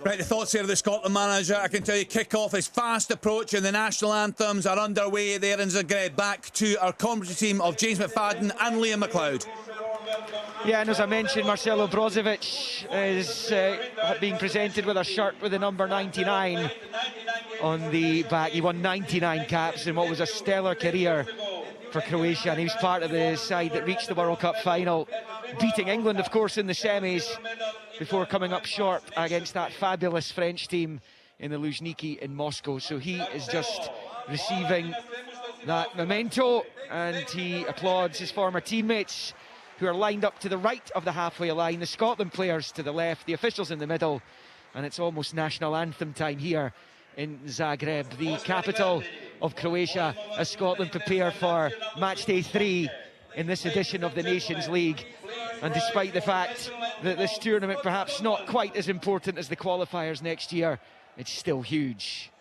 Right, the thoughts here of the Scotland manager. I can tell you kick-off is fast approaching. The national anthems are underway there in Zagreb. Back to our commentary team of James McFadden and Liam McLeod. Yeah, and as I mentioned, Marcelo Brozovic is being presented with a shirt with the number 99 on the back. He won 99 caps in what was a stellar career for Croatia, and he was part of the side that reached the World Cup final, beating England, of course, in the semis, before coming up short against that fabulous French team in the Luzhniki in Moscow. So he is just receiving that memento, and he applauds his former teammates who are lined up to the right of the halfway line, the Scotland players to the left, the officials in the middle, and it's almost national anthem time here in Zagreb, the capital of Croatia, as Scotland prepare for Matchday 3 in this edition of the Nations League. And despite the fact that this tournament perhaps not quite as important as the qualifiers next year, it's still huge.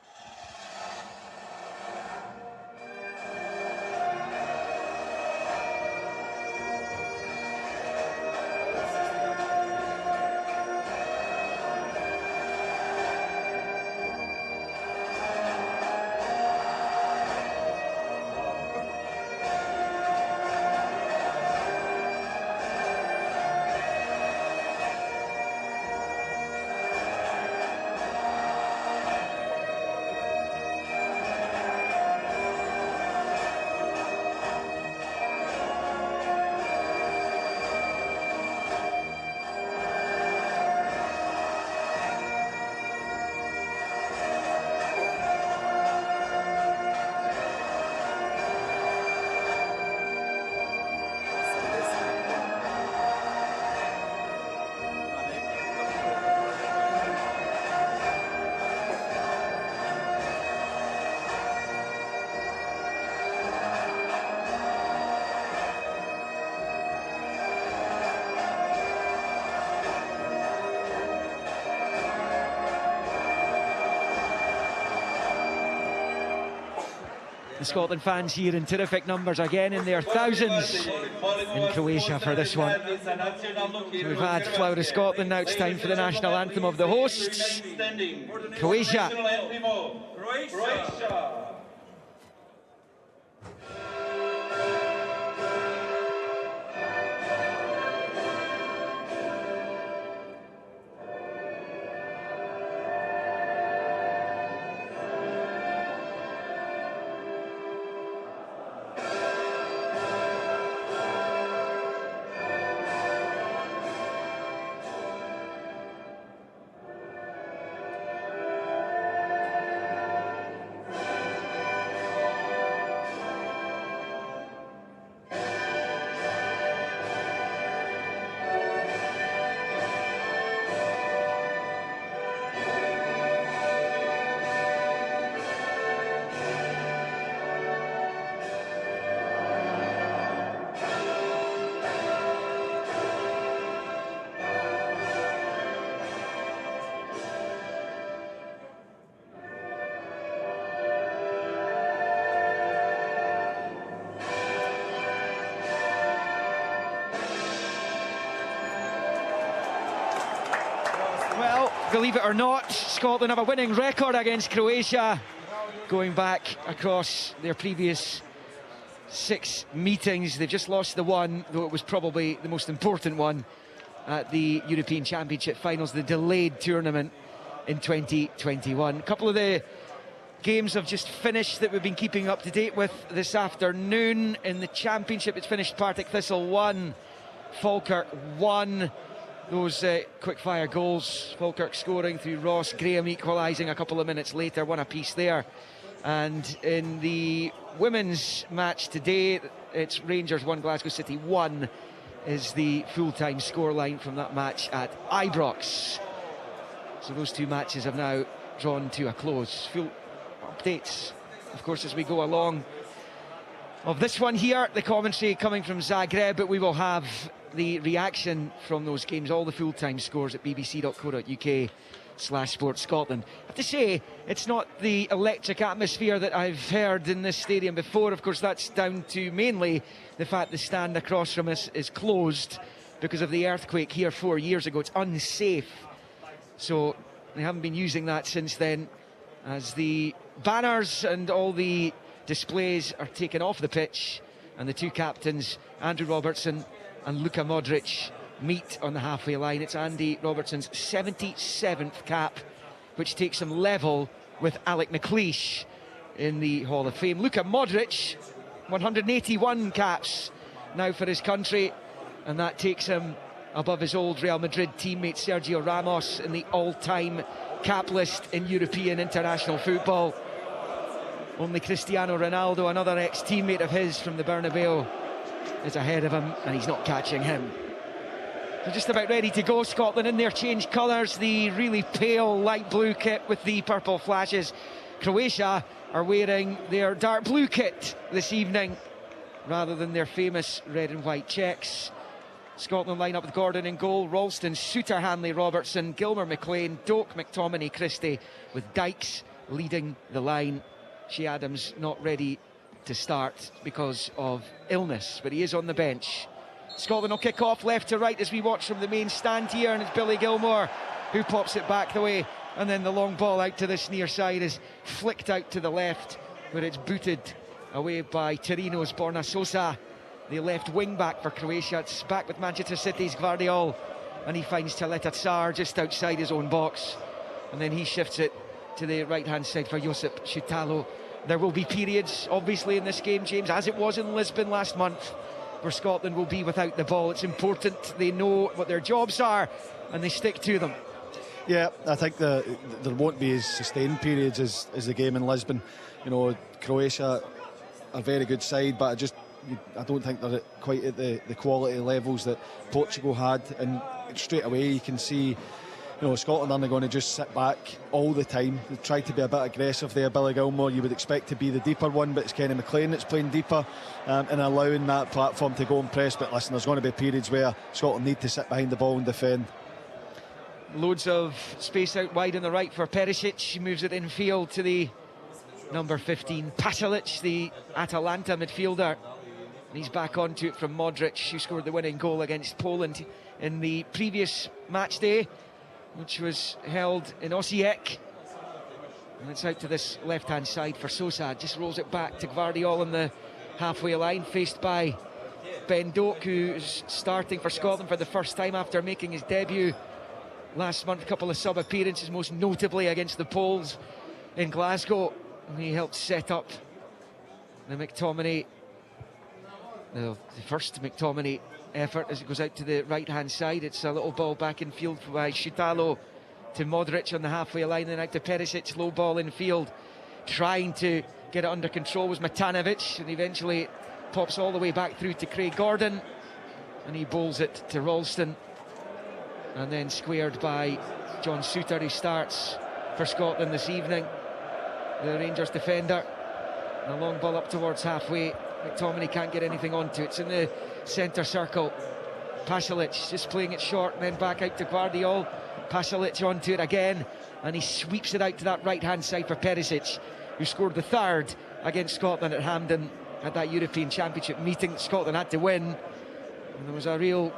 The Scotland fans here in terrific numbers again, in their thousands in Croatia for this one. So we've had Flower of Scotland, now it's time for the national anthem of the hosts, Croatia. Well, believe it or not, Scotland have a winning record against Croatia, going back across their previous 6 meetings. They've just lost the one, though it was probably the most important one, at the European Championship finals, the delayed tournament in 2021. A couple of the games have just finished that we've been keeping up to date with this afternoon. In the Championship, it's finished Partick Thistle 1, Falkirk 1. Those quick-fire goals, Falkirk scoring through Ross, Graham equalising a couple of minutes later, one apiece there. And in the women's match today, it's Rangers 1, Glasgow City 1 is the full-time scoreline from that match at Ibrox. So those 2 matches have now drawn to a close. Full updates, of course, as we go along of this one here, the commentary coming from Zagreb, but we will have the reaction from those games, all the full-time scores at bbc.co.uk/sportscotland. I have to say, it's not the electric atmosphere that I've heard in this stadium before. Of course, that's down to mainly the fact the stand across from us is closed because of the earthquake here 4 years ago. It's unsafe. So They haven't been using that since then, as the banners and all the displays are taken off the pitch, and the two captains, Andrew Robertson and Luka Modric, meet on the halfway line. It's Andy Robertson's 77th cap, which takes him level with Alec McLeish in the Hall of Fame. Luka Modric, 181 caps now for his country, and that takes him above his old Real Madrid teammate Sergio Ramos in the all-time cap list in European international football. Only Cristiano Ronaldo, another ex-teammate of his from the Bernabeu, is ahead of him, and he's not catching him. They're just about ready to go. Scotland in their changed colours, the really pale light blue kit with the purple flashes. Croatia are wearing their dark blue kit this evening rather than their famous red and white checks. Scotland line up with Gordon in goal, Ralston, Suter, Hanley, Robertson, Gilmer, McLean, Doak, McTominay, Christie, with Dykes leading the line. Shea Adams not ready to start because of illness, but he is on the bench. Scotland will kick off left to right as we watch from the main stand here, and it's Billy Gilmore who pops it back the way, and then the long ball out to this near side is flicked out to the left, where it's booted away by Torino's Borna Sosa, the left wing back for Croatia. It's back with Manchester City's Gvardiol, and he finds Taleta Tsar just outside his own box, and then he shifts it to the right hand side for Josip Šutalo. There will be periods obviously in this game, James, as it was in Lisbon last month, where Scotland will be without the ball. It's important they know what their jobs are and they stick to them. Yeah, I think there won't be as sustained periods as the game in Lisbon. You know, Croatia, a very good side, but I don't think they're quite at the quality levels that Portugal had, and straight away you can see, you know, Scotland aren't going to just sit back all the time. They try to be a bit aggressive there. Billy Gilmore, you would expect to be the deeper one, but it's Kenny McLean that's playing deeper and allowing that platform to go and press. But listen, there's going to be periods where Scotland need to sit behind the ball and defend. Loads of space out wide on the right for Perisic. He moves it infield to the number 15 Pasalic, the Atalanta midfielder, and he's back onto it from Modric, who scored the winning goal against Poland in the previous match day, which was held in Osijek. And it's out to this left-hand side for Sosa. Just rolls it back to Gvardiol on the halfway line, faced by Ben Doak, who's starting for Scotland for the first time after making his debut last month. A couple of sub-appearances, most notably against the Poles in Glasgow. And he helped set up the McTominay, the first McTominay effort as it goes out to the right-hand side. It's a little ball back in field by Šutalo to Modric on the halfway line, and out to Perisic, low ball in field. Trying to get it under control was Matanovic, and eventually it pops all the way back through to Craig Gordon, and he bowls it to Ralston, and then squared by John Suter, who starts for Scotland this evening, the Rangers defender. And a long ball up towards halfway. McTominay can't get anything onto it. It's in the centre circle. Pasalic just playing it short, and then back out to Gvardiol. Pasalic onto it again, and he sweeps it out to that right-hand side for Perisic, who scored the third against Scotland at Hampden at that European Championship meeting Scotland had to win. And there was a real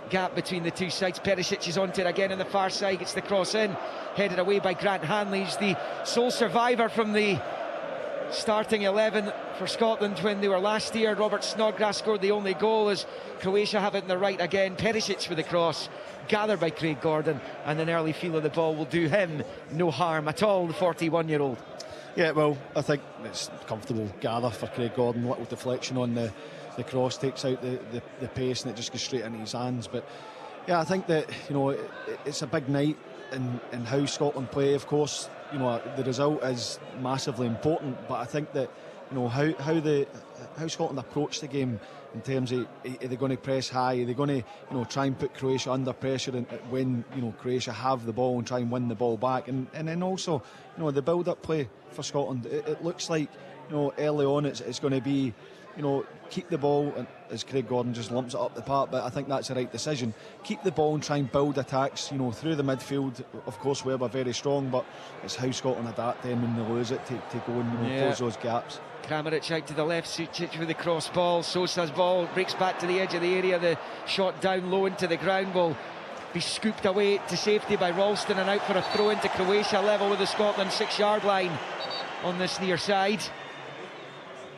gap between the two sides. Perisic is onto it again on the far side, gets the cross in, headed away by Grant Hanley. He's the sole survivor from the starting 11 for Scotland when they were last here. Robert Snodgrass scored the only goal as Croatia have it in the right again. Perisic with the cross, gathered by Craig Gordon, and an early feel of the ball will do him no harm at all, the 41-year-old. Yeah, well, I think it's comfortable gather for Craig Gordon. Little deflection on the cross, takes out the pace, and it just goes straight into his hands. But yeah, I think that, you know, it's a big night in how Scotland play. Of course, you know, the result is massively important, but I think that, you know, how Scotland approach the game in terms of, are they going to press high, are they going to, you know, try and put Croatia under pressure when, you know, Croatia have the ball and try and win the ball back, and then also, you know, the build-up play for Scotland, it looks like, you know, early on it's going to be, you know, keep the ball, and as Craig Gordon just lumps it up the park, but I think that's the right decision. Keep the ball and try and build attacks, you know, through the midfield. Of course, we're very strong, but it's how Scotland adapt then when they lose it to go and, you know, close those gaps. Kramaric out to the left, Sucic with the cross ball. Sosa's ball breaks back to the edge of the area. The shot down low into the ground will be scooped away to safety by Ralston and out for a throw into Croatia, level with the Scotland 6-yard line on this near side.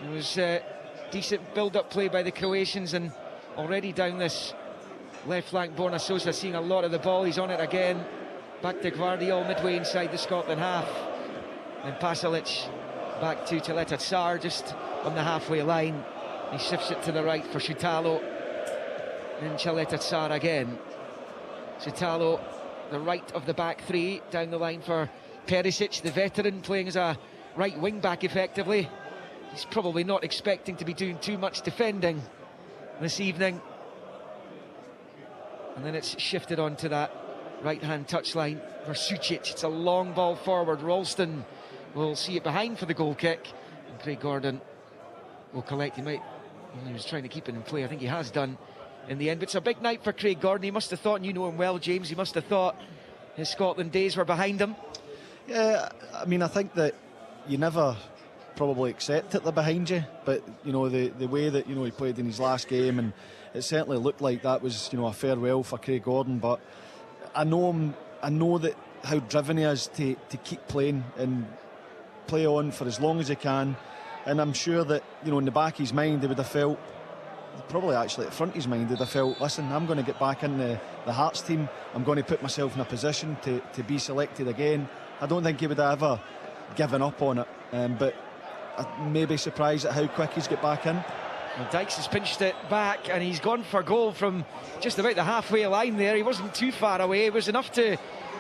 It was decent build-up play by the Croatians, and already down this left flank, Borna Sosa seeing a lot of the ball. He's on it again, back to Gvardiol midway inside the Scotland half. Then Pasalic back to Chaleta Tsar just on the halfway line. He shifts it to the right for Shutalo. Then Chaleta Tsar again. Shutalo, the right of the back three, down the line for Perisic, the veteran, playing as a right wing back effectively. He's probably not expecting to be doing too much defending this evening. And then it's shifted onto that right-hand touchline for Sucic. It's a long ball forward. Ralston will see it behind for the goal kick, and Craig Gordon will collect. He was trying to keep it in play. I think he has done in the end. But it's a big night for Craig Gordon. He must have thought, and you know him well, James, he must have thought his Scotland days were behind him. Yeah, I mean, I think that you never probably accept that they're behind you, but you know, the way that, you know, he played in his last game, and it certainly looked like that was, you know, a farewell for Craig Gordon. But I know that how driven he is to keep playing and play on for as long as he can. And I'm sure that, you know, in the back of his mind, he would have felt, probably actually at the front of his mind, he'd have felt, listen, I'm going to get back in the Hearts team. I'm going to put myself in a position to be selected again. I don't think he would have ever given up on it, but I may be surprised at how quick he's got back in. Well, Dykes has pinched it back, and he's gone for goal from just about the halfway line there. He wasn't too far away. It was enough to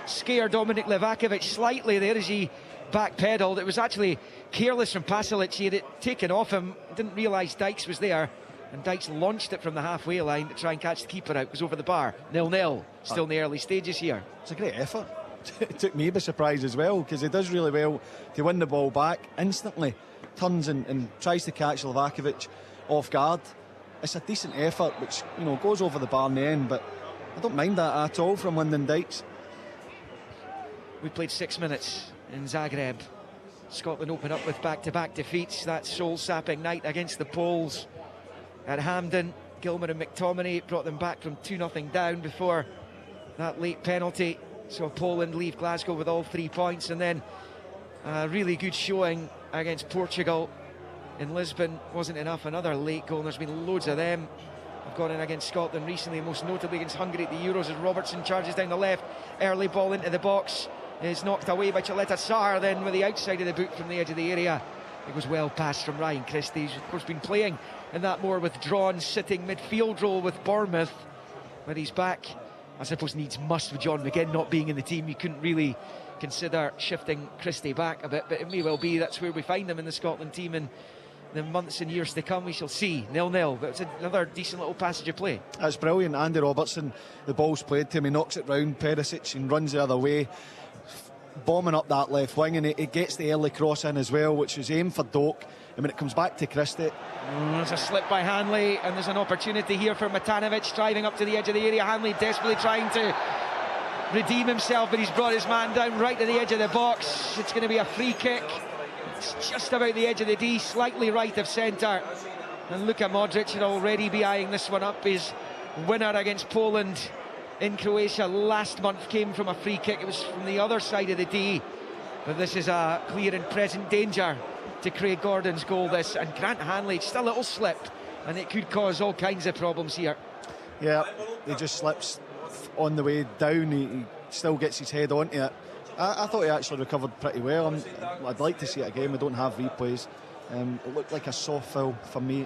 scare Dominik Livakovic slightly there as he backpedaled. It was actually careless from Pasalic. He had it taken off him, didn't realise Dykes was there, and Dykes launched it from the halfway line to try and catch the keeper out. It was over the bar. 0-0, still in the early stages here. It's a great effort. It took me by surprise as well, because he does really well to win the ball back instantly, turns and tries to catch Livakovic off guard. It's a decent effort, which, you know, goes over the bar in the end, but I don't mind that at all from Lyndon Dykes. We played 6 minutes in Zagreb. Scotland open up with back-to-back defeats. That soul-sapping night against the Poles at Hampden. Gilmour and McTominay brought them back from 2-0 down before that late penalty. So Poland leave Glasgow with all 3 points, and then a really good showing against Portugal in Lisbon wasn't enough. Another late goal, and there's been loads of them have gone in against Scotland recently, most notably against Hungary at the Euros, as Robertson charges down the left. Early ball into the box is knocked away by Chaleta Tsar, then with the outside of the boot from the edge of the area. It was well passed from Ryan Christie. He's of course been playing in that more withdrawn sitting midfield role with Bournemouth, but he's back, I suppose, needs must with John McGinn not being in the team. You couldn't really consider shifting Christie back a bit, but it may well be that's where we find him in the Scotland team in the months and years to come. We shall see. 0-0, but it's another decent little passage of play. That's brilliant. Andy Robertson, the ball's played to him, he knocks it round Perisic and runs the other way, bombing up that left wing, and it gets the early cross in as well, which was aimed for Doak, and when it comes back to Christie, there's a slip by Hanley, and there's an opportunity here for Matanovic driving up to the edge of the area. Hanley desperately trying to redeem himself, but he's brought his man down right to the edge of the box. It's going to be a free kick. It's just about the edge of the D, slightly right of centre, and Luka Modric would already be eyeing this one up. His winner against Poland in Croatia last month came from a free kick. It was from the other side of the D, but this is a clear and present danger to Craig Gordon's goal, this, and Grant Hanley, just a little slip, and it could cause all kinds of problems here. Yeah, he just slips on the way down. He still gets his head onto it. I thought he actually recovered pretty well. I'd like to see it again. We don't have replays. It looked like a soft foul for me.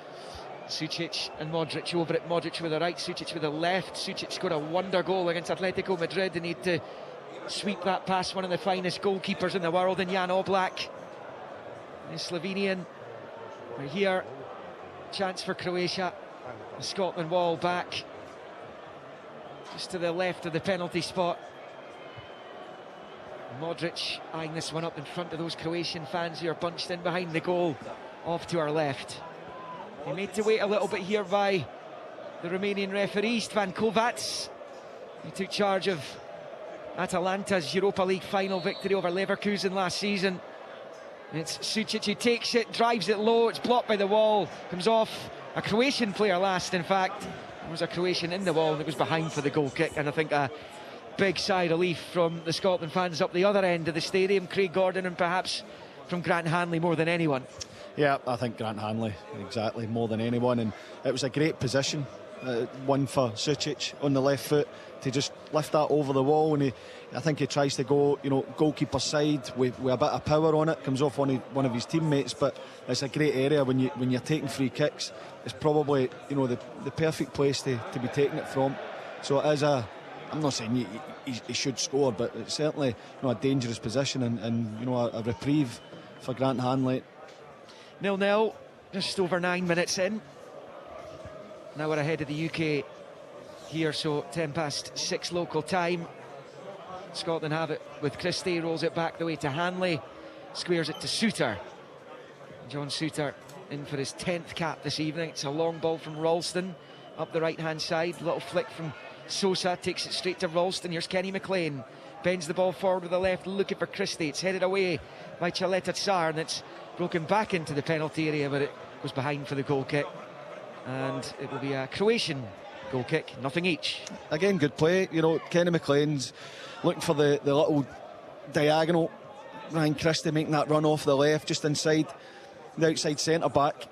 Sucic and Modric over it. Modric with the right, Sucic with the left. Sucic scored a wonder goal against Atletico Madrid, and he had to sweep that past one of the finest goalkeepers in the world in Jan Oblak. The Slovenian. We're here. Chance for Croatia. The Scotland wall back just to the left of the penalty spot. Modric eyeing this one up in front of those Croatian fans who are bunched in behind the goal, off to our left. He made to wait a little bit here by the Romanian referee, Stvan Kovacs. He took charge of Atalanta's Europa League final victory over Leverkusen last season. It's Sucic who takes it, drives it low, it's blocked by the wall, comes off a Croatian player last, in fact. There was a Croatian in the wall, and it was behind for the goal kick, and I think a big sigh of relief from the Scotland fans up the other end of the stadium, Craig Gordon, and perhaps from Grant Hanley more than anyone. Yeah, I think Grant Hanley, exactly, more than anyone. And it was a great position, one for Sucic on the left foot, to just lift that over the wall. And I think he tries to go, goalkeeper side with a bit of power on it, comes off one of his teammates. But it's a great area when you're taking free kicks. It's probably, the perfect place to be taking it from. So it is I'm not saying he should score, but it's certainly a dangerous position and a reprieve for Grant Hanley. 0-0, just over 9 minutes in. Now we're ahead of the UK here, so 6:10 local time. Scotland have it with Christie, rolls it back the way to Hanley, squares it to Suter. John Suter in for his 10th cap this evening. It's a long ball from Ralston up the right-hand side. Little flick from Sosa, takes it straight to Ralston. Here's Kenny McLean, bends the ball forward with the left, looking for Christie. It's headed away by Chaleta Tsar, and it's broken back into the penalty area, but it goes behind for the goal kick. And it will be a Croatian goal kick, nothing each. Again, good play. Kenny McLean's looking for the little diagonal. Ryan Christie making that run off the left, just inside the outside centre-back.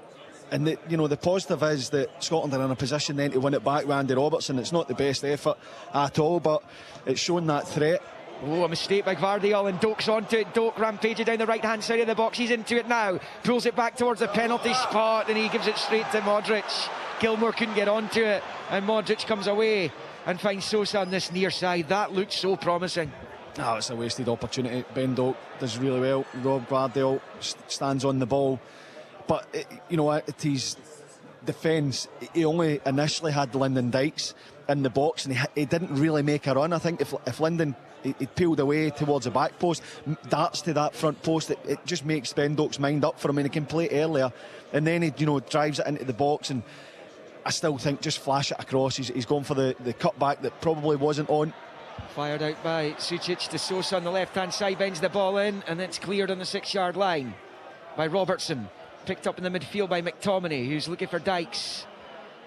And the positive is that Scotland are in a position then to win it back with Andy Robertson. It's not the best effort at all, but it's shown that threat. Oh, a mistake by Gvardiol, and Doak's onto it. Doak rampaging down the right-hand side of the box. He's into it now. Pulls it back towards the penalty spot, and he gives it straight to Modric. Gilmour couldn't get onto it, and Modric comes away and finds Sosa on this near side. That looked so promising. It's a wasted opportunity. Ben Doak does really well. Rob Gvardiol stands on the ball. But, at his defence, he only initially had Lyndon Dykes in the box, and he didn't really make a run. I think if Lyndon he'd peeled away towards the back post, darts to that front post, it just makes Ben Doak's mind up for him, and he can play earlier. And then he drives it into the box, and I still think just flash it across. He's gone for the cutback that probably wasn't on. Fired out by Sucic to Sosa on the left-hand side, bends the ball in, and then it's cleared on the 6-yard line by Robertson. Picked up in the midfield by McTominay, who's looking for Dykes.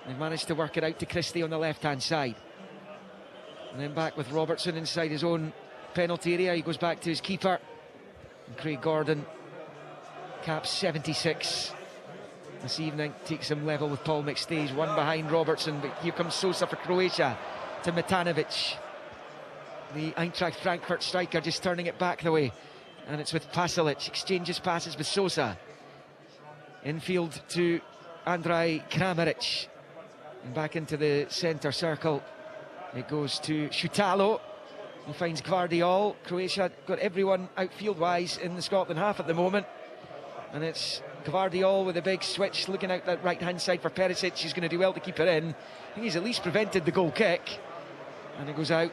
They've managed to work it out to Christie on the left-hand side. And then back with Robertson inside his own penalty area. He goes back to his keeper. And Craig Gordon caps 76 this evening, takes him level with Paul McStay's one behind Robertson. But here comes Sosa for Croatia to Matanovic. The Eintracht Frankfurt striker just turning it back the way. And it's with Pasalic, exchanges passes with Sosa. Infield to Andrej Kramaric, and back into the centre circle it goes to Šutalo, who finds Gvardiol. Croatia got everyone outfield wise in the Scotland half at the moment, and it's Gvardiol with a big switch, looking out that right hand side for Perisic. He's going to do well to keep it in. I think he's at least prevented the goal kick, and it goes out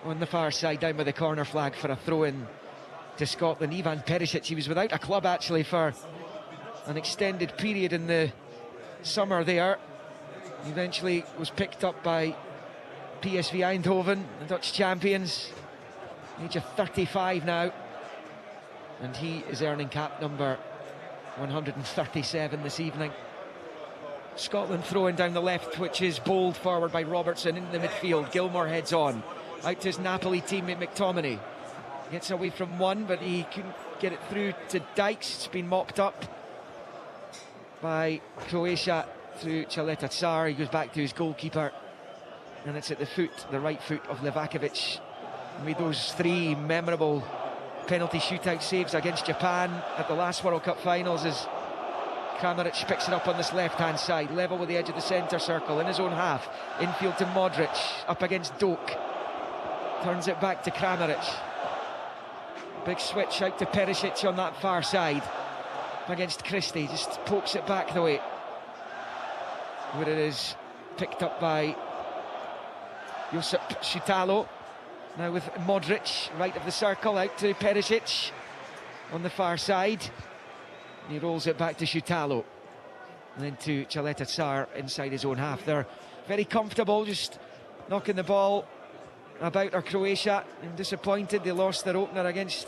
on the far side down by the corner flag for a throw in to Scotland. Ivan Perisic, he was without a club actually for an extended period in the summer there. He eventually was picked up by PSV Eindhoven, the Dutch champions, age of 35 now, and he is earning cap number 137 this evening. Scotland throwing down the left, which is bowled forward by Robertson into the midfield. Gilmour heads on out to his Napoli teammate McTominay. Gets away from one, but he couldn't get it through to Dykes. It's been mopped up by Croatia through Chaleta Tsar. He goes back to his goalkeeper, and it's at the right foot of Livakovic. Made those 3 memorable penalty shootout saves against Japan at the last World Cup finals, as Kramaric picks it up on this left-hand side, level with the edge of the centre circle in his own half. Infield to Modric, up against Doak. Turns it back to Kramaric. Big switch out to Perisic on that far side. Against Christie, just pokes it back the way where it is picked up by Josip Šutalo. Now with Modric right of the circle, out to Perisic on the far side. He rolls it back to Šutalo, and then to Chaleta Tsar inside his own half. They're very comfortable, just knocking the ball about. Or Croatia, and disappointed they lost their opener against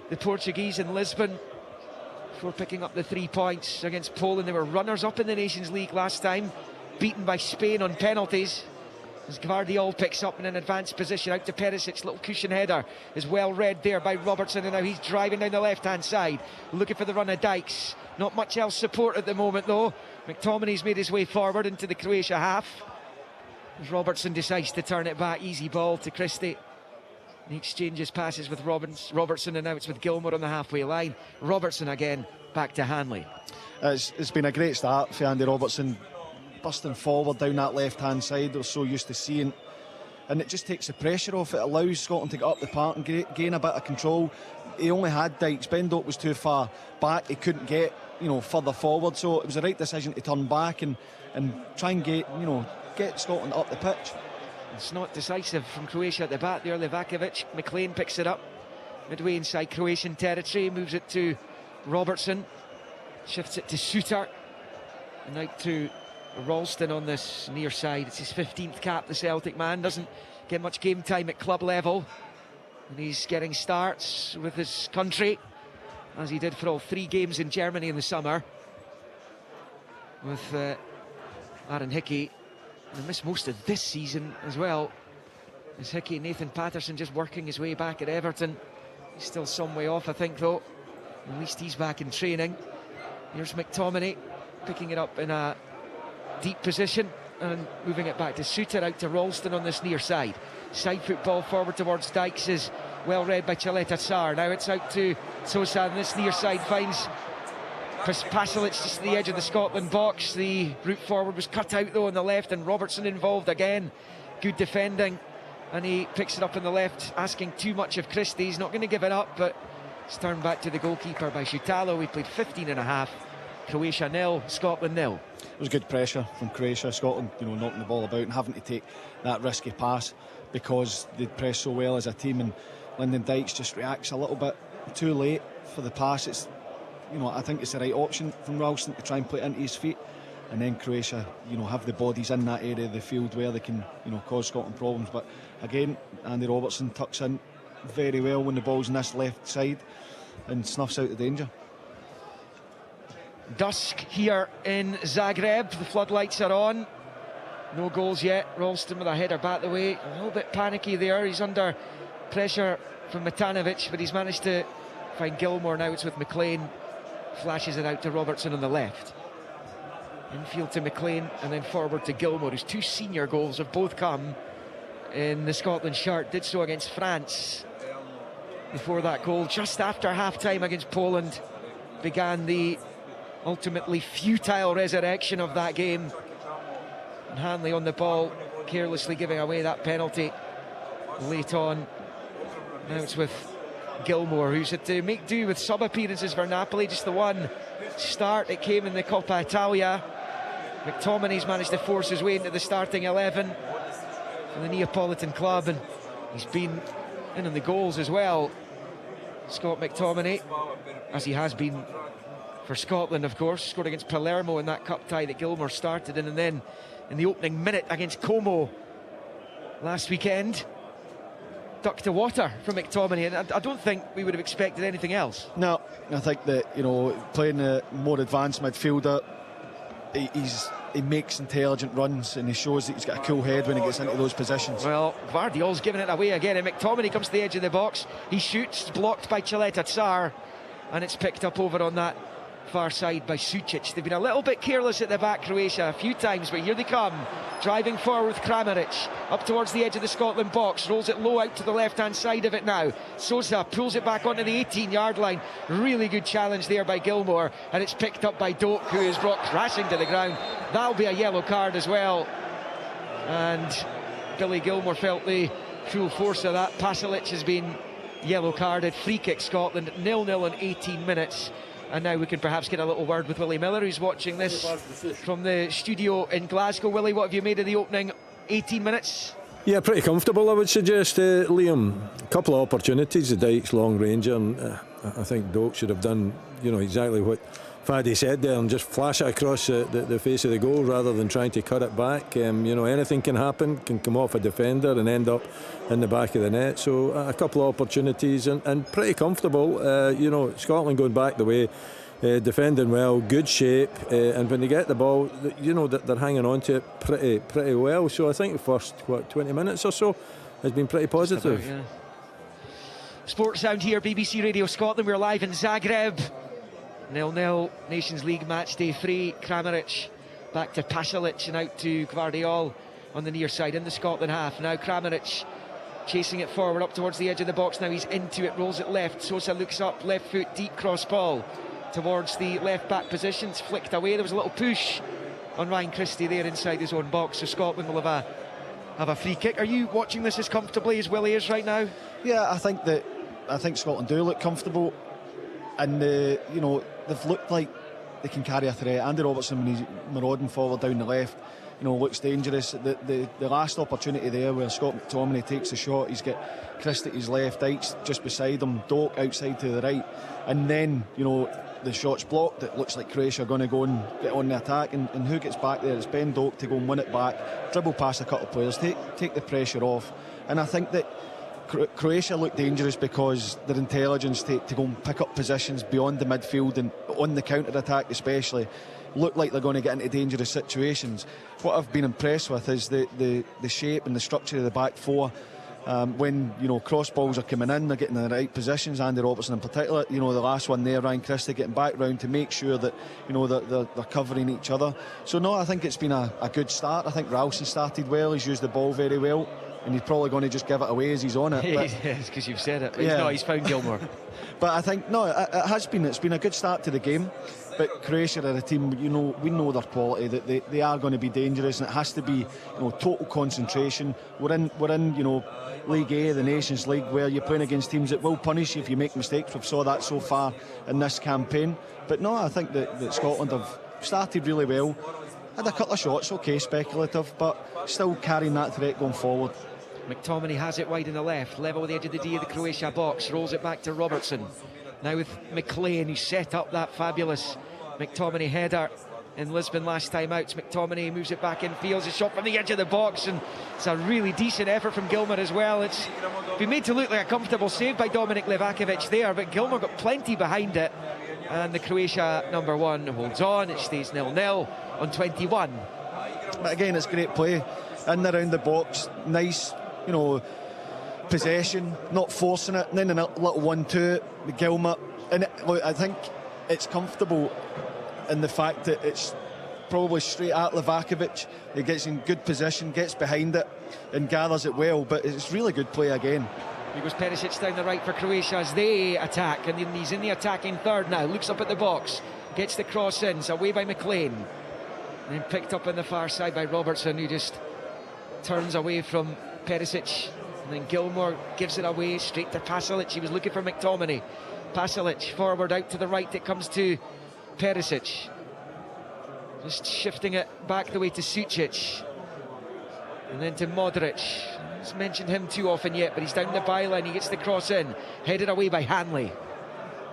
the Portuguese in Lisbon before picking up the 3 points against Poland. They were runners-up in the Nations League last time, beaten by Spain on penalties. As Gvardiol picks up in an advanced position out to Perisic. Little cushion header is well read there by Robertson, and now he's driving down the left-hand side, looking for the run of Dykes. Not much else support at the moment though. McTominay's made his way forward into the Croatia half. As Robertson decides to turn it back, easy ball to Christie. He exchanges passes with Robertson, and now it's with Gilmour on the halfway line. Robertson again, back to Hanley. It's been a great start for Andy Robertson, busting forward down that left-hand side. They're so used to seeing, and it just takes the pressure off. It allows Scotland to get up the park and gain a bit of control. He only had Dykes. Bendot was too far back. He couldn't get, further forward. So it was the right decision to turn back and try and get Scotland up the pitch. It's not decisive from Croatia at the back there. Livakovic, McLean picks it up midway inside Croatian territory, moves it to Robertson, shifts it to Suter, and out to Ralston on this near side. It's his 15th cap, the Celtic man. Doesn't get much game time at club level, and he's getting starts with his country, as he did for all 3 games in Germany in the summer with Aaron Hickey. And missed most of this season as well, as Hickey, Nathan Patterson just working his way back at Everton. He's still some way off, I think, though. At least he's back in training. Here's McTominay picking it up in a deep position and moving it back to Suter, out to Ralston on this near side. Side foot ball forward towards Dykes is well read by Chaleta Tsar. Now it's out to Sosa, and this near side finds Pasalic just to the edge of the Scotland box. The route forward was cut out though on the left, and Robertson involved again. Good defending, and he picks it up on the left, asking too much of Christie. He's not going to give it up, but it's turned back to the goalkeeper by Shutalo. We played 15 and a half. Croatia 0, Scotland 0. It was good pressure from Croatia. Scotland, knocking the ball about and having to take that risky pass because they'd pressed so well as a team, and Lyndon Dykes just reacts a little bit too late for the pass. It's I think it's the right option from Ralston to try and play it into his feet, and then Croatia, have the bodies in that area of the field where they can, cause Scotland problems. But again, Andy Robertson tucks in very well when the ball's in this left side and snuffs out the danger. Dusk here in Zagreb. The floodlights are on. No goals yet. Ralston with a header back the way. A little bit panicky there. He's under pressure from Matanovic, but he's managed to find Gilmour. Now it's with McLean. Flashes it out to Robertson on the left. Infield to McLean, and then forward to Gilmour, whose 2 senior goals have both come in the Scotland shirt. Did so against France. Before that goal, just after half-time against Poland, began the ultimately futile resurrection of that game. And Hanley on the ball, carelessly giving away that penalty late on. Now it's with Gilmour, who's had to make do with sub-appearances for Napoli. Just the one start it came in the Coppa Italia. McTominay's managed to force his way into the starting 11 for the Neapolitan club, and he's been in on the goals as well. Scott McTominay, as he has been for Scotland, of course, scored against Palermo in that cup tie that Gilmour started in, and then in the opening minute against Como last weekend. Duck to water from McTominay, and I don't think we would have expected anything else. No, I think that playing a more advanced midfielder, he makes intelligent runs, and he shows that he's got a cool head when he gets into those positions. Well, Gvardiol's giving it away again, and McTominay comes to the edge of the box. He shoots, blocked by Chaleta Tsar, and it's picked up over on that far side by Sucic. They've been a little bit careless at the back, Croatia, a few times, but here they come, driving forward with Kramaric up towards the edge of the Scotland box, rolls it low out to the left-hand side of it now. Sosa pulls it back onto the 18-yard line. Really good challenge there by Gilmour, and it's picked up by Doak, who is brought crashing to the ground. That'll be a yellow card as well, and Billy Gilmour felt the full force of that. Pasalic has been yellow carded. Free kick Scotland, 0-0 in 18 minutes. And now we can perhaps get a little word with Willie Miller, who's watching this from the studio in Glasgow. Willie, what have you made of the opening 18 minutes? Yeah, pretty comfortable, I would suggest, Liam. A couple of opportunities, the Dykes long ranger, and I think Doak should have done, exactly what Faddy said there, and just flash it across the face of the goal rather than trying to cut it back. Anything can happen, can come off a defender and end up in the back of the net. So a couple of opportunities and pretty comfortable. Scotland going back the way defending well, good shape, and when they get the ball, you know that they're hanging on to it pretty well. So I think the first 20 minutes or so has been pretty positive. About, yeah. Sports Sound here, BBC Radio Scotland. We're live in Zagreb. 0-0, Nations League match day 3. Kramaric back to Pasalic and out to Gvardiol on the near side in the Scotland half. Now Kramaric chasing it forward up towards the edge of the box. Now he's into it, rolls it left. Sosa looks up, left foot, deep cross ball towards the left back position. It's flicked away. There was a little push on Ryan Christie there inside his own box, so Scotland will have a free kick. Are you watching this as comfortably as Willie is right now? Yeah, I think Scotland do look comfortable, and you know, they've looked like they can carry a threat. Andy Robertson, when he's marauding forward down the left, you know, looks dangerous. The last opportunity there where Scott McTominay takes the shot, he's got Christie at his left, Dykes just beside him, Doak outside to the right, and then, you know, the shot's blocked. It looks like Croatia are going to go and get on the attack, and who gets back there? It's Ben Doak to go and win it back, dribble past a couple of players, take the pressure off. And I think that Croatia look dangerous because their intelligence to go and pick up positions beyond the midfield and on the counter-attack especially look like they're going to get into dangerous situations. What I've been impressed with is the shape and the structure of the back four. When, you know, cross balls are coming in, they're getting in the right positions. Andy Robertson in particular, you know, the last one there, Ryan Christie getting back round to make sure that, you know, they're covering each other. So no, I think it's been a good start. I think Ralston started well, he's used the ball very well, and he's probably going to just give it away as he's on it. Yes, because you've said it. But yeah. He's found Gilmour. But I think, no, it's been a good start to the game. But Croatia are a team, you know, we know their quality, that they are going to be dangerous, and it has to be, you know, total concentration. We're in, you know, League A, the Nations League, where you're playing against teams that will punish you if you make mistakes. We've saw that so far in this campaign. But no, I think that Scotland have started really well. Had a couple of shots, okay, speculative, but still carrying that threat going forward. McTominay has it wide on the left, level with the edge of the D of the Croatia box, rolls it back to Robertson. Now with McLean, who set up that fabulous McTominay header in Lisbon last time out. McTominay moves it back in, fields a shot from the edge of the box, and it's a really decent effort from Gilmour as well. It's been made to look like a comfortable save by Dominik Livakovic there, but Gilmour got plenty behind it, and the Croatia number 1 holds on. It stays 0-0 on 21. But again, it's great play in and around the box, nice, you know, possession, not forcing it, and then a little 1-2 with Gilmour. And look, I think it's comfortable in the fact that it's probably straight at Livakovic. He gets in good position, gets behind it and gathers it well, but it's really good play again. Here goes Perisic down the right for Croatia as they attack, and then he's in the attacking third now, looks up at the box, gets the cross in, it's away by McLean, and then picked up on the far side by Robertson, who just turns away from Perisic, and then Gilmour gives it away straight to Pasalic. He was looking for McTominay. Pasalic forward out to the right, it comes to Perisic, just shifting it back the way to Sucic, and then to Modric. He's mentioned him too often yet, but he's down the byline. He gets the cross in, headed away by Hanley.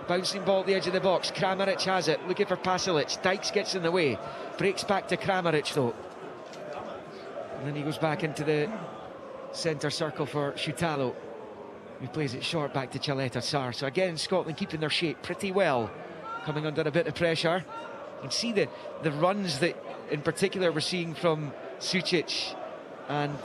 Bouncing ball at the edge of the box. Kramaric has it, looking for Pasalic. Dykes gets in the way, breaks back to Kramaric though, and then he goes back into the centre circle for Shutalo, who plays it short back to Chaleta Sarr. So again, Scotland keeping their shape pretty well, coming under a bit of pressure. You can see the runs that in particular we're seeing from Sucic and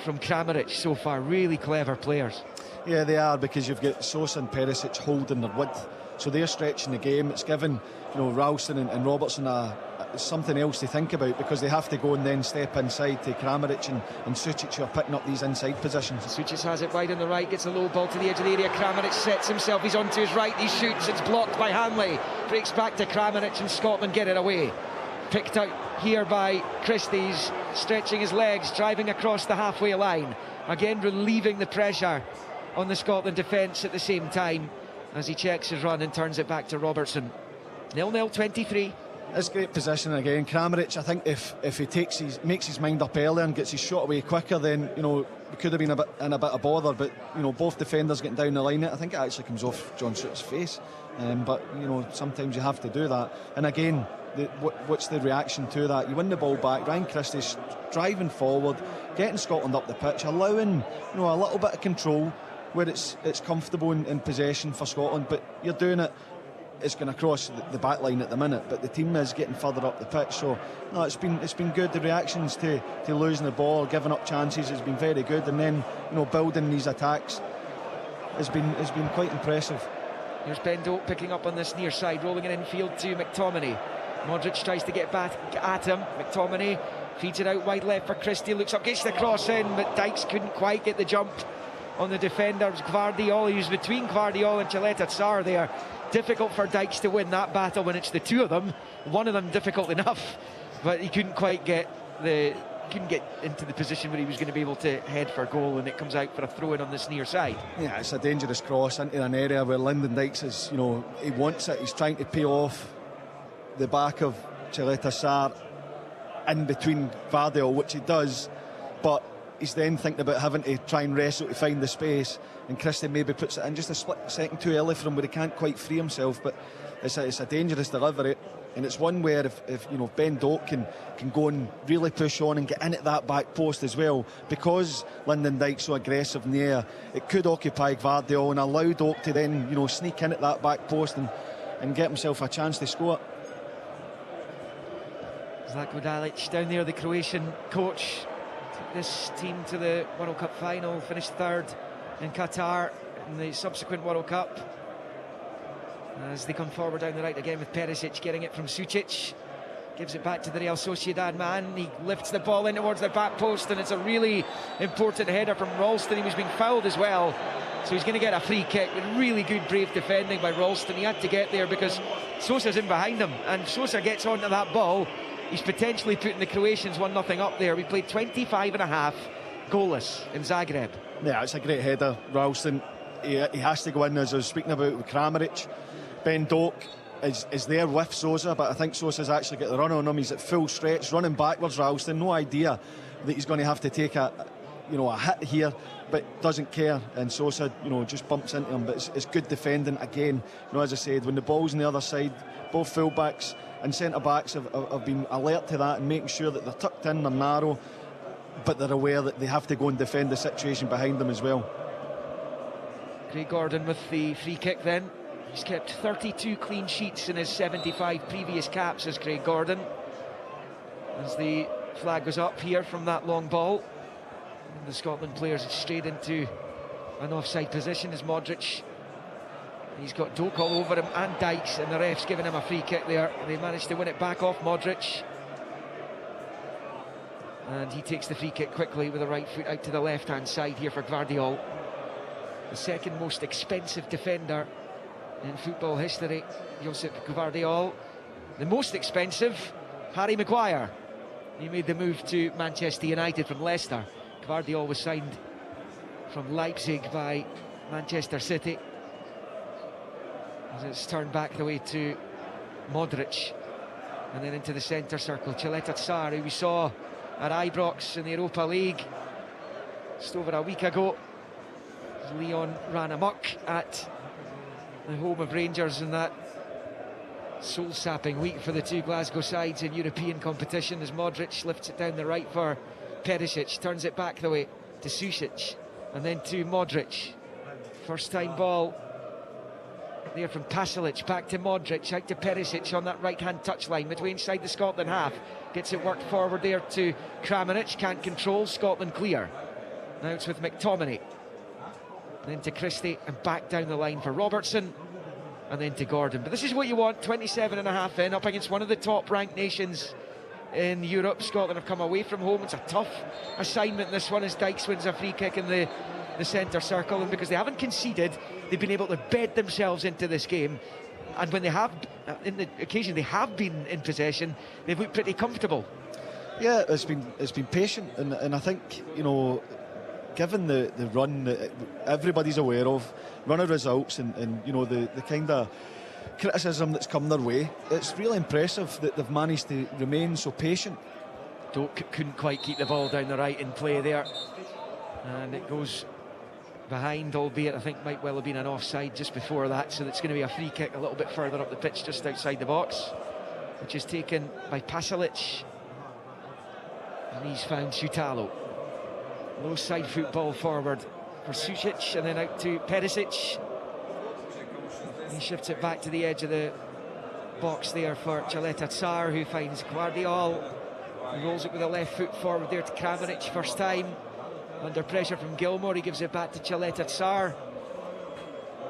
from Kramaric so far. Really clever players. Yeah, they are, because you've got Sosa and Perisic holding their width, so they're stretching the game. It's given, you know, Ralston and Robertson something else to think about, because they have to go and then step inside to Kramaric and Sucic, who are picking up these inside positions. Sucic has it wide on the right, gets a low ball to the edge of the area. Kramaric sets himself, he's onto his right, he shoots, it's blocked by Hanley, breaks back to Kramaric, and Scotland get it away. Picked out here by Christie's, stretching his legs, driving across the halfway line, again relieving the pressure on the Scotland defence at the same time as he checks his run and turns it back to Robertson. 0-0, 23. It's great position again. Kramaric, I think if he makes his mind up earlier and gets his shot away quicker, then, you know, we could have been in a bit of bother. But, you know, both defenders getting down the line, I think it actually comes off John Soot's face. But, you know, sometimes you have to do that. And again, what's the reaction to that? You win the ball back, Ryan Christie's driving forward, getting Scotland up the pitch, allowing, you know, a little bit of control where it's comfortable in possession for Scotland, but you're doing it it's going across the back line at the minute, but the team is getting further up the pitch. So no, it's been good. The reactions to losing the ball, giving up chances has been very good, and then building these attacks has been quite impressive. Here's Ben Doak picking up on this near side, rolling it infield to McTominay. Modric tries to get back at him. McTominay feeds it out wide left for Christie, looks up, gets the cross in, but Dykes couldn't quite get the jump on the defender. It was Gvardiol. He was between Gvardiol and Chileta there. Difficult for Dykes to win that battle when it's the two of them. One of them difficult enough, but he couldn't quite get into the position where he was going to be able to head for goal, and it comes out for a throw in on this near side. Yeah, it's a dangerous cross into an area where Lyndon Dykes is, he wants it. He's trying to pay off the back of Chileta in between Gvardiol, which he does, but he's then thinking about having to try and wrestle to find the space, and Christie maybe puts it in just a split second too early for him, where he can't quite free himself. But it's a dangerous delivery, and it's one where if Ben Doak can go and really push on and get in at that back post as well, because Lyndon Dykes so aggressive in the air, it could occupy Gvardiol and allow Doak to then sneak in at that back post and get himself a chance to score. Zlatko Dalic down there, the Croatian coach, took this team to the World Cup final, finished third in Qatar in the subsequent World Cup. As they come forward down the right again with Perisic getting it from Sucic, gives it back to the Real Sociedad man. He lifts the ball in towards the back post, and it's a really important header from Ralston. He was being fouled as well, so he's going to get a free kick with really good, brave defending by Ralston. He had to get there because Sosa's in behind him, and Sosa gets onto that ball. He's potentially putting the Croatians 1-0 up there. We played 25 and a half goalless in Zagreb. Yeah, it's a great header. Ralston, he has to go in, as I was speaking about with Kramaric. Ben Doak is there with Sosa, but I think Sosa's actually got the run on him. He's at full stretch, running backwards. Ralston, no idea that he's going to have to take a hit here, but doesn't care. And Sosa, just bumps into him. But it's good defending again. As I said, when the ball's on the other side, both full-backs and centre-backs have been alert to that and making sure that they're tucked in, they're narrow, but they're aware that they have to go and defend the situation behind them as well. Craig Gordon with the free kick then. He's kept 32 clean sheets in his 75 previous caps as Craig Gordon. As the flag goes up here from that long ball, and the Scotland players straight into an offside position as Modric. He's got Doak all over him and Dykes, and the ref's giving him a free kick there. They managed to win it back off Modric. And he takes the free kick quickly with the right foot out to the left-hand side here for Gvardiol. The second most expensive defender in football history, Josip Gvardiol. The most expensive, Harry Maguire. He made the move to Manchester United from Leicester. Gvardiol was signed from Leipzig by Manchester City. As it's turned back the way to Modric, and then into the centre circle, Chileta, who we saw at Ibrox in the Europa League just over a week ago. Leon ran amok at the home of Rangers in that soul-sapping week for the two Glasgow sides in European competition, as Modric lifts it down the right for Perisic, turns it back the way to Sucic, and then to Modric. First time ball there from Pasalic, back to Modric, out to Perisic on that right-hand touchline, midway inside the Scotland half. Gets it worked forward there to Kramaric, can't control, Scotland clear. Now it's with McTominay. Then to Christie, and back down the line for Robertson, and then to Gordon. But this is what you want, 27 and a half in, up against one of the top-ranked nations in Europe. Scotland have come away from home. It's a tough assignment, this one, as Dykes wins a free kick in the centre circle, and because they haven't conceded, they've been able to bed themselves into this game, and when they have, in the occasion they have been in possession, they've looked pretty comfortable. Yeah, it's been patient, and I think, given the run that everybody's aware of, run of results, and the kind of criticism that's come their way, it's really impressive that they've managed to remain so patient. Doak couldn't quite keep the ball down the right in play there, and it goes behind, albeit I think might well have been an offside just before that, so it's going to be a free kick a little bit further up the pitch just outside the box, which is taken by Pasalic, and he's found Sutalo. Low side football forward for Sucic, and then out to Perisic. He shifts it back to the edge of the box there for Chaleta Tsar, who finds Guardiol. He rolls it with a left foot forward there to Kramaric, first time. Under pressure from Gilmore, he gives it back to Chaleta Tsar.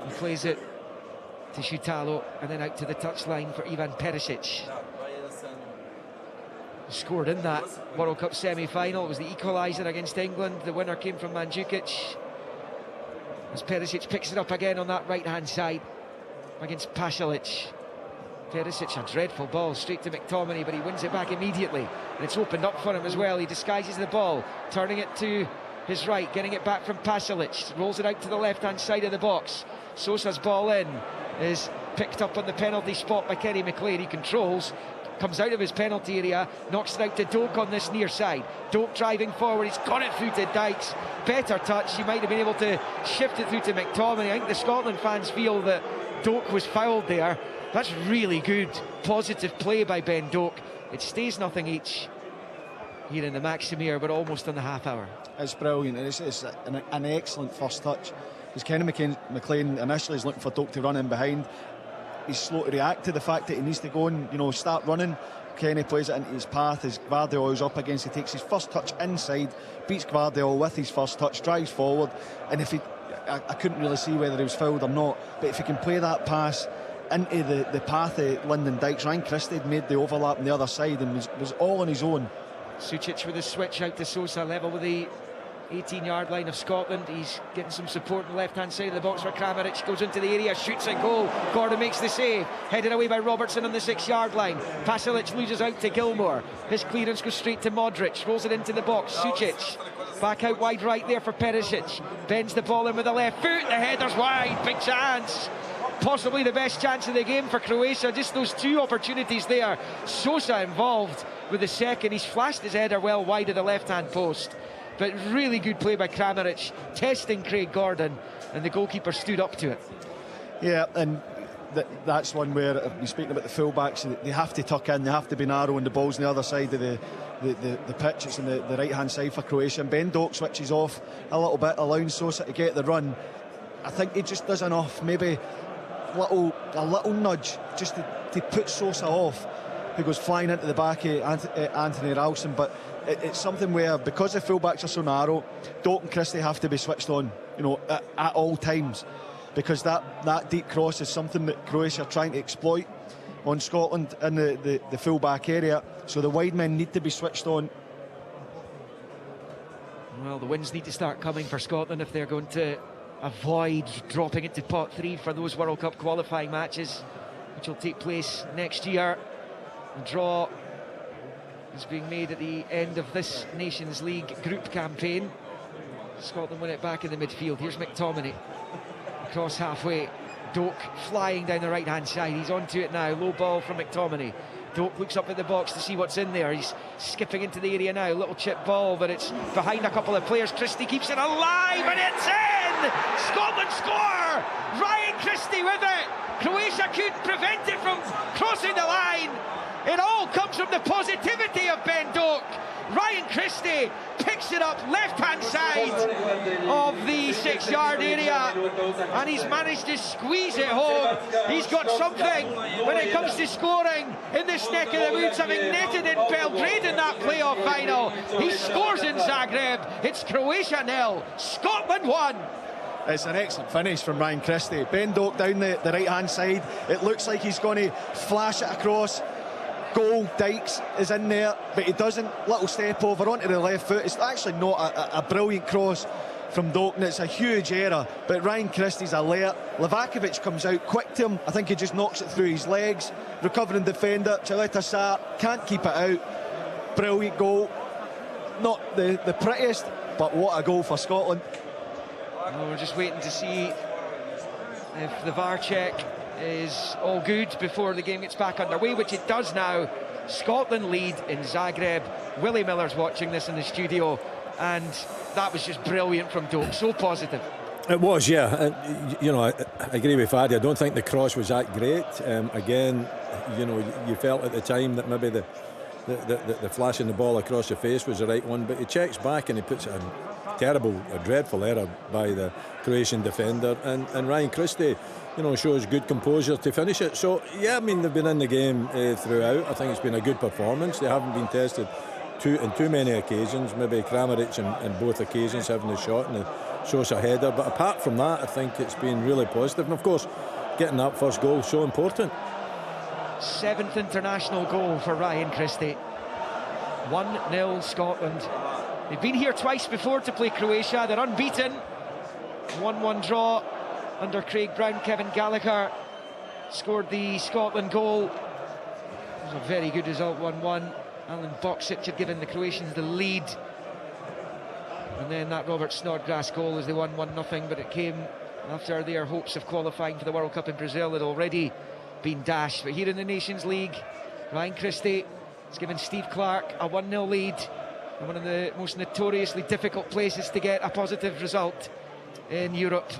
He plays it to Shutalo and then out to the touchline for Ivan Perisic. Scored in that World Cup semi-final. It was the equaliser against England. The winner came from Mandzukic. As Perisic picks it up again on that right-hand side against Pasalic. Perisic, a dreadful ball straight to McTominay, but he wins it back immediately. And it's opened up for him as well. He disguises the ball, turning it to his right, getting it back from Pasalic. Rolls it out to the left-hand side of the box. Sosa's ball in is picked up on the penalty spot by Kenny McLean. He controls, comes out of his penalty area, knocks it out to Doak on this near side. Doak driving forward, he's got it through to Dykes. Better touch, he might have been able to shift it through to McTominay. I think the Scotland fans feel that Doak was fouled there. That's really good, positive play by Ben Doak. It stays nothing each here in the Maximir, but almost on the half hour. It's brilliant, and it's an excellent first touch. Because Kenny McLean initially is looking for Doak to run in behind. He's slow to react to the fact that he needs to go and, you know, start running. Kenny plays it into his path as Guardiola is up against. He takes his first touch inside, beats Guardiola with his first touch, drives forward, and if he, I couldn't really see whether he was fouled or not, but if he can play that pass into the path of Lyndon Dykes, Ryan Christie had made the overlap on the other side and was all on his own. Sucic with a switch out to Sosa, level with the 18-yard line of Scotland. He's getting some support on the left-hand side of the box for Kramaric. Goes into the area, shoots and goal. Gordon makes the save. Headed away by Robertson on the 6-yard line. Pasalic loses out to Gilmore. His clearance goes straight to Modric. Rolls it into the box. Sucic back out wide right there for Perisic. Bends the ball in with the left foot. The header's wide. Big chance. Possibly the best chance of the game for Croatia. Just those two opportunities there. Sosa involved with the second. He's flashed his header well wide of the left-hand post. But really good play by Kramaric, testing Craig Gordon, and the goalkeeper stood up to it. Yeah, and that's one where you're speaking about the full-backs, they have to tuck in, they have to be narrow, and the ball's on the other side of the pitch. It's on the right-hand side for Croatia, and Ben Doak switches off a little bit, allowing Sosa to get the run. I think he just does enough, maybe a little nudge, just to put Sosa off, who goes flying into the back of Anthony Ralston. But it's something where, because the fullbacks are so narrow, Doak and Christie have to be switched on, you know, at all times, because that deep cross is something that Croatia are trying to exploit on Scotland in the fullback area. So the wide men need to be switched on. Well, the wins need to start coming for Scotland if they're going to avoid dropping into pot 3 for those World Cup qualifying matches, which will take place next year. The draw is being made at the end of this Nations League group campaign. Scotland win it back in the midfield. Here's McTominay across halfway. Doak flying down the right hand side. He's onto it now. Low ball from McTominay. Doak looks up at the box to see what's in there. He's skipping into the area now. Little chip ball, but it's behind a couple of players. Christie keeps it alive, and it's in! Scotland score! Ryan Christie with it! Croatia couldn't prevent it from crossing the line. It all comes from the positivity of Ben Doak. Ryan Christie picks it up left-hand side of the 6-yard area, and he's managed to squeeze it home. He's got something when it comes to scoring in this neck of the woods, having netted in Belgrade in that playoff final. He scores in Zagreb. It's Croatia 0, Scotland 1. It's an excellent finish from Ryan Christie. Ben Doak down the right-hand side. It looks like he's going to flash it across. Goal, Dykes is in there, but he doesn't. Little step over onto the left foot. It's actually not a brilliant cross from Doak, and it's a huge error, but Ryan Christie's alert. Livakovic comes out quick to him. I think he just knocks it through his legs. Recovering defender, Chaleta Tsar can't keep it out. Brilliant goal. Not the prettiest, but what a goal for Scotland. Well, we're just waiting to see if the VAR check is all good before the game gets back underway, which it does now. Scotland lead in Zagreb. Willie Miller's watching this in the studio, and that was just brilliant from Doak. So positive. It was, yeah. You know, I agree with Fadi. I don't think the cross was that great. Again, you know, you felt at the time that maybe the flashing the ball across the face was the right one, but he checks back and he puts it in terrible, a dreadful error by the Croatian defender, and Ryan Christie, shows good composure to finish it. So yeah, I mean, they've been in the game throughout. I think it's been a good performance. They haven't been tested in too many occasions. Maybe Kramaric in both occasions having the shot and the Sosa header, but apart from that, I think it's been really positive. And of course, getting that first goal is so important. 7th international goal for Ryan Christie. 1-0 Scotland. They've been here twice before to play Croatia. They're unbeaten. 1-1 draw under Craig Brown. Kevin Gallagher scored the Scotland goal. It was a very good result, 1-1. Alan Boksic had given the Croatians the lead. And then that Robert Snodgrass goal as they won 1-0, but it came after their hopes of qualifying for the World Cup in Brazil had already been dashed. But here in the Nations League, Ryan Christie has given Steve Clarke a 1-0 lead in one of the most notoriously difficult places to get a positive result in Europe.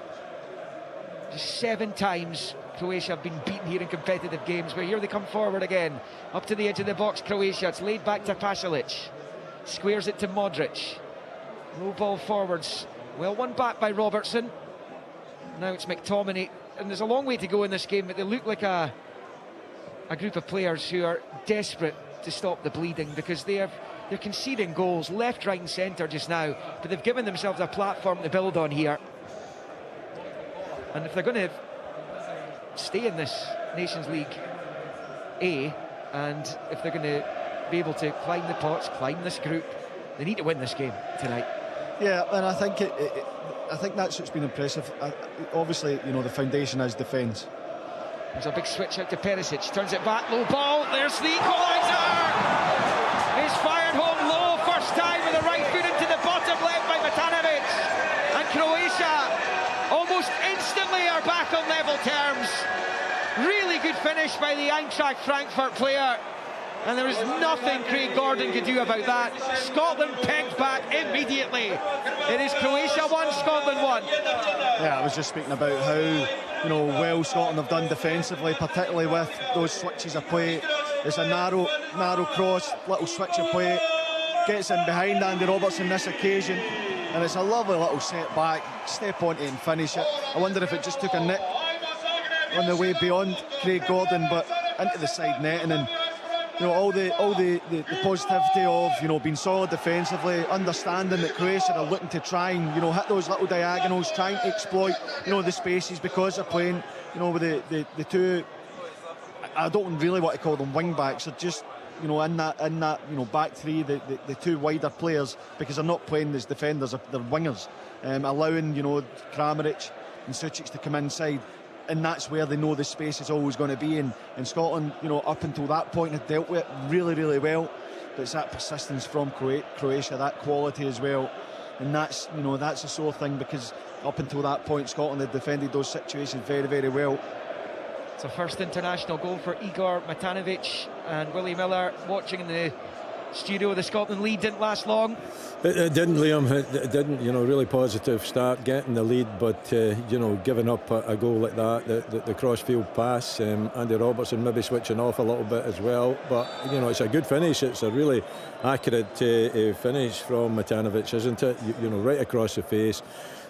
Just 7 times Croatia have been beaten here in competitive games, but here they come forward again, up to the edge of the box. Croatia, it's laid back to Pasalic, squares it to Modric, low ball forwards, well won back by Robertson. Now it's McTominay, and there's a long way to go in this game, but they look like a group of players who are desperate to stop the bleeding, because they're conceding goals left, right and centre just now, but they've given themselves a platform to build on here. And if they're going to stay in this Nations League A, and if they're going to be able to climb the pots, climb this group, they need to win this game tonight. Yeah, and I think I think that's what's been impressive. Obviously, the foundation is defence. There's a big switch out to Perisic, turns it back, low ball, there's the equaliser! It's fired home low, first time with the right foot into the bottom left by Matanovic. And Croatia almost instantly are back on level terms. Really good finish by the Eintracht Frankfurt player. And there was nothing Craig Gordon could do about that. Scotland pegged back immediately. It is Croatia 1, Scotland 1. Yeah, I was just speaking about how well Scotland have done defensively, particularly with those switches of play. It's a narrow cross, little switch of play, gets in behind Andy Robertson this occasion, and it's a lovely little set back, step onto it and finish it. I wonder if it just took a nick on the way beyond Craig Gordon, but into the side netting, and all the positivity of being solid defensively, understanding that Croatia are looking to try and hit those little diagonals, trying to exploit the spaces, because they're playing with the two, I don't really want to call them wing backs, or just in that back three, the two wider players, because they're not playing as defenders, they're wingers, allowing Kramaric and Sucic to come inside. And that's where they know the space is always going to be. And Scotland, up until that point, had dealt with it really, really well. But it's that persistence from Croatia, that quality as well. And that's a sore thing, because up until that point, Scotland had defended those situations very, very well. It's a first international goal for Igor Matanovic, and Willie Miller watching in the studio. The Scotland lead didn't last long. It didn't, Liam. It didn't. Really positive start, getting the lead, but giving up a goal like that, the cross-field pass. Andy Robertson maybe switching off a little bit as well, but it's a good finish. It's a really accurate finish from Matanovic, isn't it? Right across the face.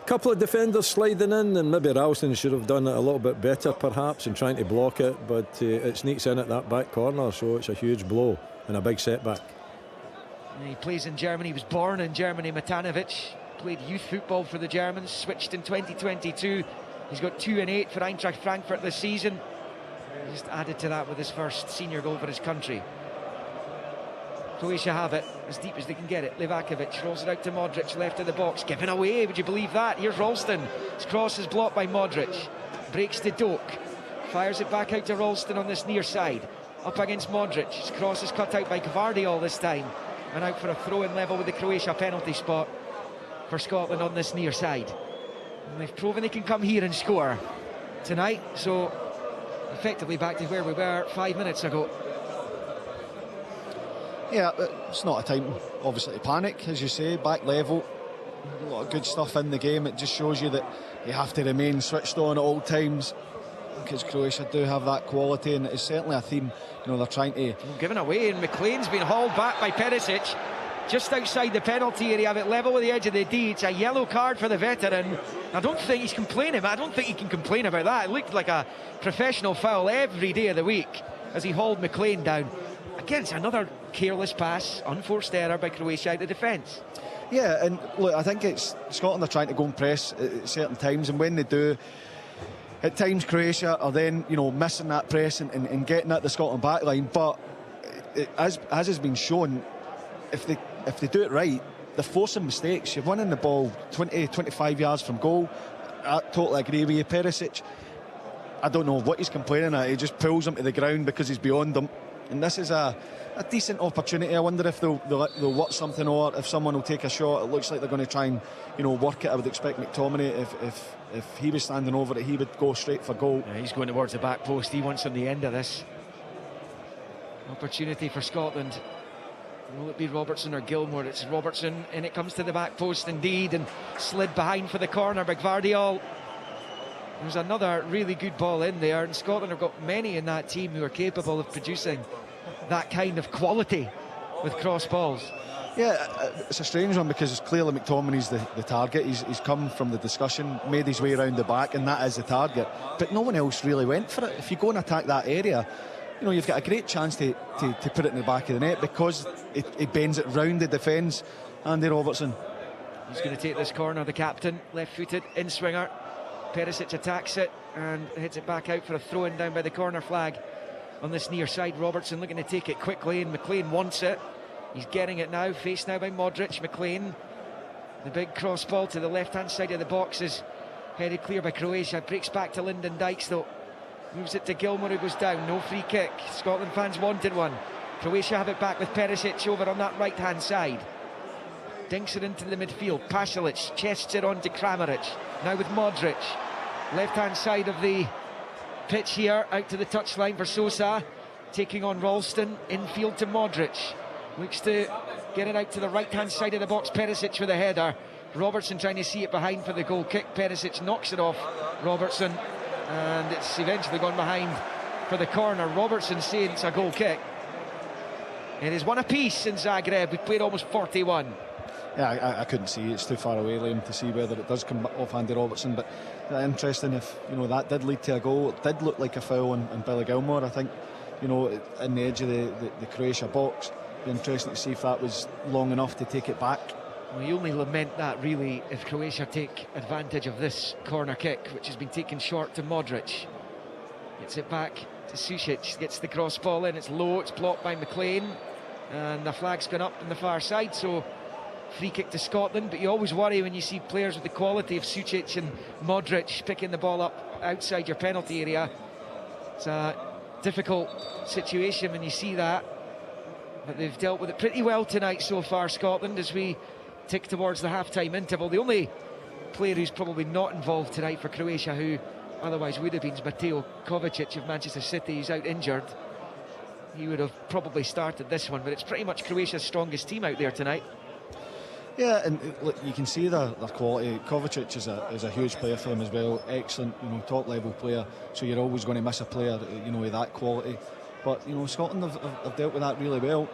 Couple of defenders sliding in, and maybe Ralston should have done it a little bit better perhaps in trying to block it, but it sneaks in at that back corner, so it's a huge blow and a big setback. He plays in Germany, he was born in Germany, Matanovic. Played youth football for the Germans, switched in 2022. He's got 2 and 8 for Eintracht Frankfurt this season. Just added to that with his first senior goal for his country. Croatia have it as deep as they can get it. Livakovic rolls it out to Modric, left of the box, given away, would you believe that? Here's Ralston, his cross is blocked by Modric, breaks to Doak, fires it back out to Ralston on this near side, up against Modric, his cross is cut out by Gvardiol this time, and out for a throw-in level with the Croatia penalty spot for Scotland on this near side. And they've proven they can come here and score tonight, so effectively back to where we were 5 minutes ago. Yeah, it's not a time, obviously, to panic, as you say, back level. A lot of good stuff in the game. It just shows you that you have to remain switched on at all times, because Croatia do have that quality, and it's certainly a theme. They're trying to... Given away, and McLean's been hauled back by Perisic. just outside the penalty area, but level with the edge of the D. It's a yellow card for the veteran. I don't think he's complaining, but I don't think he can complain about that. It looked like a professional foul every day of the week as he hauled McLean down. Again, it's another careless pass, unforced error by Croatia out of defence. Yeah, and look, I think it's Scotland are trying to go and press at certain times, and when they do, at times Croatia are then, you know, missing that press and getting at the Scotland back line. But as has been shown, if they do it right, they're forcing mistakes. You're winning the ball 20-25 yards from goal. I totally agree with you. Perisic, I don't know what he's complaining at. He just pulls him to the ground because he's beyond them. And this is a decent opportunity. I wonder if they'll work something, or if someone will take a shot. It looks like they're going to try and, you know, work it. I would expect McTominay, if he was standing over it, he would go straight for goal. Yeah, he's going towards the back post. He wants on the end of this. Opportunity for Scotland. Will it be Robertson or Gilmour? It's Robertson, and it comes to the back post indeed, and slid behind for the corner by Gvardiol. There's another really good ball in there, and Scotland have got many in that team who are capable of producing that kind of quality with cross balls. Yeah, it's a strange one because it's clearly McTominay's the target. He's come from the discussion, made his way around the back, and that is the target. But no one else really went for it. If you go and attack that area, you know, you've got a great chance to put it in the back of the net, because it bends it round the defence. Andy Robertson. He's going to take this corner, the captain, left-footed, in-swinger. Perisic attacks it and hits it back out for a throw-in down by the corner flag on this near side. Robertson looking to take it quickly, and McLean wants it. He's getting it now, faced now by Modric. McLean, the big cross ball to the left-hand side of the box is headed clear by Croatia. Breaks back to Lyndon Dykes though. Moves it to Gilmour, who goes down. No free kick. Scotland fans wanted one. Croatia have it back with Perisic over on that right-hand side. Dinks it into the midfield. Pasalic chests it on to Kramaric. Now with Modric. Left-hand side of the pitch here, out to the touchline for Sosa. Taking on Ralston. Infield to Modric. Looks to get it out to the right-hand side of the box. Perisic with a header. Robertson trying to see it behind for the goal kick. Perisic knocks it off Robertson, and it's eventually gone behind for the corner. Robertson saying it's a goal kick. It is one apiece in Zagreb. We've played almost 41. Yeah, I couldn't see. It's too far away, Liam, to see whether it does come off Andy Robertson. But interesting if, you know, that did lead to a goal. It did look like a foul on Billy Gilmour, I think, you know, in the edge of the Croatia box. Be interesting to see if that was long enough to take it back. Well, you only lament that really if Croatia take advantage of this corner kick, which has been taken short to Modric. Gets it back to Sušić, gets the cross ball in. It's low, it's blocked by McLean, and the flag's gone up on the far side, so free kick to Scotland. But you always worry when you see players with the quality of Sušić and Modric picking the ball up outside your penalty area. It's a difficult situation when you see that, but they've dealt with it pretty well tonight so far, Scotland, as we tick towards the half-time interval. The only player who's probably not involved tonight for Croatia, who otherwise would have been, is Mateo Kovacic of Manchester City. He's out injured. He would have probably started this one, but it's pretty much Croatia's strongest team out there tonight. Yeah, and look, you can see their quality. Kovacic is a huge player for them as well. Excellent, you know, top level player. So you're always going to miss a player, you know, with that quality. But, you know, Scotland have dealt with that really well.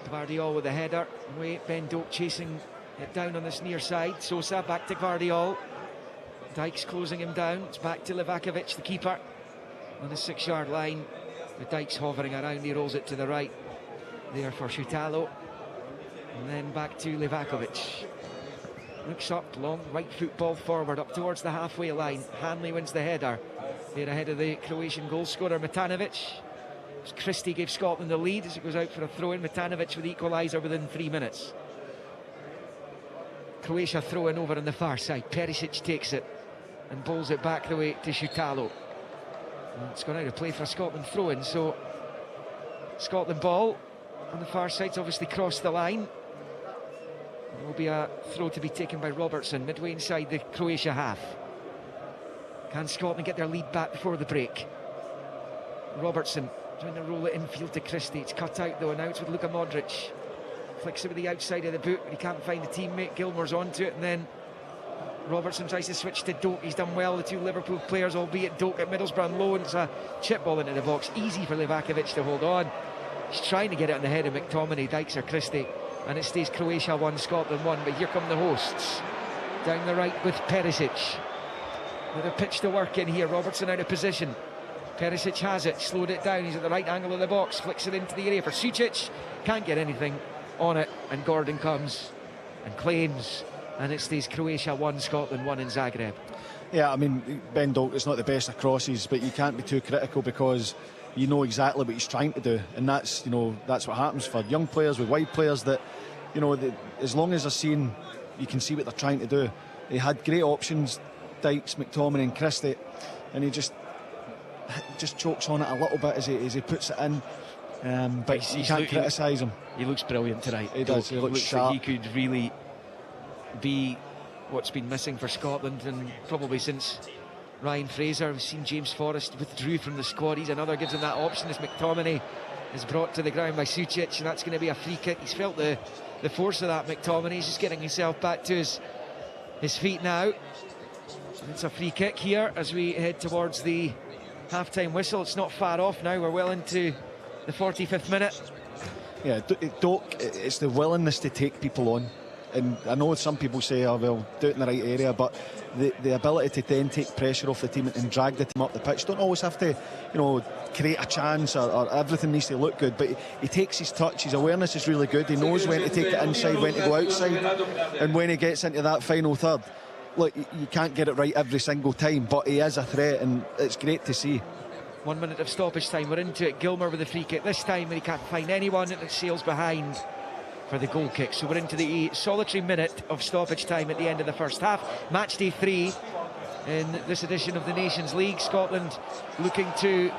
Gvardiol with the header. Away, Ben Doak chasing it down on this near side. Sosa back to Gvardiol. Dykes closing him down. It's back to Livakovic, the keeper, on the 6-yard line. With Dykes hovering around, he rolls it to the right. There for Šutalo. And then back to Livakovic. Looks up, long right foot ball forward up towards the halfway line. Hanley wins the header. There ahead of the Croatian goal scorer Matanovic. Christie gave Scotland the lead as it goes out for a throw-in. Matanovic with the equaliser within 3 minutes. Croatia throw-in over on the far side. Perisic takes it and bowls it back the way to Šutalo. It's gone out of play for a Scotland throw-in, so Scotland ball on the far side's obviously crossed the line. It will be a throw to be taken by Robertson midway inside the Croatia half. Can Scotland get their lead back before the break? Robertson trying to roll it infield to Christie. It's cut out though, and now it's with Luka Modric. Flicks it with the outside of the boot, but he can't find a teammate. Gilmour's onto it, and then Robertson tries to switch to Doak. He's done well, the two Liverpool players, albeit Doak at Middlesbrough on loan. It's a chip ball into the box, easy for Livakovic to hold on. He's trying to get it on the head of McTominay, Dykes or Christie. and it stays Croatia 1, Scotland 1. But here come the hosts down the right with Perisic with a pitch to work in here. Robertson out of position. Perisic has it, slowed it down, he's at the right angle of the box, flicks it into the area for Sucic, can't get anything on it, and Gordon comes and claims, and it stays Croatia 1, Scotland 1 in Zagreb. Yeah, I mean, Ben Doak is not the best of crosses, but you can't be too critical because you know exactly what he's trying to do, and that's what happens for young players with wide players, that as long as they're seeing, you can see what they're trying to do. He had great options, Dykes, McTominay and Christie, and he just chokes on it a little bit as he puts it in, but you can't criticise him. He looks brilliant tonight. He does. He looks sharp. Like he could really be what's been missing for Scotland, and probably since Ryan Fraser. We've seen James Forrest withdrew from the squad. He's another, gives him that option as McTominay is brought to the ground by Sucic, and that's going to be a free kick. He's felt the force of that, McTominay. He's just getting himself back to his feet now. And it's a free kick here as we head towards the half-time whistle. It's not far off now. We're well into the 45th minute. Yeah, Doak, it's the willingness to take people on. And I know some people say, oh, well, do it in the right area, but the ability to then take pressure off the team and drag the team up the pitch. Don't always have to, create a chance or everything needs to look good, but he takes his touch, his awareness is really good. He knows when to take it inside, when to go outside, and when he gets into that final third, look, you can't get it right every single time, but he is a threat, and it's great to see. 1 minute of stoppage time, we're into it. Gilmour with the free kick this time, and he can't find anyone, and it sails behind for the goal kick. So we're into the solitary minute of stoppage time at the end of the first half. Matchday 3 in this edition of the Nations League. Scotland looking to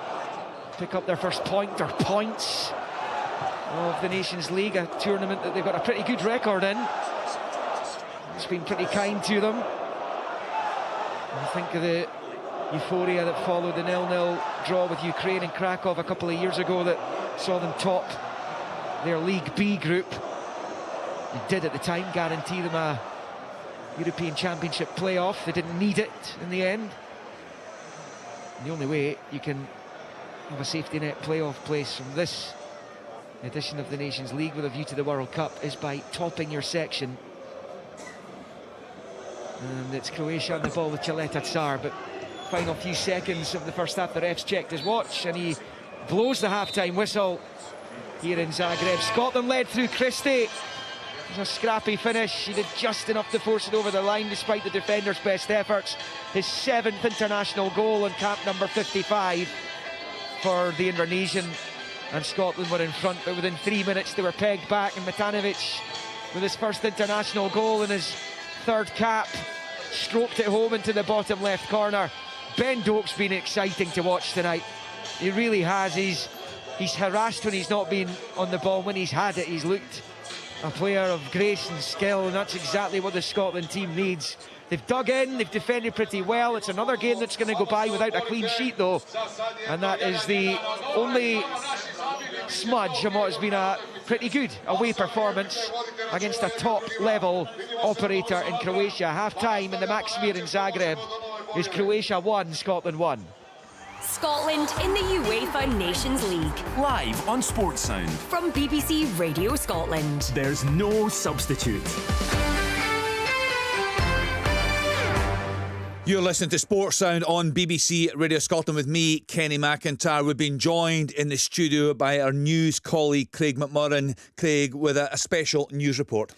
pick up their first point, or points, of the Nations League, a tournament that they've got a pretty good record in. It's been pretty kind to them. I think of the euphoria that followed the 0-0 draw with Ukraine in Krakow a couple of years ago that saw them top their League B group. It did at the time guarantee them a European Championship playoff. They didn't need it in the end. And the only way you can have a safety net playoff place from this edition of the Nations League with a view to the World Cup is by topping your section. And it's Croatia on the ball with Chaleta Tsar, but final few seconds of the first half, the ref's checked his watch and he blows the half-time whistle here in Zagreb. Scotland led through Christie. It was a scrappy finish. He did just enough to force it over the line despite the defender's best efforts. His 7th international goal on cap number 55 for the Indonesian, and Scotland were in front, but within 3 minutes they were pegged back, and Matanovic with his first international goal in his 3rd cap stroked it home into the bottom left corner. Ben Doak's been exciting to watch tonight. He really has. He's harassed when he's not been on the ball. When he's had it, he's looked a player of grace and skill, and that's exactly what the Scotland team needs. They've dug in, they've defended pretty well. It's another game that's going to go by without a clean sheet though, and that is the only smudge on what has been a pretty good away performance against a top level operator in Croatia. Half time in the Maximir in Zagreb is Croatia 1, Scotland 1. Scotland in the UEFA Nations League. Live on Sports Sound. From BBC Radio Scotland. There's no substitute. You're listening to Sports Sound on BBC Radio Scotland with me, Kenny McIntyre. We've been joined in the studio by our news colleague, Craig McMurran. Craig, with a special news report.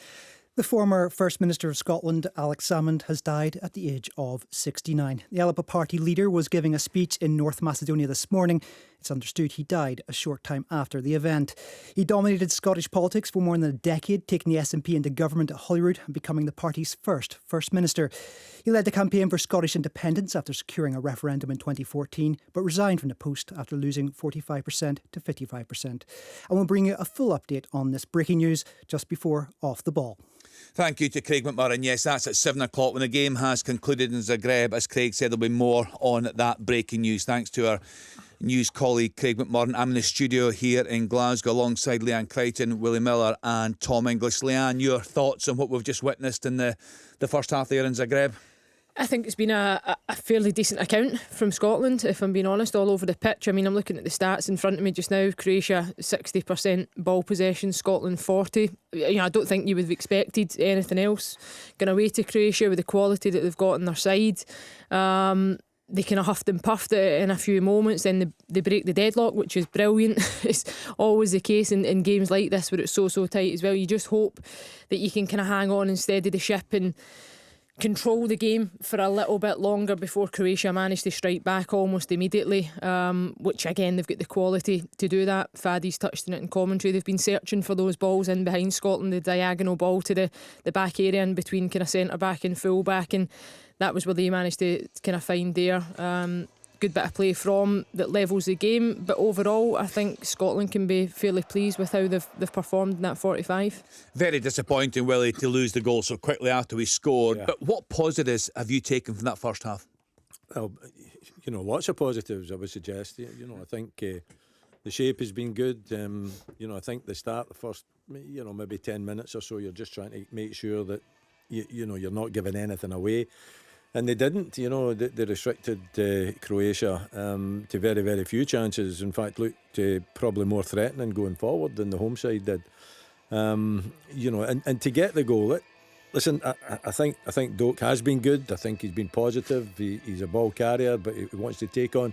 The former First Minister of Scotland, Alex Salmond, has died at the age of 69. The Alba Party leader was giving a speech in North Macedonia this morning. It's understood he died a short time after the event. He dominated Scottish politics for more than a decade, taking the SNP into government at Holyrood and becoming the party's First Minister. He led the campaign for Scottish independence after securing a referendum in 2014, but resigned from the post after losing 45% to 55%. And we'll bring you a full update on this breaking news just before Off the Ball. Thank you to Craig McMurran. Yes, that's at 7 o'clock when the game has concluded in Zagreb. As Craig said, there'll be more on that breaking news. Thanks to our news colleague Craig McMurran. I'm in the studio here in Glasgow alongside Leanne Crichton, Willie Miller and Tom English. Leanne, your thoughts on what we've just witnessed in the first half there in Zagreb? I think it's been a fairly decent account from Scotland, if I'm being honest, all over the pitch. I mean, I'm looking at the stats in front of me just now. Croatia 60% ball possession, Scotland 40%. I don't think you would have expected anything else going away to Croatia with the quality that they've got on their side. They kind of huffed and puffed it in a few moments, then they break the deadlock, which is brilliant. It's always the case in games like this where it's so tight as well. You just hope that you can kind of hang on and steady the ship and control the game for a little bit longer before Croatia managed to strike back almost immediately, which again, they've got the quality to do that. Fadi's touched on it in commentary. They've been searching for those balls in behind Scotland, the diagonal ball to the back area in between kind of centre back and full back, and that was where they managed to kind of find there. Good bit of play from that levels the game, but overall I think Scotland can be fairly pleased with how they've performed in that 45. Very disappointing, Willie, to lose the goal so quickly after we scored. Yeah. But what positives have you taken from that first half? Well, lots of positives, I would suggest. I think the shape has been good. I think the start, the first, maybe 10 minutes or so, you're just trying to make sure that you're not giving anything away. And they didn't, they restricted Croatia to very, very few chances. In fact, looked probably more threatening going forward than the home side did. And to get the goal, listen, I think Doak has been good. I think he's been positive. He's a ball carrier, but he wants to take on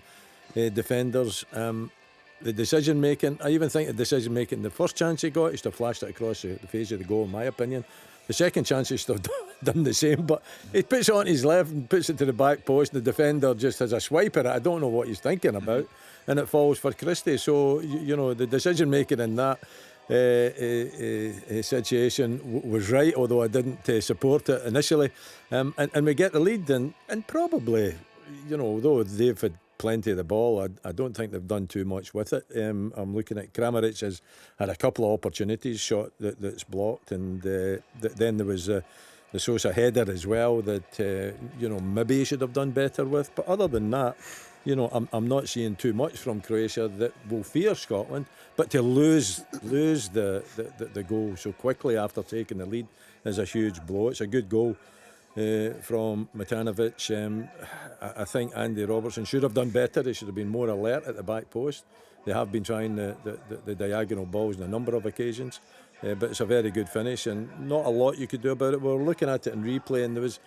defenders. The decision making, I even think the decision making, the first chance he got, he should have flashed it across the face of the goal, in my opinion. The second chance he should have done the same, but he puts it on his left and puts it to the back post, and the defender just has a swipe at it. I don't know what he's thinking about, and it falls for Christie. So, the decision making in that situation was right, although I didn't support it initially. And we get the lead, and probably, although they've had plenty of the ball, I don't think they've done too much with it. I'm looking at Kramaric has had a couple of opportunities shot that's blocked, and then there was the Sosa header as well that maybe he should have done better with. But other than that, I'm not seeing too much from Croatia that will fear Scotland. But to lose the goal so quickly after taking the lead is a huge blow. It's a good goal from Matanovic. I think Andy Robertson should have done better. They should have been more alert at the back post. They have been trying the diagonal balls on a number of occasions, but it's a very good finish and not a lot you could do about it. We were looking at it in replay, and there was,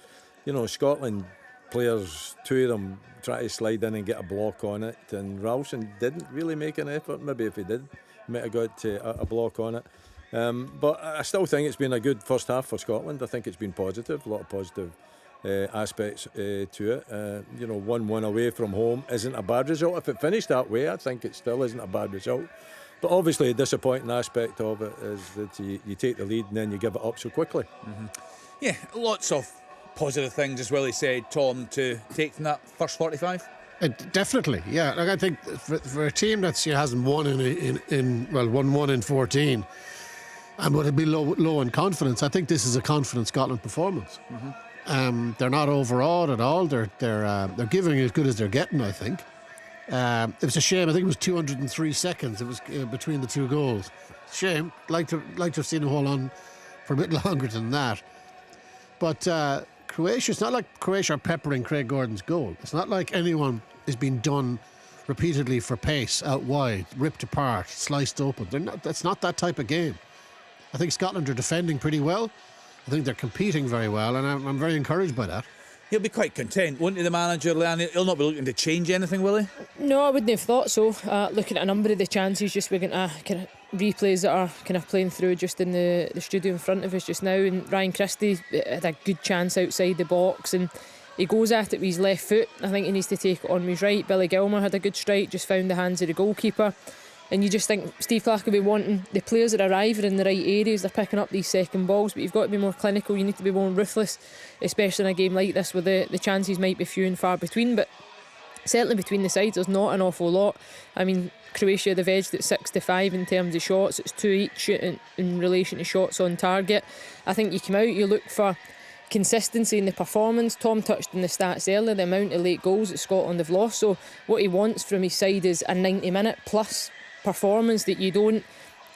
Scotland players, two of them try to slide in and get a block on it, and Ralston didn't really make an effort. Maybe if he did, he might have got a block on it. But I still think it's been a good first half for Scotland. I think it's been positive, a lot of positive aspects to it. 1-1 away from home isn't a bad result. If it finished that way, I think it still isn't a bad result. But obviously a disappointing aspect of it is that you take the lead and then you give it up so quickly. Mm-hmm. Yeah, lots of positive things, as Willie said, Tom, to take from that first 45. Definitely, yeah. Like I think for a team that hasn't won won 1 in 14 and would be low in confidence, I think this is a confident Scotland performance. Mm-hmm. They're not overawed at all. They're giving as good as they're getting, I think. It was a shame. I think it was 203 seconds. It was between the two goals. Shame. Like to have seen them hold on for a bit longer than that. But Croatia, it's not like Croatia are peppering Craig Gordon's goal. It's not like anyone is being done repeatedly for pace out wide, ripped apart, sliced open. That's not that type of game. I think Scotland are defending pretty well. I think they're competing very well, and I'm very encouraged by that. He'll be quite content, won't he, the manager, Leanne? He'll not be looking to change anything, will he? No, I wouldn't have thought so. Looking at a number of the chances, just we're getting kind of replays that are kind of playing through just in the studio in front of us just now, and Ryan Christie had a good chance outside the box, and he goes at it with his left foot. I think he needs to take it on with his right. Billy Gilmour had a good strike, just found the hands of the goalkeeper. And you just think Steve Clarke will be wanting the players that arrive in the right areas. They're picking up these second balls, but you've got to be more clinical. You need to be more ruthless, especially in a game like this where the chances might be few and far between. But certainly between the sides, there's not an awful lot. I mean, Croatia, they've edged at 6-5 in terms of shots. It's 2 each in relation to shots on target. I think you come out, you look for consistency in the performance. Tom touched on the stats earlier, the amount of late goals that Scotland have lost. So what he wants from his side is a 90-minute plus performance that you don't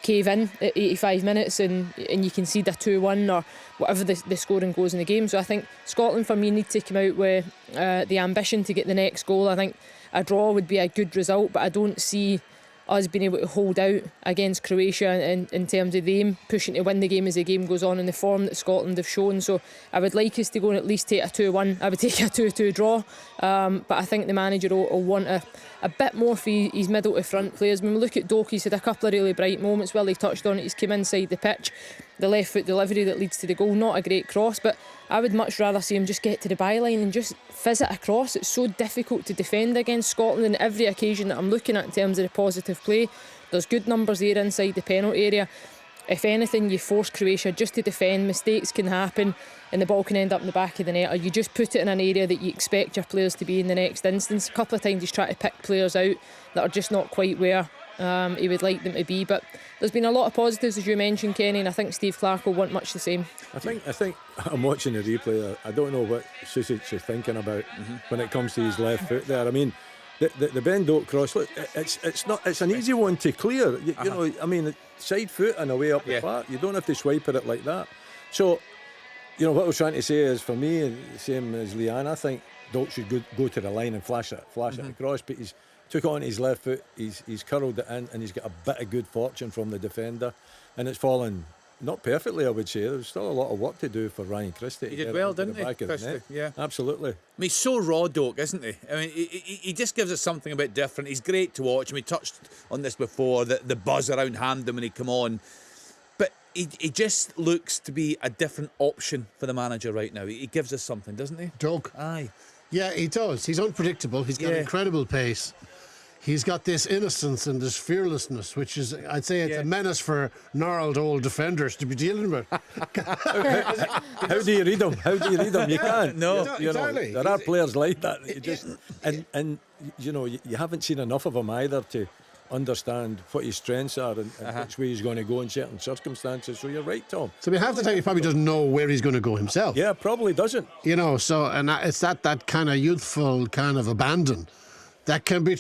cave in at 85 minutes and you concede a 2-1 or whatever the scoring goes in the game. So I think Scotland, for me, need to come out with the ambition to get the next goal. I think a draw would be a good result, but I don't see us being able to hold out against Croatia in terms of them pushing to win the game as the game goes on in the form that Scotland have shown. So I would like us to go and at least take a 2-1. I would take a 2-2 draw, but I think the manager will want a bit more for his middle to front players. When we look at Doak, he's had a couple of really bright moments. Willie touched on it, he's come inside the pitch, the left foot delivery that leads to the goal, not a great cross, but I would much rather see him just get to the byline and just fizz it across. It's so difficult to defend against Scotland in every occasion that I'm looking at in terms of the positive play. There's good numbers there inside the penalty area. If anything, you force Croatia just to defend. Mistakes can happen and the ball can end up in the back of the net, or you just put it in an area that you expect your players to be in the next instance. A couple of times he's tried to pick players out that are just not quite where he would like them to be, but there's been a lot of positives, as you mentioned, Kenny, and I think Steve Clarke will want much the same. I think I'm watching the replay. I don't know what Susic is thinking about when it comes to his left foot there. I mean, the Ben Doak cross, look, it's an easy one to clear. You know, I mean, side foot and away up the back. You don't have to swipe at it like that. So, you know, what I was trying to say is, for me, same as Leanne, I think Doak should go to the line and flash it across, but he's took it on his left foot, he's curled it in, and he's got a bit of good fortune from the defender, and it's fallen not perfectly, I would say. There's still a lot of work to do for Ryan Christie. He did well, didn't he, Christie? Yeah, absolutely. I mean, he's so raw, Doak, isn't he? I mean, he just gives us something a bit different. He's great to watch. We touched on this before, the buzz around Hampden when he come on, but he just looks to be a different option for the manager right now. He gives us something, doesn't he? Doak. Aye. Yeah, he does. He's unpredictable. He's got incredible pace. He's got this innocence and this fearlessness, which is, I'd say, it's a menace for gnarled old defenders to be dealing with. How do you read them? You can't. No, you know, exactly. There are players like that. You just and you know, you haven't seen enough of him either to understand what his strengths are and which way he's going to go in certain circumstances. So you're right, Tom. So half the time he probably doesn't know where he's going to go himself. Yeah, probably doesn't. You know, so and it's that kind of youthful kind of abandon that can be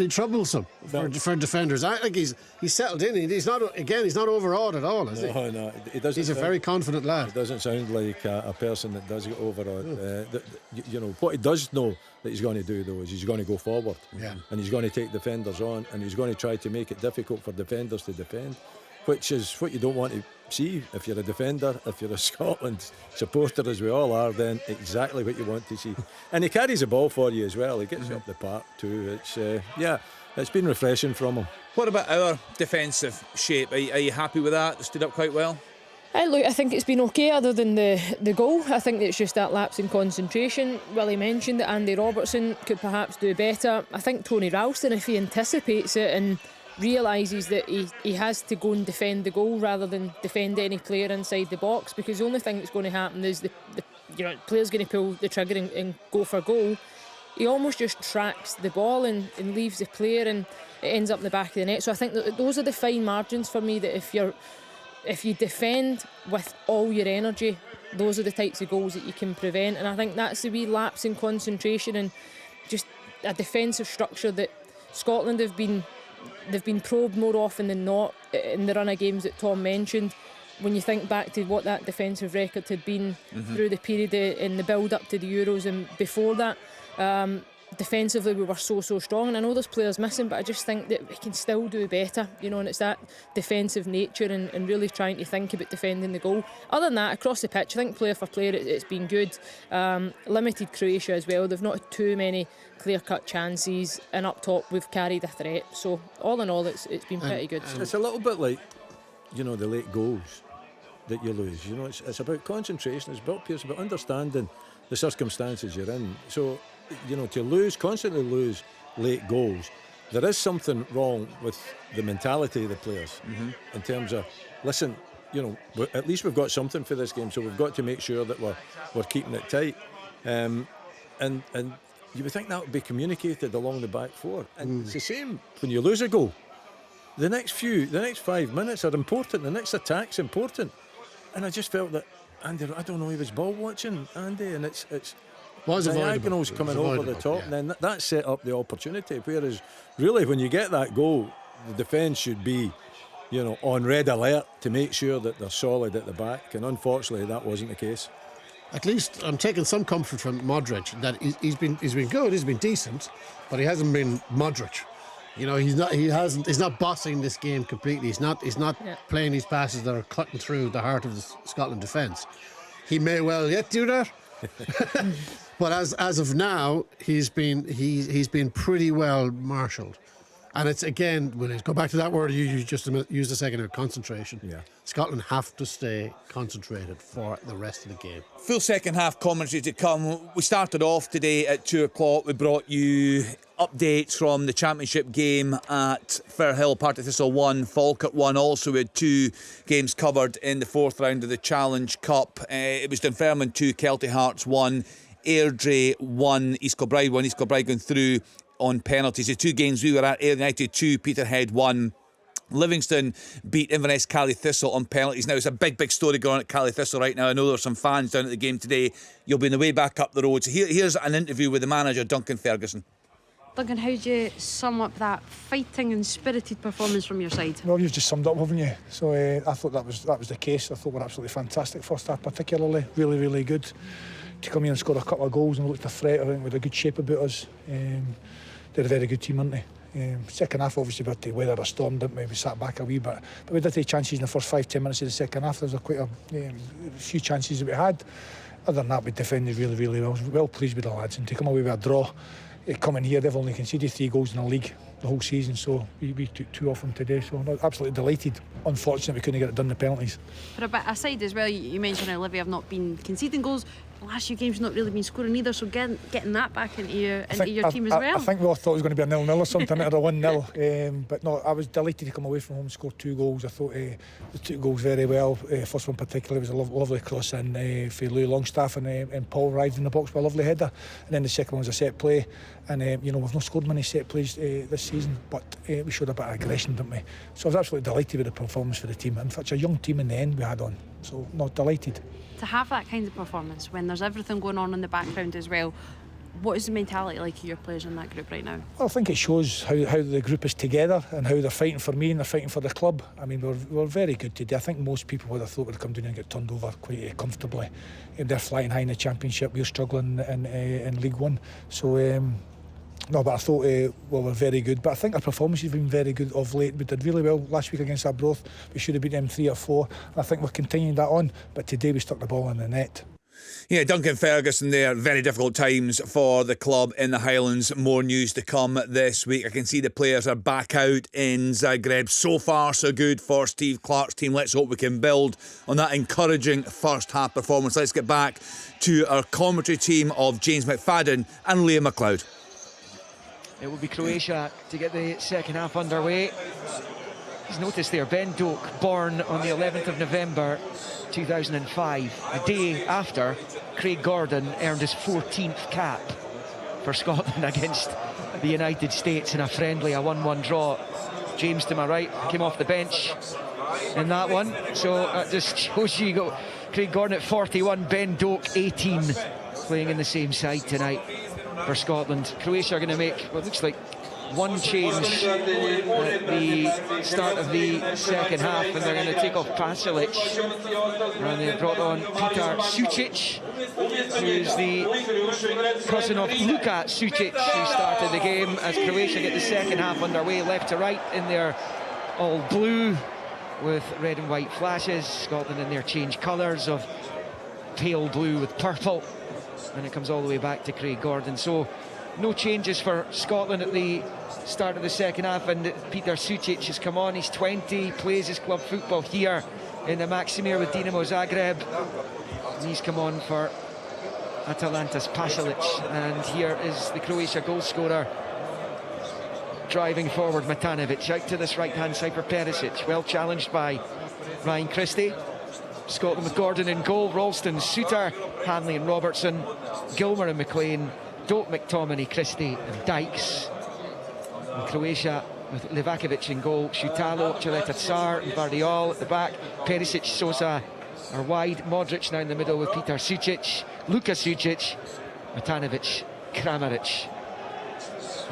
troublesome for defenders. I think he's settled in. He's not overawed at all, is he? No, he doesn't. He's a very confident lad. He doesn't sound like a person that does get overawed. You know what he does know that he's going to do, though, is he's going to go forward, and he's going to take defenders on, and he's going to try to make it difficult for defenders to defend, which is what you don't want to see if you're a defender. If you're a Scotland supporter, as we all are, then exactly what you want to see. And he carries the ball for you as well. He gets you up the park too. It's been refreshing from him. What about our defensive shape? Are you happy with that? It stood up quite well. I think it's been okay other than the goal. I think it's just that lapse in concentration. Willie mentioned that Andy Robertson could perhaps do better. I think Tony Ralston, if he anticipates it and realises that he has to go and defend the goal rather than defend any player inside the box, because the only thing that's going to happen is the player's going to pull the trigger and go for goal. He almost just tracks the ball and leaves the player, and it ends up in the back of the net. So I think that those are the fine margins for me, that if you defend with all your energy, those are the types of goals that you can prevent. And I think that's the wee lapse in concentration and just a defensive structure that Scotland they've been probed more often than not in the run of games that Tom mentioned. When you think back to what that defensive record had been through the period in the build-up to the Euros and before that, defensively we were so strong, and I know there's players missing, but I just think that we can still do better, you know, and it's that defensive nature and really trying to think about defending the goal. Other than that, across the pitch, I think player for player it's been good. Limited Croatia as well. They've not had too many clear-cut chances, and up top we've carried a threat. So all in all, it's been pretty good. It's a little bit like, you know, the late goals that you lose. You know, it's about concentration. It's about understanding the circumstances you're in. So, you know, to constantly lose late goals, there is something wrong with the mentality of the players in terms of, listen, you know, at least we've got something for this game, so we've got to make sure that we're keeping it tight. And you would think that would be communicated along the back four. And it's the same when you lose a goal. The next 5 minutes are important. The next attack's important. And I just felt that Andy, I don't know, he was ball watching, Andy, and it's diagonals coming over the top, and then that set up the opportunity. Whereas, really, when you get that goal, the defence should be on red alert to make sure that they're solid at the back, and unfortunately that wasn't the case. At least I'm taking some comfort from Modric that he's been good, he's been decent, but he hasn't been Modric. He's not bossing this game completely. He's not playing these passes that are cutting through the heart of the Scotland defence. He may well yet do that. But as of now, he's been pretty well marshalled. And it's, again, when I go back to that word you just used a second ago, concentration. Yeah. Scotland have to stay concentrated for the rest of the game. Full second half commentary to come. We started off today at 2 o'clock. We brought you updates from the championship game at Firhill. Partick Thistle 1, Falkirk 1. Also, we had 2 games covered in the 4th round of the Challenge Cup. It was Dunfermline 2, Kelty Hearts 1, Airdrie 1, East Kilbride 1. East Kilbride going through on penalties. The 2 games we were at, Ayr United 2, Peterhead 1. Livingston beat Inverness Cally Thistle on penalties. Now, it's a big story going on at Cally Thistle right now. I know there's some fans down at the game today. You'll be on the way back up the road. So here's an interview with the manager, Duncan Ferguson. Duncan, how do you sum up that fighting and spirited performance from your side? Well, you've just summed up, haven't you? So I thought that was the case. I thought we were absolutely fantastic first half, particularly. Really good. To come in and score a couple of goals and look a threat, I think, with a good shape about us. They're a very good team, aren't they? Second half, obviously, we had to weather a storm, didn't we? We sat back a wee bit. But we did take chances in the first 5-10 minutes of the second half. There was quite a few chances that we had. Other than that, we defended really well. I was well pleased with the lads. And to come away with a draw, coming here, they've only conceded 3 goals in the league the whole season. So we took 2 off them today. So I'm absolutely delighted. Unfortunate we couldn't get it done, the penalties. For a bit aside as well, you mentioned how Livy have not been conceding goals. The last few games not really been scoring either, so getting that back into your team as well. I think we all thought it was going to be a 0-0 or something, or a 1-0. But no, I was delighted to come away from home and score 2 goals. I thought we took goals very well. First one particularly was a lovely cross in for Lou Longstaff, and Paul arrived in the box with a lovely header. And then the second one was a set play. And we've not scored many set plays this season, but we showed a bit of aggression, didn't we? So I was absolutely delighted with the performance for the team, and such a young team in the end we had on. So not delighted. To have that kind of performance when there's everything going on in the background as well, what is the mentality like of your players in that group right now? Well, I think it shows how the group is together and how they're fighting for me and they're fighting for the club. I mean, we're very good today. I think most people would have thought we'd come down and get turned over quite comfortably. They're flying high in the Championship. We're struggling in League One. So no, but I thought we're very good. But I think our performance has been very good of late. We did really well last week against Arbroath. We should have beaten them 3 or 4. And I think we're continuing that on. But today we stuck the ball in the net. Yeah, Duncan Ferguson there. Very difficult times for the club in the Highlands. More news to come this week. I can see the players are back out in Zagreb. So far, so good for Steve Clarke's team. Let's hope we can build on that encouraging first half performance. Let's get back to our commentary team of James McFadden and Liam McLeod. It will be Croatia to get the second half underway. He's noticed there, Ben Doak, born on the 11th of November 2005, a day after Craig Gordon earned his 14th cap for Scotland against the United States in a friendly, a 1-1 draw. James to my right came off the bench in that one, so that just shows you got Craig Gordon at 41, Ben Doak 18, playing in the same side tonight for Scotland. Croatia are going to make what looks like one change at the start of the second half, and they're going to take off Pasalic, and they've brought on Petar Sucic, who is the cousin of Luka Sucic, who started the game as Croatia get the second half underway, left to right in their all blue with red and white flashes. Scotland in their change colours of pale blue with purple, and it comes all the way back to Craig Gordon. So no changes for Scotland at the start of the second half, and Petar Sucic has come on. He's 20, plays his club football here in the Maximir with Dinamo Zagreb. And he's come on for Atalanta's Pasalic, and here is the Croatia goal scorer driving forward. Matanovic out to this right hand side for Perisic, well challenged by Ryan Christie. Scotland with Gordon in goal, Ralston, Suter, Hanley and Robertson, Gilmer and McLean, Doak, McTominay, Christie and Dykes. And Croatia with Livakovic in goal, Šutalo, Chaleta Tsar and Vardiol at the back. Perisic, Sosa are wide, Modric now in the middle with Petar Sucic, Luka Sucic, Matanovic, Kramaric.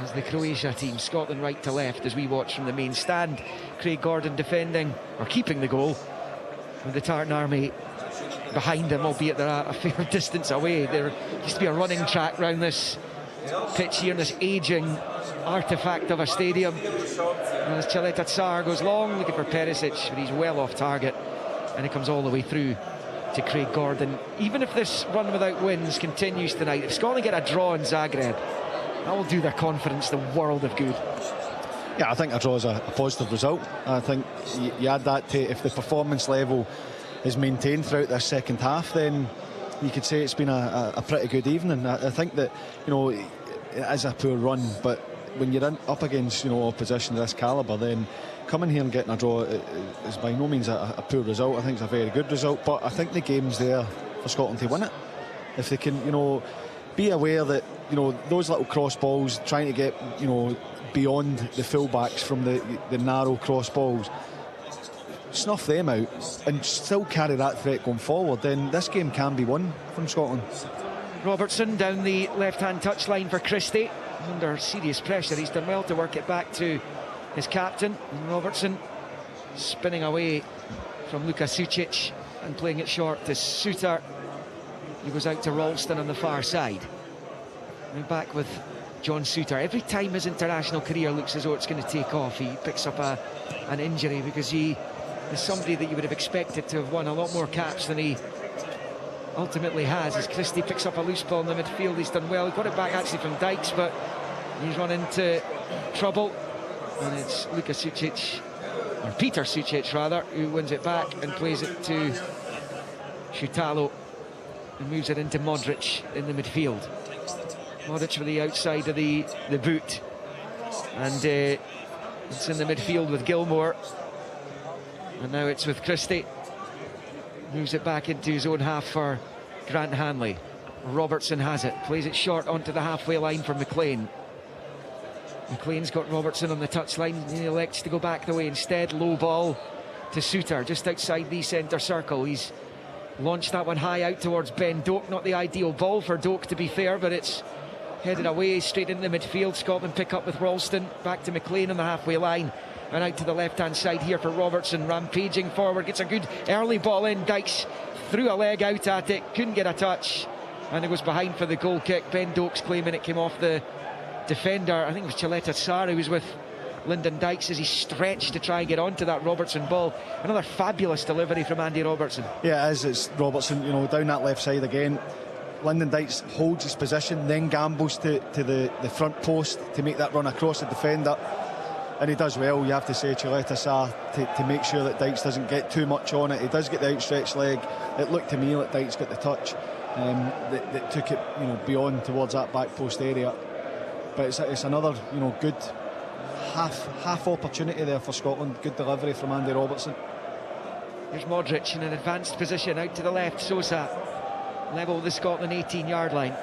is the Croatia team. Scotland right to left as we watch from the main stand. Craig Gordon defending, or keeping the goal, with the Tartan Army behind him, albeit they're a fair distance away. There used to be a running track round this pitch here in this ageing artefact of a stadium. And as Chaleta Tsar goes long looking for Perisic, but he's well off target, and it comes all the way through to Craig Gordon. Even if this run without wins continues tonight, if Scotland get a draw in Zagreb, that will do their confidence the world of good. Yeah, I think a draw is a positive result. I think you add that to, if the performance level is maintained throughout their second half, then you could say it's been a pretty good evening. I think that, you know, it is a poor run, but when you're up against, you know, opposition of this calibre, then coming here and getting a draw is by no means a poor result. I think it's a very good result, but I think the game's there for Scotland to win it. If they can, you know, be aware that, you know, those little cross balls, trying to get, you know, beyond the fullbacks from the narrow cross balls, snuff them out and still carry that threat going forward, then this game can be won from Scotland. Robertson down the left-hand touchline for Christie. Under serious pressure, he's done well to work it back to his captain. Robertson spinning away from Luka Sucic and playing it short to Suter. He goes out to Ralston on the far side. And back with John Suter. Every time his international career looks as though it's going to take off, he picks up an injury, because he is somebody that you would have expected to have won a lot more caps than he ultimately has. As Christie picks up a loose ball in the midfield, he's done well. He got it back actually from Dykes, but he's run into trouble, and it's Luka Sucic, or Peter Sucic rather, who wins it back and plays it to Šutalo and moves it into Modric in the midfield. Modric with the outside of the boot, and it's in the midfield with Gilmore, and now it's with Christie. Moves it back into his own half for Grant Hanley. Robertson has it, plays it short onto the halfway line for McLean. McLean's got Robertson on the touchline. He elects to go back the way instead. Low ball to Suter, just outside the centre circle. He's launched that one high out towards Ben Doak. Not the ideal ball for Doak, to be fair, but it's headed away straight into the midfield. Scotland pick up with Ralston. Back to McLean on the halfway line. And out to the left-hand side here for Robertson, rampaging forward, gets a good early ball in. Dykes threw a leg out at it, couldn't get a touch, and it was behind for the goal kick. Ben Doak's claiming it came off the defender. I think it was Chaleta Tsar who was with Lyndon Dykes as he stretched to try and get onto that Robertson ball. Another fabulous delivery from Andy Robertson. Yeah, it is. It's Robertson, you know, down that left side again. Lyndon Dykes holds his position, then gambles to the front post to make that run across the defender. And he does well, you have to say, Chaleta Tsar, to make sure that Dykes doesn't get too much on it. He does get the outstretched leg. It looked to me like Dykes got the touch that took it, you know, beyond towards that back post area. But it's another, you know, good half opportunity there for Scotland. Good delivery from Andy Robertson. Here's Modric in an advanced position out to the left. Sosa level with the Scotland 18-yard line.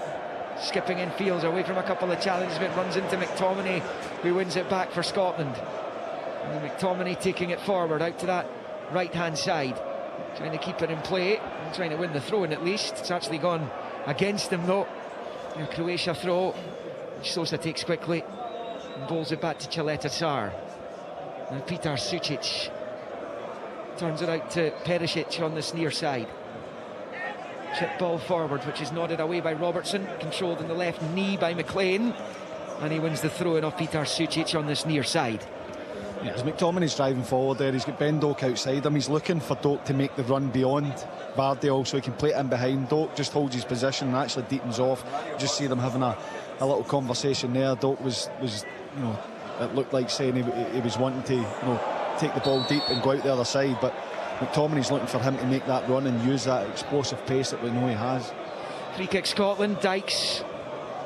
Skipping in fields away from a couple of challenges, but runs into McTominay, who wins it back for Scotland. And McTominay taking it forward out to that right-hand side, trying to keep it in play, and trying to win the throw-in at least. It's actually gone against him though. A Croatia throw, which Sosa takes quickly and bowls it back to Chaleta Tsar. And Peter Sucic turns it out to Perisic on this near side. Chip ball forward, which is nodded away by Robertson, controlled in the left knee by McLean, and he wins the throw-in off Peter Sucic on this near side. Yeah, as McTominay's driving forward there, he's got Ben Doak outside him. He's looking for Doak to make the run beyond Vardyal so he can play it in behind. Doak just holds his position and actually deepens off. You just see them having a little conversation there. Doak was, you know, it looked like saying he was wanting to, you know, take the ball deep and go out the other side, but McTominay's looking for him to make that run and use that explosive pace that we know he has. Free kick Scotland. Dykes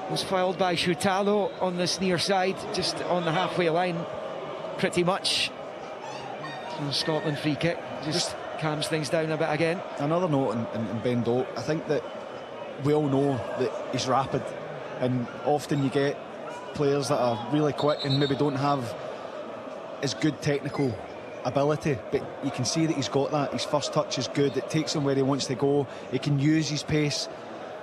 was fouled by Šutalo on this near side, just on the halfway line, pretty much. So Scotland free kick just calms things down a bit again. Another note in Ben Doak, I think that we all know that he's rapid, and often you get players that are really quick and maybe don't have as good technical ability, but you can see that he's got that. His first touch is good, it takes him where he wants to go, he can use his pace,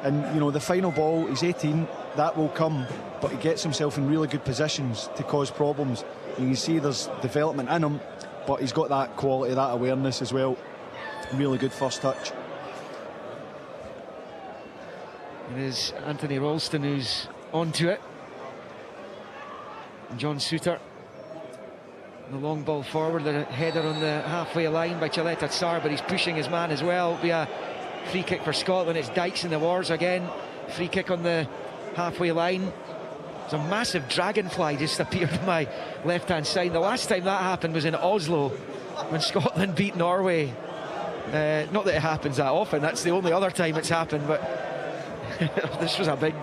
And you know, the final ball, he's 18, that will come, but he gets himself in really good positions to cause problems. You can see there's development in him, but he's got that quality, that awareness as well. Really good first touch. It is Anthony Ralston who's onto it. And John Souttar. The long ball forward, the header on the halfway line by Chaleta Tsar, but he's pushing his man as well. It'll be a free kick for Scotland. It's Dykes in the Wars again. Free kick on the halfway line. There's a massive dragonfly just appeared on my left-hand side. The last time that happened was in Oslo when Scotland beat Norway. Not that it happens that often, that's the only other time it's happened, but this was a big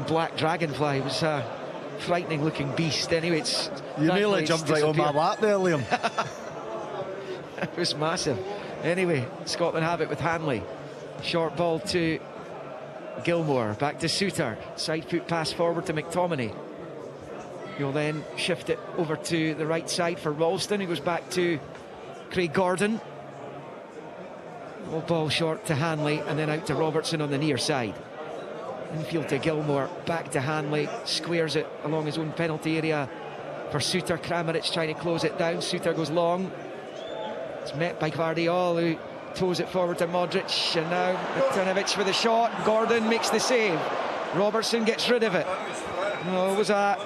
black dragonfly. It was a frightening looking beast. Anyway, it's... You nearly jumped right on my lap there, Liam. It was massive. Anyway, Scotland have it with Hanley. Short ball to Gilmore, back to Souttar. Side foot pass forward to McTominay. He'll then shift it over to the right side for Ralston, who goes back to Craig Gordon. Old ball short to Hanley, and then out to Robertson on the near side. Infield to Gilmore, back to Hanley, squares it along his own penalty area for Souttar. Kramaric trying to close it down. Souttar goes long. It's met by Gvardiol, who toes it forward to Modric, and now Martinovic with a shot. Gordon makes the save. Robertson gets rid of it. Oh, it was a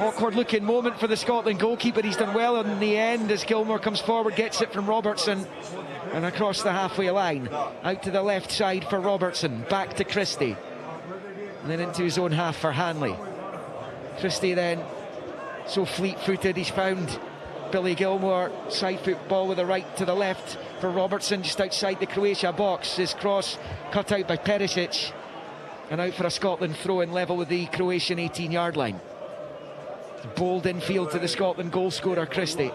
awkward looking moment for the Scotland goalkeeper. He's done well in the end as Gilmore comes forward, gets it from Robertson, and across the halfway line. Out to the left side for Robertson, back to Christie, and then into his own half for Hanley. Christie then so fleet-footed, he's found Billy Gilmore. Side foot ball with the right to the left for Robertson, just outside the Croatia box. His cross cut out by Perisic, and out for a Scotland throw-in level with the Croatian 18-yard line. Bold infield to the Scotland goal scorer Christie.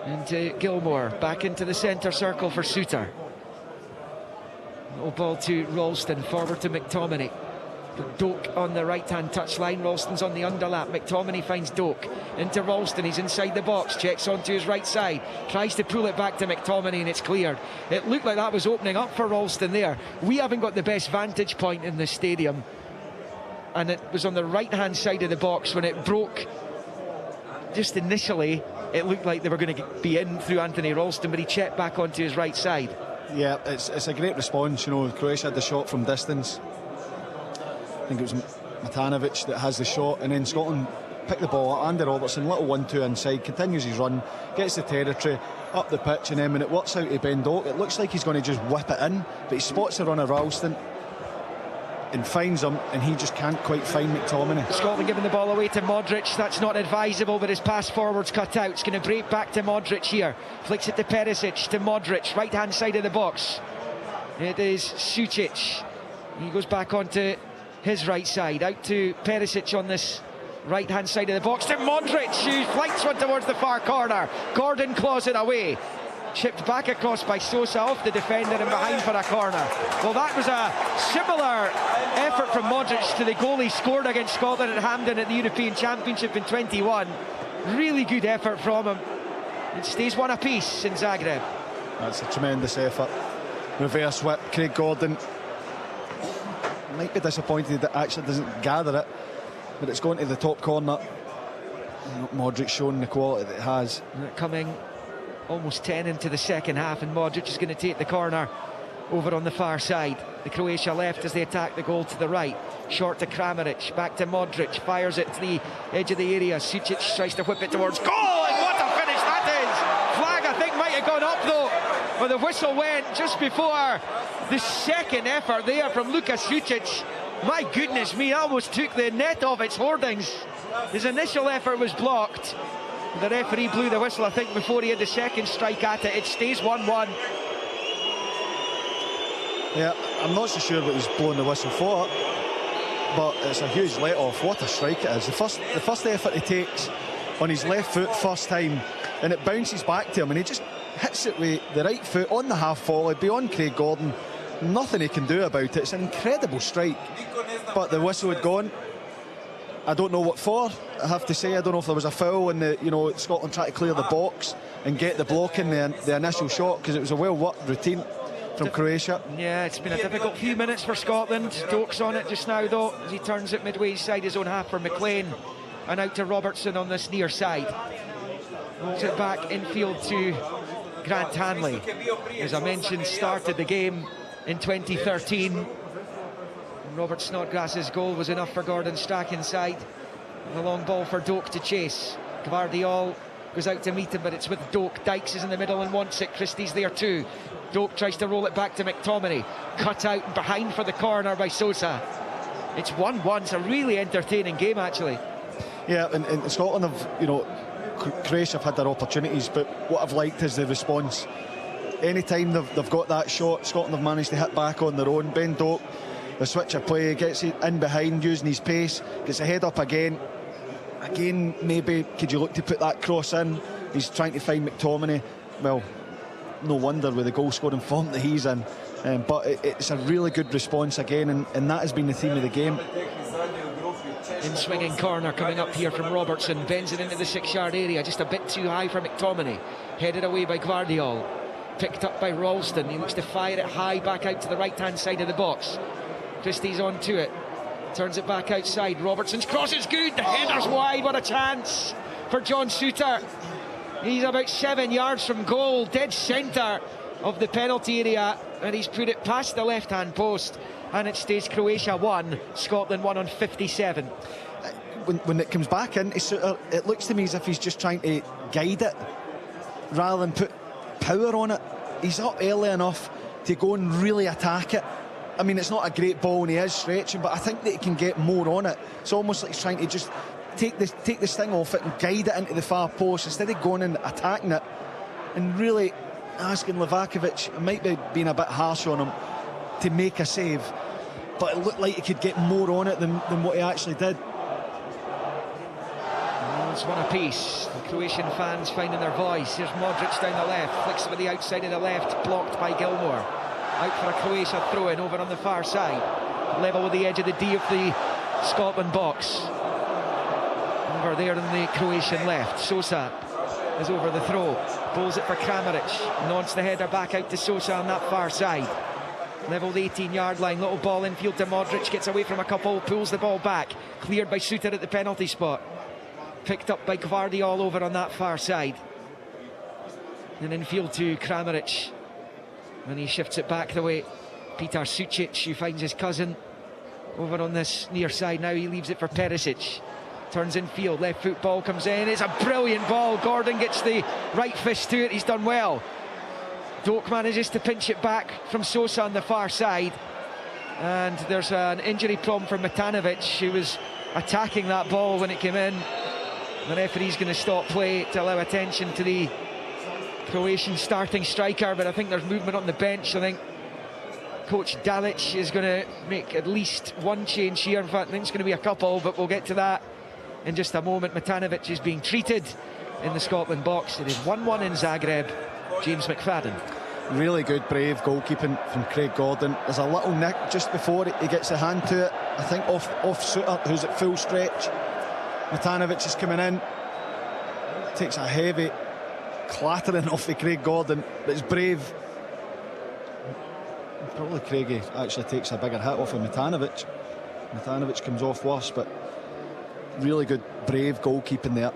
Into Gilmore, back into the centre circle for Souttar. Little ball to Ralston, forward to McTominay. Doak on the right-hand touchline. Ralston's on the underlap. McTominay finds Doak into Ralston. He's inside the box, checks onto his right side, tries to pull it back to McTominay, and it's cleared. It looked like that was opening up for Ralston there. We haven't got the best vantage point in the stadium, and it was on the right-hand side of the box when it broke. Just initially, it looked like they were going to be in through Anthony Ralston, but he checked back onto his right side. Yeah, it's a great response. You know, Croatia had the shot from distance. I think it was Matanovic that has the shot, and then Scotland pick the ball up. Andy Robertson, little 1-2 inside, continues his run, gets the territory, up the pitch, and then when it works out to Ben Doak, it looks like he's going to just whip it in, but he spots the run of Ralston and finds him, and he just can't quite find McTominay. Scotland giving the ball away to Modric. That's not advisable, but his pass forward's cut out. It's going to break back to Modric here. Flicks it to Perisic, to Modric, right-hand side of the box. It is Sucic. He goes back onto his right side, out to Perisic on this right-hand side of the box, to Modric, who flights one towards the far corner. Gordon claws it away. Chipped back across by Sosa off the defender and behind for a corner. Well, that was a similar effort from Modric to the goal he scored against Scotland at Hampden at the European Championship in 21. Really good effort from him. It stays one apiece in Zagreb. That's a tremendous effort. Reverse whip, Craig Gordon might be disappointed that actually doesn't gather it, but it's going to the top corner. Modric showing the quality that it has. Coming almost 10 into the second half, and Modric is going to take the corner over on the far side. The Croatia left as they attack the goal to the right. Short to Kramaric, back to Modric, fires it to the edge of the area. Sucic tries to whip it towards goal, and what a finish that is! Flag, I think, might have gone up though, but the whistle went just before the second effort there from Luka Sucic. My goodness me, almost took the net off its hoardings. His initial effort was blocked. The referee blew the whistle, I think, before he had the second strike at it. It stays 1-1. Yeah, I'm not so sure what he's blowing the whistle for, but it's a huge let-off. What a strike it is. The first effort he takes on his left foot first time, and it bounces back to him, and he just hits it with the right foot on the half volley beyond Craig Gordon. Nothing he can do about it. It's an incredible strike, but the whistle had gone. I don't know what for, I have to say. I don't know if there was a foul and Scotland tried to clear the box and get the block in the initial shot, because it was a well-worked routine from Croatia. Yeah, it's been a difficult few minutes for Scotland. Doak's on it just now, though, as he turns it midway inside his own half for McLean. And out to Robertson on this near side. Rolls it back infield to Grant Hanley. As I mentioned, started the game in 2013. Robert Snodgrass's goal was enough for Gordon Strachan inside. And a long ball for Doak to chase. Gvardiol goes out to meet him, but it's with Doak. Dykes is in the middle and wants it. Christie's there too. Doak tries to roll it back to McTominay. Cut out and behind for the corner by Sosa. It's 1-1. It's a really entertaining game, actually. Yeah, and Scotland have, you know, Croatia have had their opportunities, but what I've liked is the response. Anytime they've got that shot, Scotland have managed to hit back on their own. Ben Doak, the switch of play, gets it in behind using his pace, gets a head up again. Again, maybe could you look to put that cross in? He's trying to find McTominay. Well, no wonder with the goal scoring form that he's in. But it's a really good response again, and that has been the theme of the game. In swinging corner coming up here from Robertson, bends it into the 6-yard area, just a bit too high for McTominay. Headed away by Gvardiol, picked up by Ralston. He looks to fire it high back out to the right hand side of the box. Christie's on to it, turns it back outside. Robertson's cross is good, the header's wide. What a chance for John Souttar. He's about 7 yards from goal, dead centre of the penalty area, and he's put it past the left hand post. And it stays Croatia 1, Scotland 1 on 57. When it comes back in, it looks to me as if he's just trying to guide it rather than put power on it. He's up early enough to go and really attack it. I mean, it's not a great ball and he is stretching, but I think that he can get more on it. It's almost like he's trying to just take the sting off it and guide it into the far post instead of going and attacking it and really asking Livakovic, it might be being a bit harsh on him, to make a save, but it looked like he could get more on it than what he actually did. It's one apiece. The Croatian fans finding their voice. Here's Modric down the left, flicks it with the outside of the left, blocked by Gilmore. Out for a Croatia throw-in over on the far side, level with the edge of the D of the Scotland box. Over there on the Croatian left, Sosa is over the throw, pulls it for Kramaric, nods the header back out to Sosa on that far side. Level the 18-yard line, little ball infield to Modric, gets away from a couple, pulls the ball back, cleared by Souttar at the penalty spot. Picked up by Gvardiol over on that far side. And infield to Kramaric. And he shifts it back the way Petar Sucic, who finds his cousin over on this near side now. He leaves it for Perisic. Turns infield, left foot ball comes in. It's a brilliant ball. Gordon gets the right fist to it. He's done well. Doak manages to pinch it back from Sosa on the far side. And there's an injury problem for Matanovic, who was attacking that ball when it came in. The referee's going to stop play to allow attention to the Croatian starting striker, but I think there's movement on the bench. I think Coach Dalic is going to make at least one change here. In fact, I think it's going to be a couple, but we'll get to that in just a moment. Matanovic is being treated in the Scotland box. It is 1-1 in Zagreb. James McFadden. Really good, brave goalkeeping from Craig Gordon. There's a little nick just before he gets a hand to it. I think off Souttar, who's at full stretch. Matanovic is coming in. Takes a heavy clattering off of Craig Gordon, but it's brave. Probably Craigie actually takes a bigger hit off of Matanovic. Matanovic comes off worse, but really good, brave goalkeeping there.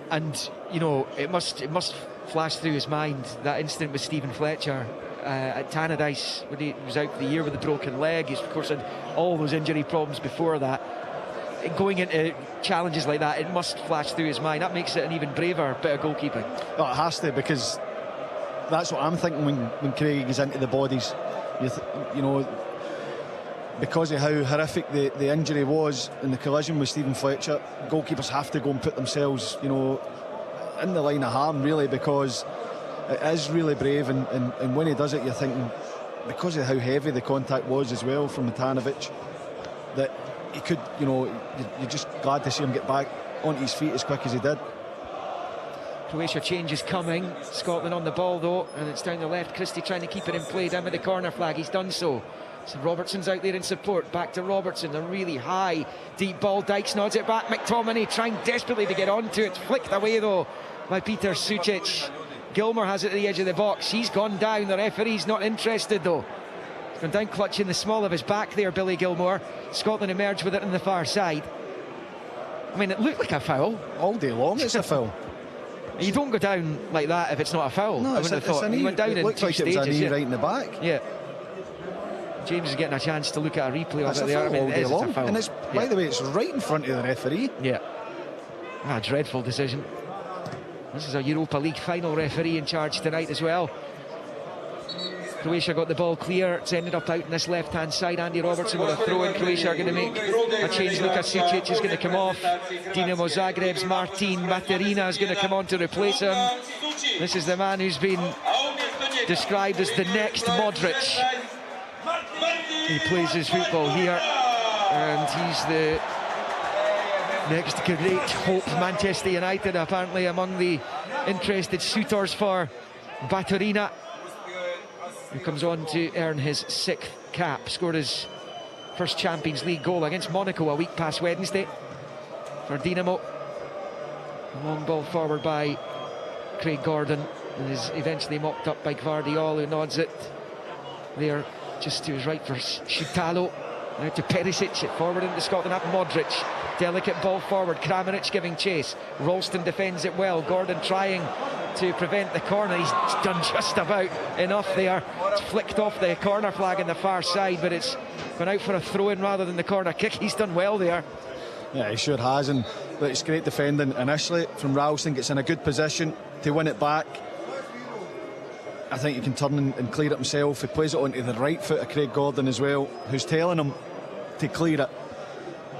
And you know, it must flash through his mind that incident with Stephen Fletcher at Tannadice when he was out for the year with a broken leg. He's of course had all those injury problems before that. Going into challenges like that, it must flash through his mind. That makes it an even braver bit of goalkeeping. Oh, it has to, because that's what I'm thinking when Craig is into the bodies. You know, because of how horrific the injury was in the collision with Stephen Fletcher, goalkeepers have to go and put themselves, you know, in the line of harm, really, because it is really brave, and when he does it, you're thinking, because of how heavy the contact was as well from Matanovic, that he could, you know, you're just glad to see him get back onto his feet as quick as he did. Croatia change is coming. Scotland on the ball though, and it's down the left. Christie trying to keep it in play down with the corner flag. He's done so. So Robertson's out there in support. Back to Robertson. A really high, deep ball. Dykes nods it back. McTominay trying desperately to get onto it. Flicked away though by Petar Sucic. Gilmour has it at the edge of the box. He's gone down. The referee's not interested though. He's gone down clutching the small of his back there, Billy Gilmour. Scotland emerged with it on the far side. I mean, it looked like a foul. All day long it's a foul. You don't go down like that if it's not a foul. No, I wouldn't have thought. He went down in 2 stages. It was a knee right in the back. Yeah. James is getting a chance to look at a replay That's of it a there. foul all day long. It's a foul. And it's, by the way, it's right in front of the referee. Yeah. Dreadful decision. This is a Europa League final referee in charge tonight as well. Croatia got the ball clear. It's ended up out in this left-hand side. Andy Robertson with a throw in. Croatia are going to make a change. Luka Sucic is going to come off. Dinamo Zagreb's Martin Materina is going to come on to replace him. This is the man who's been described as the next Modric. He plays his football here, and he's the next great hope. Manchester United apparently among the interested suitors for Baturina, who comes on to earn his 6th cap. Scored his first Champions League goal against Monaco a week past Wednesday for Dinamo. A long ball forward by Craig Gordon, and is eventually mopped up by Gvardiol, who nods it there just to his right for Šutalo. Now to Perisic, it forward into Scotland up Modric. Delicate ball forward, Kramaric giving chase. Ralston defends it well. Gordon trying to prevent the corner. He's done just about enough there. It's flicked off the corner flag on the far side, but it's gone out for a throw-in rather than the corner kick. He's done well there. Yeah, he sure has, and it's great defending initially from Ralston. Gets in a good position to win it back. I think he can turn and clear it himself. He plays it onto the right foot of Craig Gordon as well, who's telling him to clear it.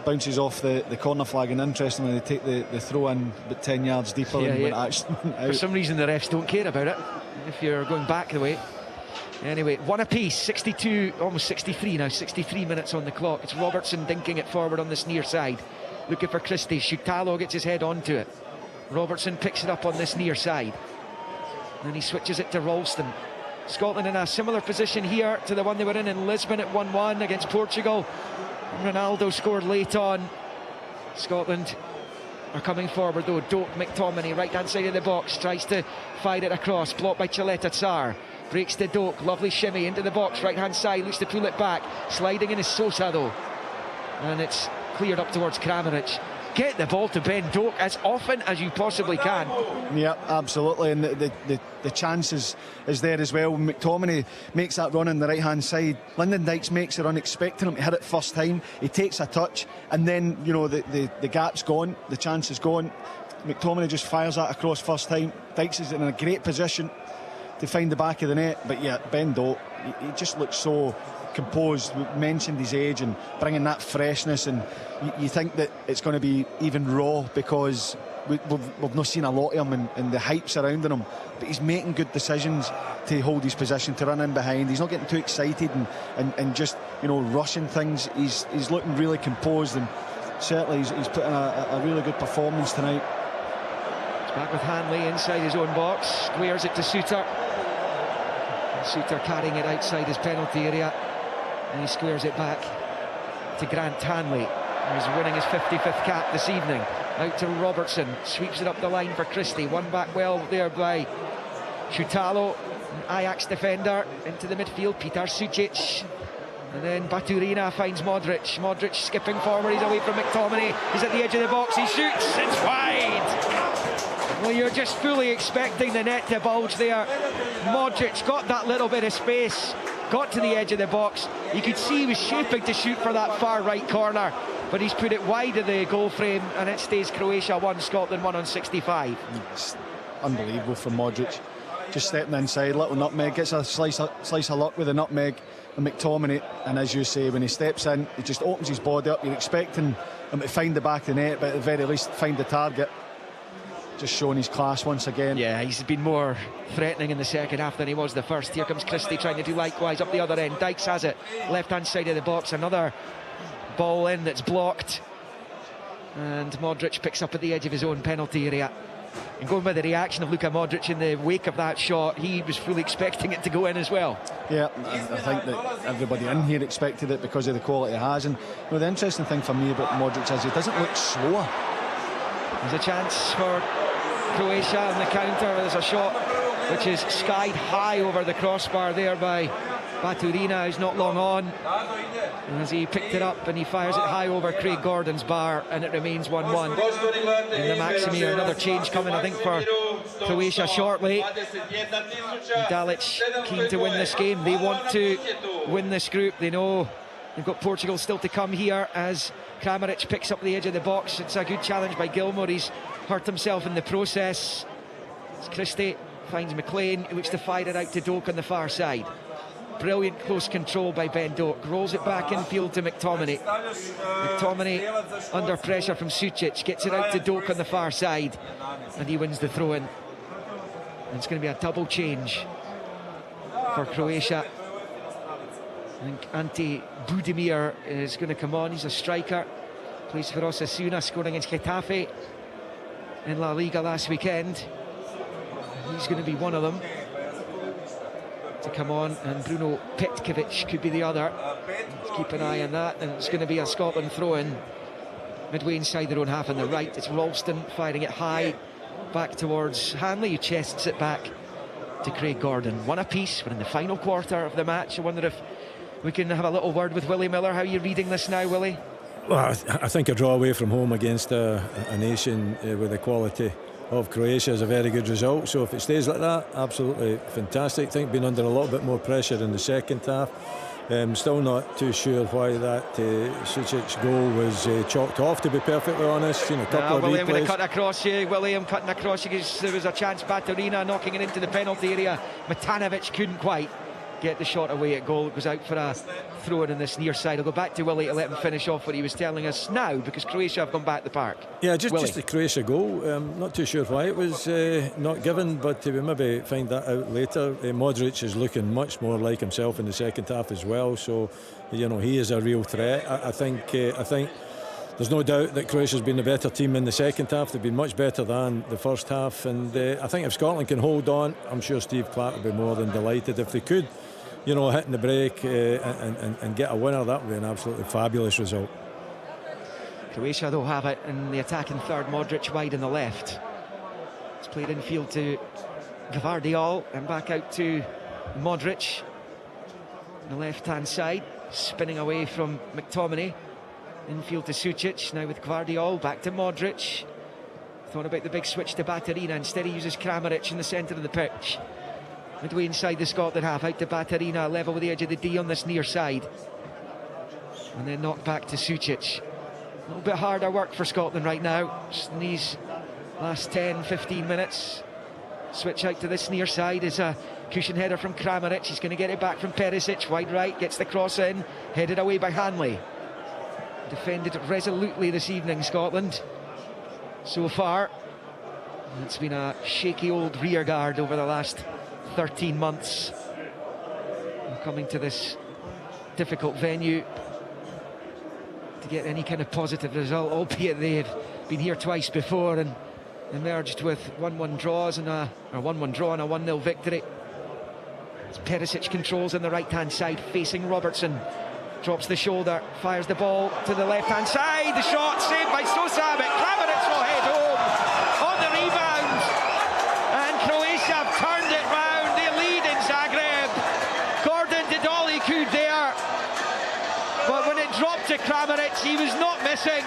Bounces off the corner flag, and interestingly they take the throw in about 10 yards deeper than when it actually went out. For some reason the refs don't care about it if you're going back the way. Anyway, one apiece, 62, almost 63 now, 63 minutes on the clock. It's Robertson dinking it forward on this near side, looking for Christie. Šutalo gets his head onto it. Robertson picks it up on this near side, and he switches it to Ralston. Scotland in a similar position here to the one they were in Lisbon at 1-1 against Portugal. Ronaldo scored late on. Scotland are coming forward though. Doak, McTominay, right hand side of the box, tries to fire it across, blocked by Chaleta Tsar. Breaks to Doak, lovely shimmy into the box, right hand side, looks to pull it back. Sliding in is Sosa though, and it's cleared up towards Kramaric. Get the ball to Ben Doak as often as you possibly can. Yeah, absolutely, and the chance is there as well. McTominay makes that run on the right hand side. Lyndon Dykes makes a run expecting him to hit it first time. He takes a touch, and then the gap's gone, the chance is gone. McTominay just fires that across first time. Dykes is in a great position to find the back of the net, but yeah, Ben Doak, he just looks so composed. We mentioned his age and bringing that freshness, and you think that it's going to be even raw because we've not seen a lot of him and the hype surrounding him, but he's making good decisions to hold his position, to run in behind. He's not getting too excited and just rushing things. He's looking really composed, and certainly he's put in a really good performance tonight. It's back with Hanley inside his own box, squares it to Suter. Suter carrying it outside his penalty area, and he squares it back to Grant Hanley, who's winning his 55th cap this evening. Out to Robertson, sweeps it up the line for Christie. One back well there by Šutalo, an Ajax defender, into the midfield, Petar Sucic. And then Baturina finds Modric. Modric skipping forward, he's away from McTominay. He's at the edge of the box, he shoots, it's wide! Well, you're just fully expecting the net to bulge there. Modric got that little bit of space, got to the edge of the box. You could see he was shaping to shoot for that far right corner, but he's put it wide of the goal frame, and it stays Croatia 1, Scotland 1 on 65. It's unbelievable from Modric. Just stepping inside, little nutmeg, gets a slice of luck with a nutmeg and McTominay, and as you say, when he steps in, he just opens his body up. You're expecting him to find the back of the net, but at the very least find the target. Just showing his class once again. Yeah, he's been more threatening in the second half than he was the first. Here comes Christie trying to do likewise up the other end. Dykes has it, left hand side of the box, another ball in that's blocked, and Modric picks up at the edge of his own penalty area. And going by the reaction of Luka Modric in the wake of that shot, he was fully expecting it to go in as well. Yeah, I think that everybody in here expected it because of the quality he has. And the interesting thing for me about Modric is he doesn't look slower. There's a chance for Croatia on the counter. There's a shot which is skied high over the crossbar there by Baturina, who's not long on. And as he picked it up and he fires it high over Craig Gordon's bar, and it remains 1-1 in the Maximir. Another change coming, I think, for Croatia shortly. Dalic keen to win this game. They want to win this group. They know they've got Portugal still to come here as Kramaric picks up the edge of the box. It's a good challenge by Gilmour. He's hurt himself in the process. As Christie finds McLean, who looks to fire it out to Doak on the far side. Brilliant close control by Ben Doak. Rolls it back infield to McTominay. McTominay under pressure from Sucic, gets it out to Doak on the far side, and he wins the throw-in. And it's going to be a double change for Croatia. I think Ante Budimir is going to come on. He's a striker, plays for Osasuna, scored against Getafe in La Liga last weekend. He's going to be one of them to come on, and Bruno Petkovic could be the other. Let's keep an eye on that, and it's going to be a Scotland throw-in midway inside their own half on the right. It's Ralston firing it high back towards Hanley, who chests it back to Craig Gordon. One apiece. We're in the final quarter of the match. I wonder if we can have a little word with Willie Miller. How are you reading this now, Willie? Well, I think a draw away from home against a nation with the quality of Croatia is a very good result. So if it stays like that, absolutely fantastic. I think being under a little bit more pressure in the second half. Still not too sure why that Sucic goal was chalked off, to be perfectly honest. A couple of William replays. going to cut across you. William cutting across you because there was a chance. Baturina knocking it into the penalty area. Matanovic couldn't quite get the shot away at goal. It was out for a throw-in on this near side. I'll go back to Willie to let him finish off what he was telling us now, because Croatia have gone back to the park. Yeah, just the Croatia goal. Not too sure why it was not given, but we maybe find that out later. Modric is looking much more like himself in the second half as well, so he is a real threat. I think there's no doubt that Croatia's been the better team in the second half. They've been much better than the first half, and I think if Scotland can hold on, I'm sure Steve Clarke will be more than delighted. If they could hitting the break and get a winner, that would be an absolutely fabulous result. Croatia though have it in the attacking third. Modric wide on the left. It's played infield to Gvardiol and back out to Modric on the left hand side, spinning away from McTominay. Infield to Sucic, now with Gvardiol, back to Modric. Thought about the big switch to Baturina. Instead he uses Kramaric in the centre of the pitch. Midway inside the Scotland half, out to Baturina, level with the edge of the D on this near side. And then knocked back to Sucic. A little bit harder work for Scotland right now, just in these last 10-15 minutes. Switch out to this near side is a cushion header from Kramaric. He's going to get it back from Perisic, wide right, gets the cross in, headed away by Hanley. Defended resolutely this evening, Scotland, so far. It's been a shaky old rear guard over the last 13 months. Coming to this difficult venue to get any kind of positive result, albeit they've been here twice before and emerged with 1-1 draws and a 1-1 draw and a 1-0 victory. It's Perisic controls on the right hand side, facing Robertson. Drops the shoulder, fires the ball to the left hand side. The shot saved by Sosa, but Kramaric will head home on the rebound. And Croatia have turned it round. They lead in Zagreb. Gordon did all he could there, but when it dropped to Kramaric, he was not missing,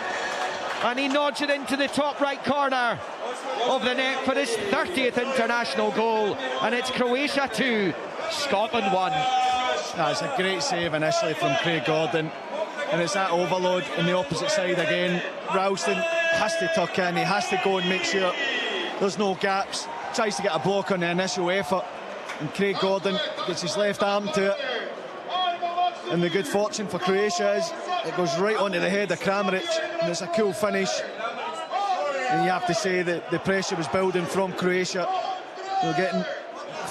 and he nods it into the top right corner of the net for his 30th international goal. And it's Croatia 2, Scotland 1. It's a great save initially from Craig Gordon, and it's that overload on the opposite side again. Ralston has to tuck in, he has to go and make sure there's no gaps. Tries to get a block on the initial effort, and Craig Gordon gets his left arm to it. And the good fortune for Croatia is it goes right onto the head of Kramaric, and it's a cool finish. And you have to say that the pressure was building from Croatia. They were getting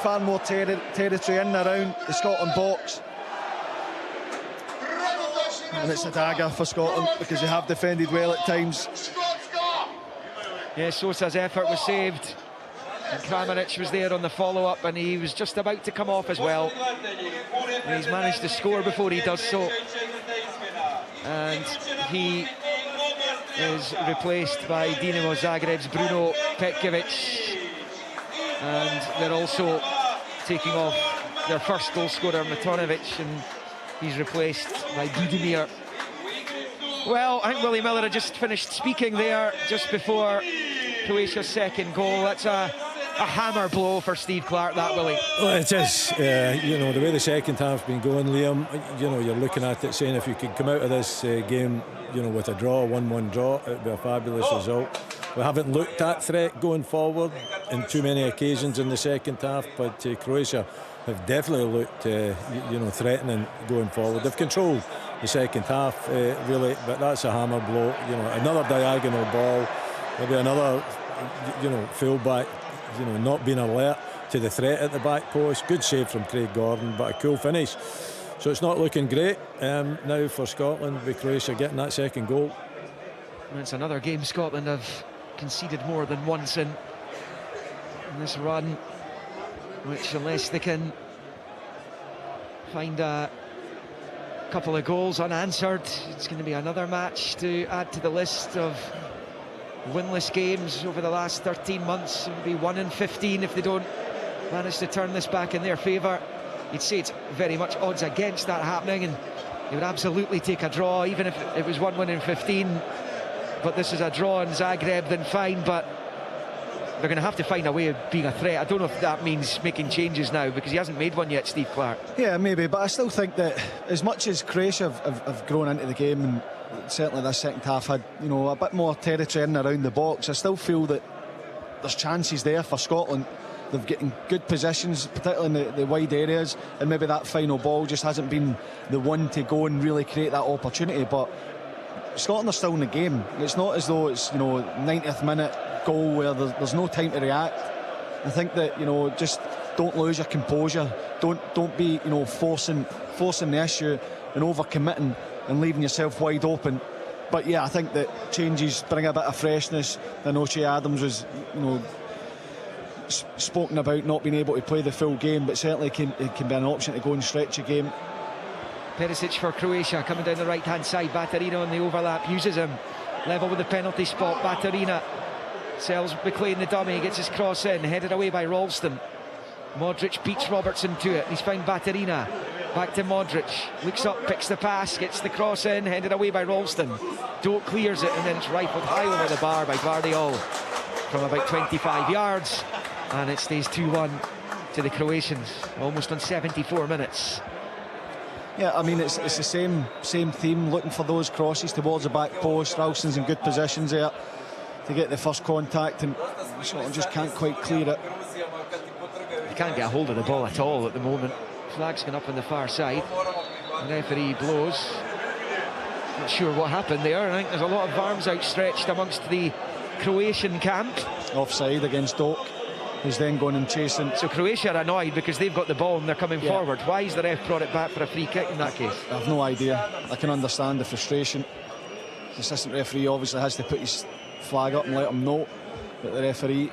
far more territory in and around the Scotland box, and it's a dagger for Scotland because they have defended well at times. Yeah, Sosa's effort was saved, and Kramaric was there on the follow-up, and he was just about to come off as well, and he's managed to score before he does so, and he is replaced by Dinamo Zagreb's Bruno Petkovic. and they're also taking off their first goal scorer, Matanovic, and he's replaced by Budimir. Well, I think Willie Miller had just finished speaking there just before Croatia's second goal. That's a hammer blow for Steve Clarke, that, Willie. Well, it is. You know, the way the second half's been going, Liam, you know, you're looking at it saying if you could come out of this game, you know, with a draw, 1-1 draw, it would be a fabulous result. We haven't looked at threat going forward in too many occasions in the second half, but Croatia have definitely looked, you know, threatening going forward. They've controlled the second half, really, but that's a hammer blow. You know, another diagonal ball, maybe another, you know, fullback, you know, not being alert to the threat at the back post. Good save from Craig Gordon, but a cool finish. So it's not looking great now for Scotland with Croatia getting that second goal. And it's another game Scotland have conceded more than once in this run, which, unless they can find a couple of goals unanswered, it's going to be another match to add to the list of winless games over the last 13 months. It would be 1 in 15 if they don't manage to turn this back in their favour. You'd say it's very much odds against that happening, and they would absolutely take a draw even if it was 1 win in 15. But this is a draw in Zagreb, then fine, but they're going to have to find a way of being a threat. I don't know if that means making changes now, because he hasn't made one yet, Steve Clarke. Yeah, maybe, but I still think that as much as Croatia have grown into the game, and certainly this second half had, you know, a bit more territory in and around the box, I still feel that there's chances there for Scotland. They've getting good positions, particularly in the wide areas, and maybe that final ball just hasn't been the one to go and really create that opportunity. But Scotland are still in the game. It's not as though it's, you know, 90th minute goal where there's no time to react. I think that, you know, just don't lose your composure. Don't be, you know, forcing the issue and overcommitting and leaving yourself wide open. But yeah, I think that changes bring a bit of freshness. I know Che Adams was, you know, spoken about not being able to play the full game, but certainly it can be an option to go and stretch a game. Perisic for Croatia coming down the right hand side. Baturina on the overlap, uses him level with the penalty spot. Baturina sells McLean the dummy, gets his cross in, headed away by Ralston. Modric beats Robertson to it. He's found Baturina, back to Modric, looks up, picks the pass, gets the cross in, headed away by Ralston. Doak clears it, and then it's rifled high over the bar by Guardiola from about 25 yards, and it stays 2-1 to the Croatians almost on 74 minutes. Yeah, I mean, it's the same theme, looking for those crosses towards the back post. Ralston's in good positions there to get the first contact, and Scotland just can't quite clear it. They can't get a hold of the ball at all at the moment. Flag's going up on the far side. The referee blows. Not sure what happened there. I think there's a lot of arms outstretched amongst the Croatian camp. Offside against Doak, who's then going and chasing. So Croatia are annoyed because they've got the ball and they're coming forward. Why has the ref brought it back for a free kick in that case? I have no idea. I can understand the frustration. The assistant referee obviously has to put his flag up and let them know, but the referee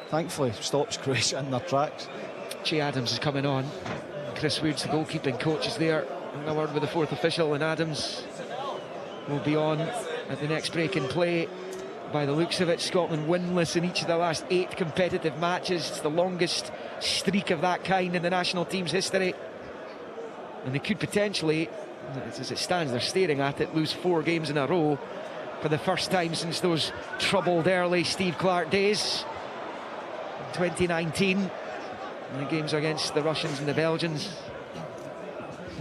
thankfully stops Croatia in their tracks. Che Adams is coming on. Chris Woods, the goalkeeping coach, is there in a word with the fourth official, and Adams will be on at the next break in play. By the looks of it, Scotland winless in each of the last 8 competitive matches. It's the longest streak of that kind in the national team's history, and they could potentially, as it stands, they're staring at it, lose 4 games in a row for the first time since those troubled early Steve Clarke days in 2019, and the games against the Russians and the Belgians.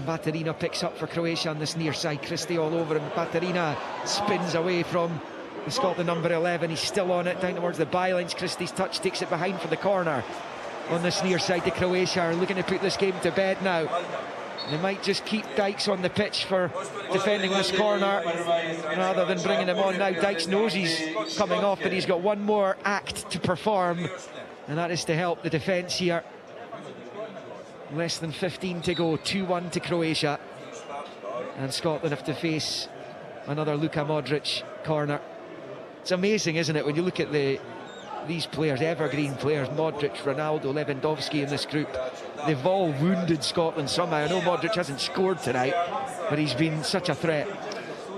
Baturina picks up for Croatia on this near side. Christie all over him. Baturina spins away from the Scotland number 11. He's still on it down towards the bylines. Christie's touch takes it behind for the corner on this near side to Croatia. Are looking to put this game to bed now. They might just keep Dykes on the pitch for defending this corner rather than bringing him on now. Dykes knows he's coming off, but he's got one more act to perform, and that is to help the defence here. Less than 15 to go, 2-1 to Croatia, and Scotland have to face another Luka Modric corner. It's amazing, isn't it, when you look at these players, evergreen players, Modric, Ronaldo, Lewandowski in this group. They've all wounded Scotland somehow. I know Modric hasn't scored tonight, but he's been such a threat.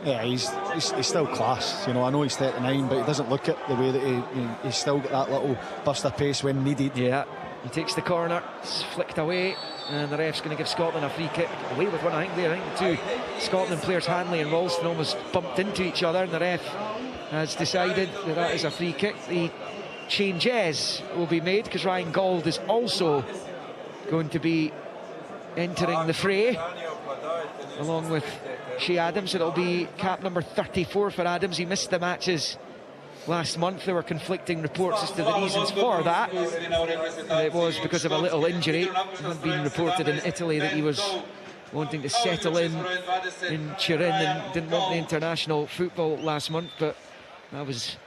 Yeah, he's he's still class. You know, I know he's 39, but he doesn't look it the way that he's still got that little burst of pace when needed. Yeah, he takes the corner, it's flicked away, and the ref's going to give Scotland a free kick. Away with one, I think the two Scotland players, Hanley and Ralston, almost bumped into each other, and the ref has decided that is a free kick. The changes will be made because Ryan Gauld is also going to be entering the fray, along with Shea Adams. It'll be cap number 34 for Adams. He missed the matches last month. There were conflicting reports as to the reasons for that. It was because of a little injury. It had been reported in Italy that he was wanting to settle in Turin and didn't want the international football last month, but that was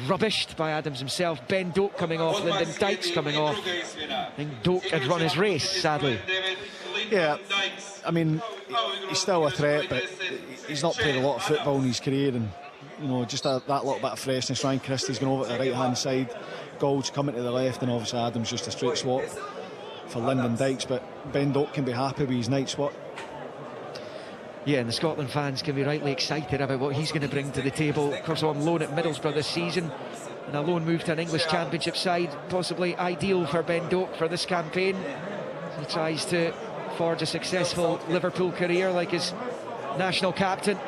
rubbished by Adams himself. Ben Doak coming off, Lyndon Dykes coming off. I think Doak had run his race, sadly. Yeah, I mean, he's still a threat, but he's not played a lot of football in his career, and you know, just that little bit of freshness. Ryan Christie's going over to the right hand side, Gould's coming to the left, and obviously Adams just a straight swap for Lyndon Dykes. But Ben Doak can be happy with his night's work. Yeah, and the Scotland fans can be rightly excited about what he's going to bring to the table. Of course, on loan at Middlesbrough this season, and a loan move to an English Championship side, possibly ideal for Ben Doak for this campaign. He tries to forge a successful Liverpool career like his national captain.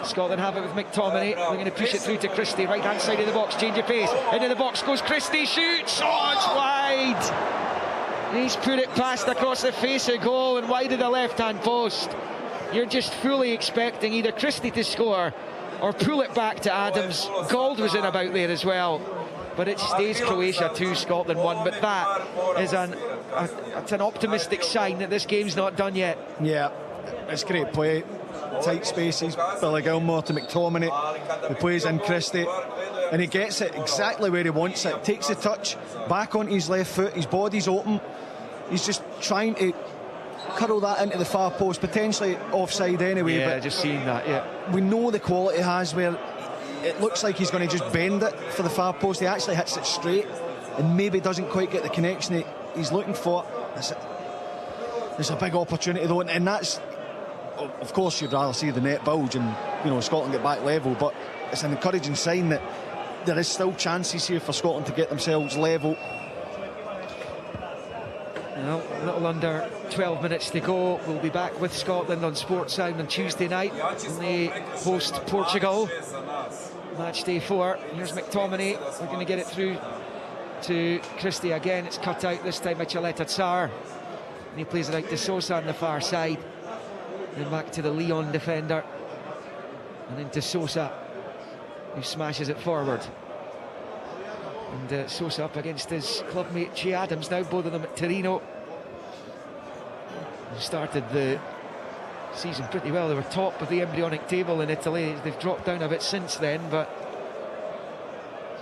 Scotland have it with McTominay. They're going to push it through to Christie, right hand side of the box, change of pace. Into the box goes Christie, shoots! Oh, it's wide! He's put it past across the face of goal and wide of the left hand post. You're just fully expecting either Christie to score or pull it back to Adams. Gauld was in about there as well, but it stays Croatia 2, Scotland 1. But that is it's an optimistic sign that this game's not done yet. Yeah, it's great play, tight spaces, Billy Gilmore to McTominay, he plays in Christie, and he gets it exactly where he wants it, takes the touch back onto his left foot, his body's open, he's just trying to curl that into the far post, potentially offside anyway. Yeah, but just seeing that, yeah. We know the quality he has where it looks like he's going to just bend it for the far post. He actually hits it straight and maybe doesn't quite get the connection he's looking for. There's a big opportunity though, and that's, of course, you'd rather see the net bulge and, you know, Scotland get back level, but it's an encouraging sign that there is still chances here for Scotland to get themselves level. Well, a little under 12 minutes to go. We'll be back with Scotland on Sports Sound on Tuesday night when they host Portugal. Match day 4. Here's McTominay. We're going to get it through to Christie again. It's cut out this time by Chaleta Tsar. And he plays it out to Sosa on the far side. Then back to the Lyon defender. And into Sosa, who smashes it forward. And Sosa up against his clubmate Shea Adams now, both of them at Torino. They started the season pretty well. They were top of the embryonic table in Italy. They've dropped down a bit since then, but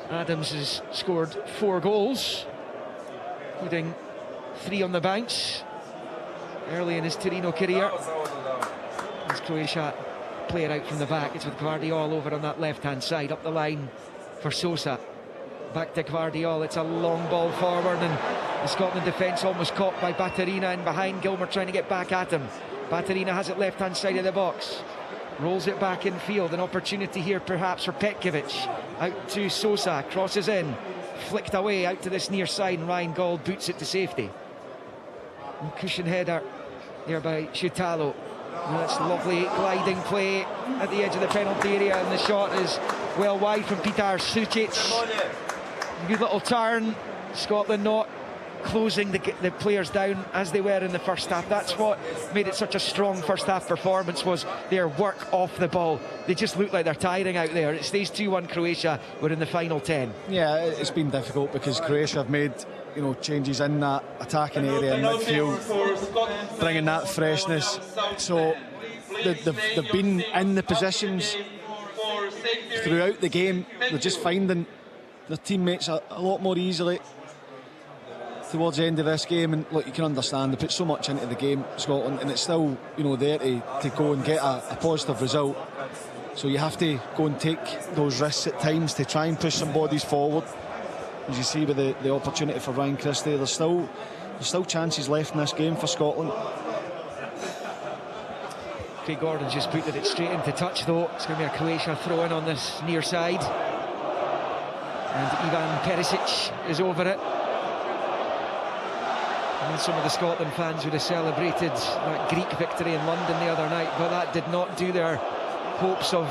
Adams has scored 4 goals, including 3 on the bounce early in his Torino career. As Croatia play it out from the back, it's with Gvardiol over on that left-hand side, up the line for Sosa. Back to Gvardiol, it's a long ball forward, and the Scotland defence almost caught by Baturina in behind. Gilmer trying to get back at him. Baturina has it left-hand side of the box. Rolls it back in field, an opportunity here perhaps for Petkovic. Out to Sosa, crosses in, flicked away out to this near side, and Ryan Gauld boots it to safety. And cushion header there by Shutalo. That's lovely gliding play at the edge of the penalty area, and the shot is well wide from Petar Sucic. Good little turn. Scotland not closing the players down as they were in the first half. That's what made it such a strong first half performance, was their work off the ball. They just look like they're tiring out there. It stays 2-1 Croatia. We're in the final 10. Yeah, it's been difficult because Croatia have made, you know, changes in that attacking area in midfield, bringing that freshness. So they've been in the positions throughout the game. They're just finding their teammates a lot more easily towards the end of this game. And look, you can understand they put so much into the game, Scotland, and it's still, you know, there to go and get a positive result. So you have to go and take those risks at times to try and push some bodies forward. As you see with the opportunity for Ryan Christie, there's still chances left in this game for Scotland. Craig Gordon's just put it straight into touch though. It's going to be a Croatia throw-in on this near side. And Ivan Perisic is over it. And some of the Scotland fans would have celebrated that Greek victory in London the other night, but that did not do their hopes of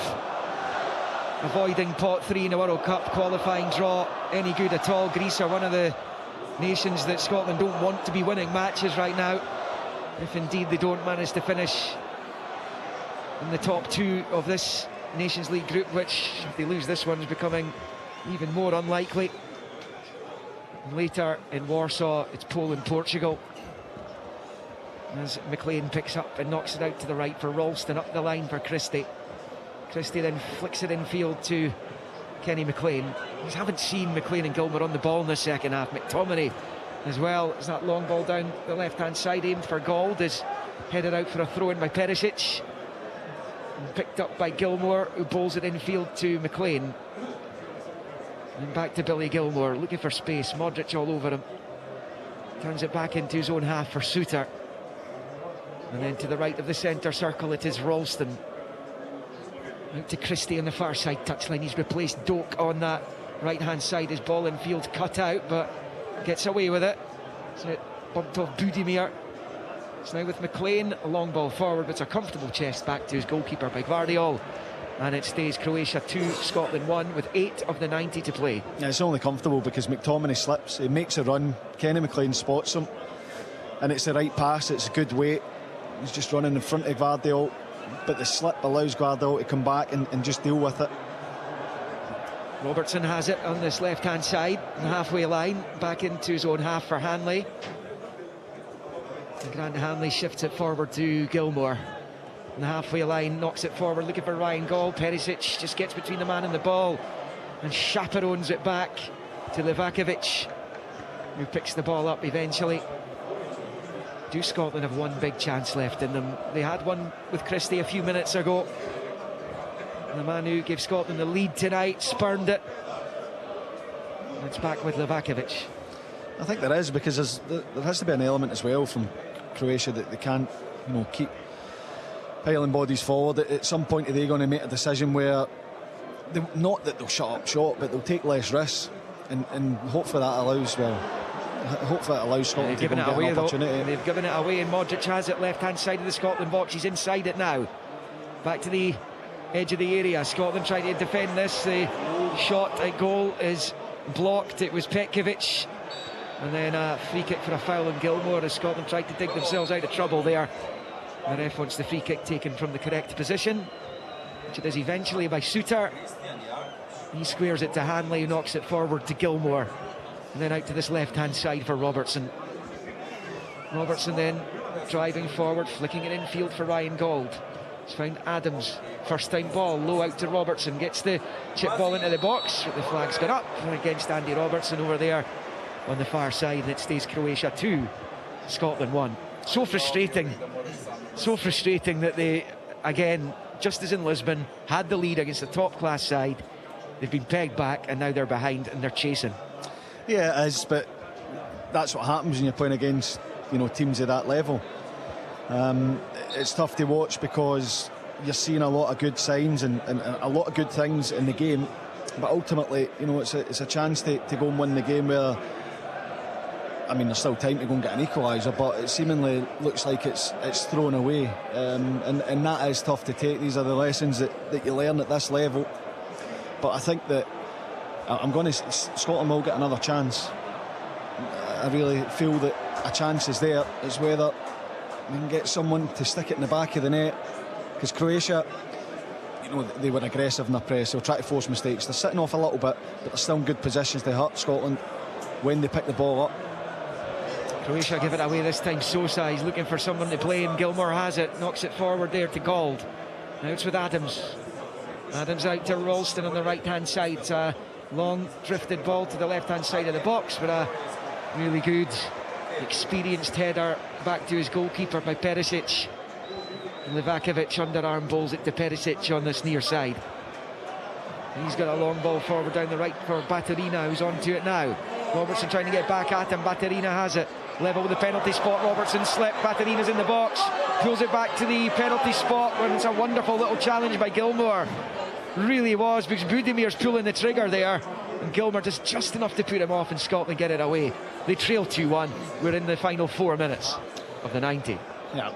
avoiding pot 3 in the World Cup qualifying draw any good at all. Greece are one of the nations that Scotland don't want to be winning matches right now, if indeed they don't manage to finish in the top 2 of this Nations League group, which, if they lose this one, is becoming even more unlikely. And later in Warsaw, it's Poland-Portugal, as McLean picks up and knocks it out to the right for Ralston, up the line for Christie. Christie then flicks it infield to Kenny McLean. We haven't seen McLean and Gilmour on the ball in the second half. McTominay as well, as that long ball down the left-hand side aimed for Gold is headed out for a throw-in by Perisic. And picked up by Gilmour, who bowls it infield to McLean. And back to Billy Gilmour, looking for space. Modric all over him. Turns it back into his own half for Suter. And then to the right of the centre circle, it is Ralston. Out to Christie on the far side touchline. He's replaced Doak on that right-hand side. His ball in field cut out, but gets away with it. So it bumped off Budimir. It's now with McLean, a long ball forward, but it's a comfortable chest back to his goalkeeper by Gvardiol. And it stays Croatia 2, Scotland 1, with 8 of the 90 to play. Yeah, it's only comfortable because McTominay slips. He makes a run. Kenny McLean spots him. And it's the right pass. It's a good weight. He's just running in front of Gvardiol. But the slip allows Gvardiol to come back and just deal with it. Robertson has it on this left-hand side, on the halfway line, back into his own half for Hanley. And Grant Hanley shifts it forward to Gilmour. On the halfway line, knocks it forward, looking for Ryan Gaul. Perisic just gets between the man and the ball and chaperones it back to Livakovic, who picks the ball up eventually. Do Scotland have one big chance left in them? They had one with Christie a few minutes ago. And the man who gave Scotland the lead tonight spurned it. And it's back with Livakovic. I think there is, because there has to be an element as well from Croatia that they can't, keep piling bodies forward. At some point, are they going to make a decision where, not that they'll shut up shop, but they'll take less risks, and hopefully that allows, Scotland to get an opportunity. They've given it away, and Modric has it left-hand side of the Scotland box. He's inside it now. Back to the edge of the area. Scotland trying to defend this. The shot at goal is blocked. It was Petkovic. And then a free kick for a foul on Gilmour as Scotland tried to dig themselves out of trouble there. The ref wants the free kick taken from the correct position, which it is eventually by Suter. He squares it to Hanley, who knocks it forward to Gilmour. And then out to this left-hand side for Robertson. Robertson then driving forward, flicking it infield for Ryan Gauld. He's found Adams. First time ball, low out to Robertson. Gets the chip ball into the box. The flag's gone up against Andy Robertson over there on the far side. And it stays Croatia 2, Scotland 1. So frustrating that they, again, just as in Lisbon, had the lead against the top-class side. They've been pegged back and now they're behind and they're chasing. Yeah, it is, but that's what happens when you're playing against, teams at that level. It's tough to watch because you're seeing a lot of good signs and a lot of good things in the game, but ultimately, it's a chance to go and win the game where, there's still time to go and get an equaliser, but it seemingly looks like it's thrown away, and that is tough to take. These are the lessons that you learn at this level. But I think that Scotland will get another chance. I really feel that a chance is there. It's whether we can get someone to stick it in the back of the net, because Croatia, they were aggressive in their press. They'll try to force mistakes. They're sitting off a little bit, but they're still in good positions to hurt Scotland when they pick the ball up. Croatia give it away this time. Sosa, he's looking for someone to blame. Gilmour has it, knocks it forward there to Gauld. Now it's with Adams. Adams out to Ralston on the right-hand side. It's a long drifted ball to the left-hand side of the box, but a really good, experienced header back to his goalkeeper by Perisic. And Livakovic underarm bowls it to Perisic on this near side. He's got a long ball forward down the right for Baturina, who's onto it now. Robertson trying to get back at him. Baturina has it. Level with the penalty spot. Robertson slipped. Batarina's in the box. Pulls it back to the penalty spot when it's a wonderful little challenge by Gilmour. Really was, because Budemir's pulling the trigger there. And Gilmour does just enough to put him off, and Scotland get it away. They trail 2-1. We're in the final 4 minutes of the 90. Yeah,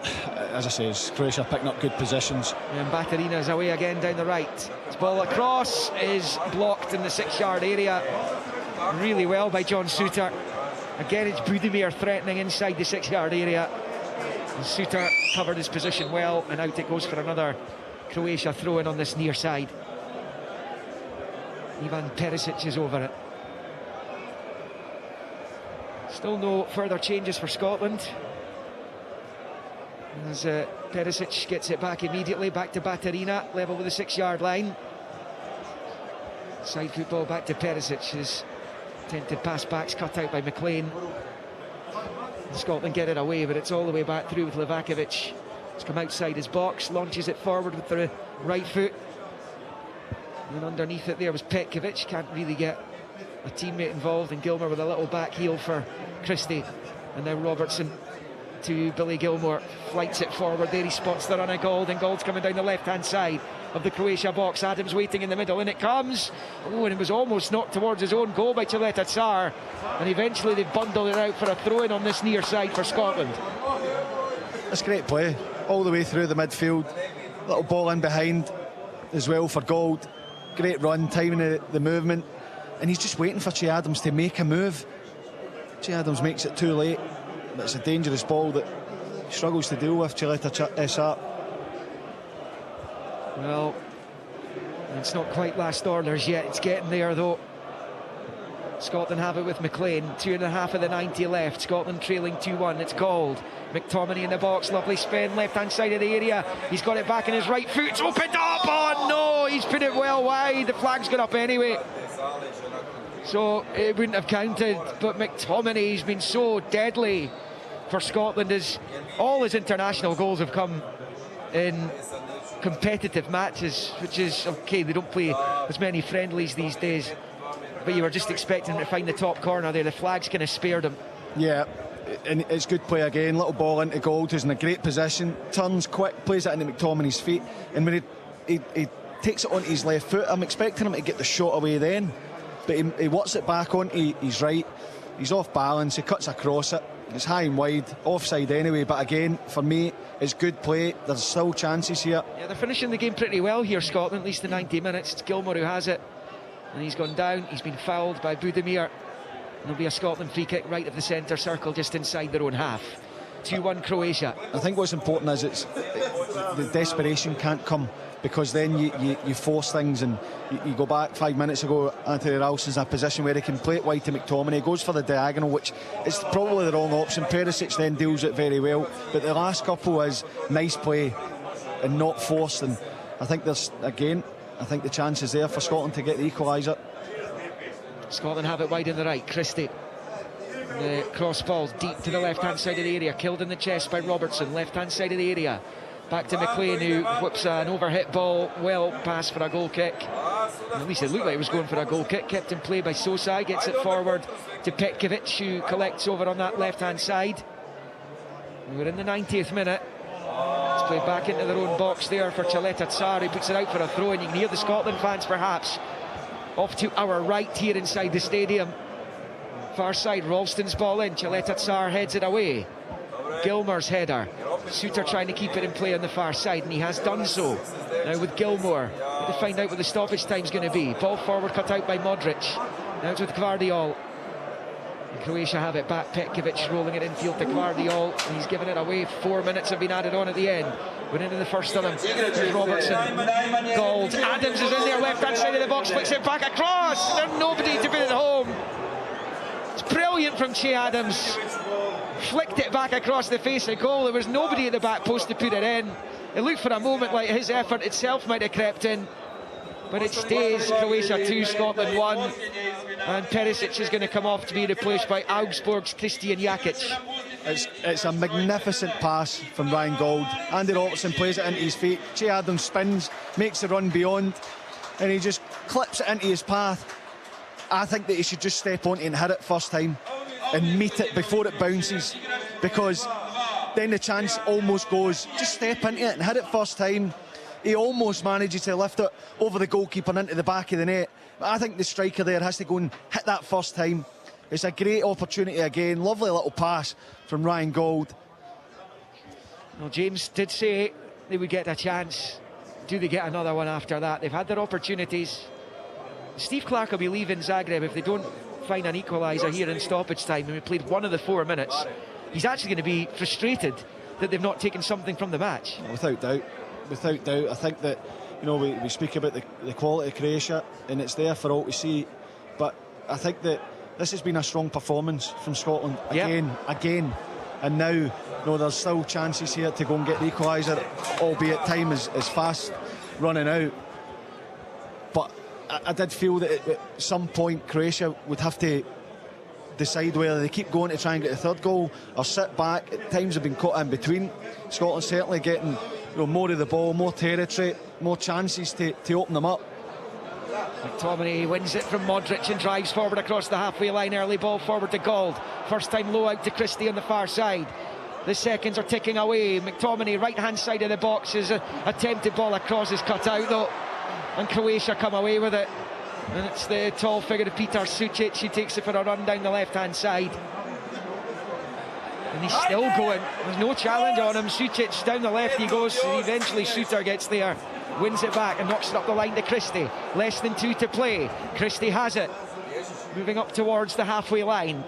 as I say, Croatia picking up good positions. And Batarina's away again down the right. His ball across is blocked in the 6-yard area. Really well by John Souttar. Again, it's Budimir threatening inside the 6-yard area. And Souttar covered his position well, and out it goes for another Croatia throw-in on this near side. Ivan Perisic is over it. Still no further changes for Scotland. As Perisic gets it back immediately, back to Batarina, level with the 6-yard line. Side football back to Perisic. His attempted pass back's cut out by McLean. Scotland get it away, but it's all the way back through with Livakovic. He's come outside his box, launches it forward with the right foot. And underneath it there was Petkovic. Can't really get a teammate involved, and Gilmour with a little back heel for Christie. And now Robertson to Billy Gilmour, flights it forward there, he spots the run of Gold, and Gold's coming down the left hand side of the Croatia box. Adams waiting in the middle, and it comes. Oh, and it was almost knocked towards his own goal by Chaleta Tsar, and eventually they bundled it out for a throw-in on this near side for Scotland. That's great play all the way through the midfield, little ball in behind as well for Gold. Great run, timing the movement, and he's just waiting for Che Adams to make a move. Che Adams makes it too late, but it's a dangerous ball that he struggles to deal with, Chaleta Tsar. Well, it's not quite last orders yet, it's getting there though. Scotland have it with McLean, 2.5 of the 90 left. Scotland trailing 2-1, it's Gold. McTominay in the box, lovely spin, left hand side of the area. He's got it back in his right foot, it's opened up, oh no, he's put it well wide, the flag's gone up anyway. So it wouldn't have counted, but McTominay's been so deadly for Scotland, as all his international goals have come in competitive matches, which is okay, they don't play as many friendlies these days, but you were just expecting him to find the top corner there. The flag's kind of spared him. Yeah, and it's good play again, little ball into Gold, who's in a great position, turns quick, plays it into McTominay's feet, and when he takes it onto his left foot, I'm expecting him to get the shot away then, but he whats it back onto his right. He's off balance, he cuts across it, it's high and wide, offside anyway, but again, for me, it's good play. There's still chances here. Yeah, they're finishing the game pretty well here, Scotland, at least the 90 minutes. It's Gilmour who has it, and he's gone down. He's been fouled by Budimir. There'll be a Scotland free kick right of the centre circle, just inside their own half. 2-1 Croatia. I think what's important is the desperation can't come, because then you force things, and you go back 5 minutes ago, Anthony Ralston's in a position where he can play it wide to McTominay. He goes for the diagonal, which is probably the wrong option. Perisic then deals it very well, but the last couple is nice play and not forced, and I think the chance is there for Scotland to get the equaliser. Scotland have it wide in the right. Christie, the cross ball deep to the left hand side of the area, killed in the chest by Robertson, left hand side of the area. Back to McLean, who whips an overhit ball, well passed for a goal kick. At least it looked like it was going for a goal kick. Kept in play by Sosai, gets it forward to Petkovic, who collects over on that left hand side. And we're in the 90th minute. It's played back into their own box there for Chaleta Tsar, who puts it out for a throw, and you can hear the Scotland fans perhaps. Off to our right here inside the stadium. Far side, Ralston's ball in, Chaleta Tsar heads it away. Gilmour's header. Souttar trying to keep it in play on the far side, and he has done so. Now with Gilmour, to find out what the stoppage time's going to be. Ball forward cut out by Modric. Now it's with Gvardiol. And Croatia have it back. Petkovic rolling it infield to Gvardiol, and he's given it away. 4 minutes have been added on at the end. We're into the first of them. There's Robertson, Gold. Adams is in there, left hand side of the box, flicks it back across. There's nobody to put it home. It's brilliant from Che Adams. Flicked it back across the face of goal. There was nobody at the back post to put it in. It looked for a moment like his effort itself might have crept in, but it stays. Croatia 2, Scotland 1, and Perisic is going to come off to be replaced by Augsburg's Christian Jakic. It's a magnificent pass from Ryan Gold. Andy Robertson plays it into his feet. Che Adams spins, makes the run beyond, and he just clips it into his path. I think that he should just step on it and hit it first time. and meet it before it bounces, because then the chance almost goes, just step into it and hit it first time. He almost manages to lift it over the goalkeeper and into the back of the net. But I think the striker there has to go and hit that first time. It's a great opportunity again. Lovely little pass from Ryan Gold. Well, James did say they would get a chance. Do they get another one after that? They've had their opportunities. Steve Clarke will be leaving Zagreb if they don't find an equaliser here in stoppage time, and we played one of the 4 minutes. He's actually going to be frustrated that they've not taken something from the match. Without doubt. Without doubt. I think that, you know, we speak about the quality of Croatia, and it's there for all to see. But I think that this has been a strong performance from Scotland again. And now, you know, there's still chances here to go and get the equaliser, albeit time is fast running out. But I did feel that at some point Croatia would have to decide whether they keep going to try and get the third goal or sit back. At times have been caught in between. Scotland certainly getting, you know, more of the ball, more territory, more chances to open them up. McTominay wins it from Modric and drives forward across the halfway line. Early ball forward to Gold. First time low out to Christie on the far side. The seconds are ticking away. McTominay, right hand side of the box, is attempted ball across, is cut out though, and Croatia come away with it. And it's the tall figure of Petar Sucic who takes it for a run down the left hand side. And he's still going. There's no challenge on him. Sucic down the left he goes. Eventually Suter gets there, wins it back and knocks it up the line to Christie. Less than 2 to play. Christie has it, moving up towards the halfway line.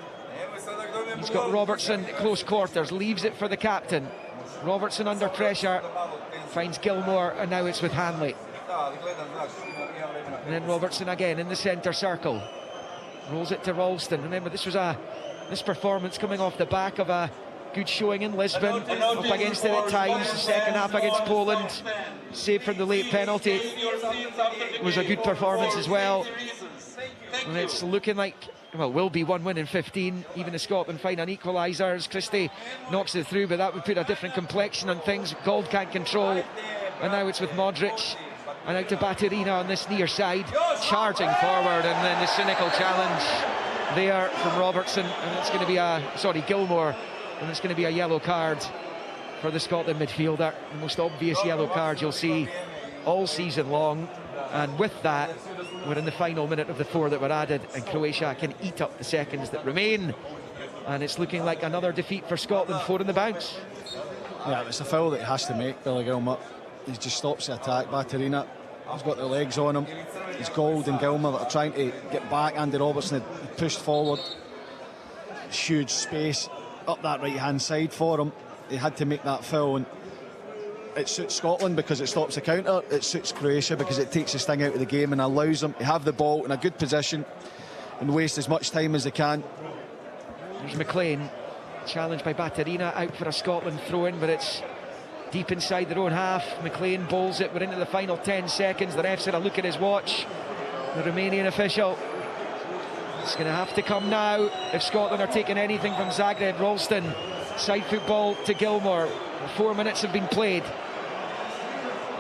He's got Robertson at close quarters, leaves it for the captain. Robertson under pressure, finds Gilmore, and now it's with Hanley. And then Robertson again in the centre circle, rolls it to Ralston. Remember, this performance coming off the back of a good showing in Lisbon, up against it at times. The second half against Poland, save from the late penalty, it was a good performance as well. And it's looking like, well, will be 1 win in 15, even if Scotland find an equaliser as Christie knocks it through, but that would put a different complexion on things. Gold can't control, and now it's with Modric, and out to Baturina on this near side, charging forward, and then the cynical challenge there from Robertson, and it's going to be Gilmore, and it's going to be a yellow card for the Scotland midfielder, the most obvious yellow card you'll see all season long. And with that, we're in the final minute of the 4 that were added, and Croatia can eat up the seconds that remain, and it's looking like another defeat for Scotland. 4 in the bounce. Yeah, it's a foul that he has to make, Billy Gilmour. He just stops the attack. Baturina, he's got the legs on him. It's Gold and Gilmour that are trying to get back. Andy Robertson had pushed forward. Huge space up that right hand side for him. He had to make that foul, and it suits Scotland because it stops the counter. It suits Croatia because it takes the sting out of the game and allows them to have the ball in a good position and waste as much time as they can. There's McLean, challenged by Baturina, out for a Scotland throw-in, but it's deep inside their own half. McLean bowls it. We're into the final 10 seconds. The ref's had a look at his watch. The Romanian official. It's going to have to come now if Scotland are taking anything from Zagreb. Ralston, side football to Gilmore. 4 minutes have been played.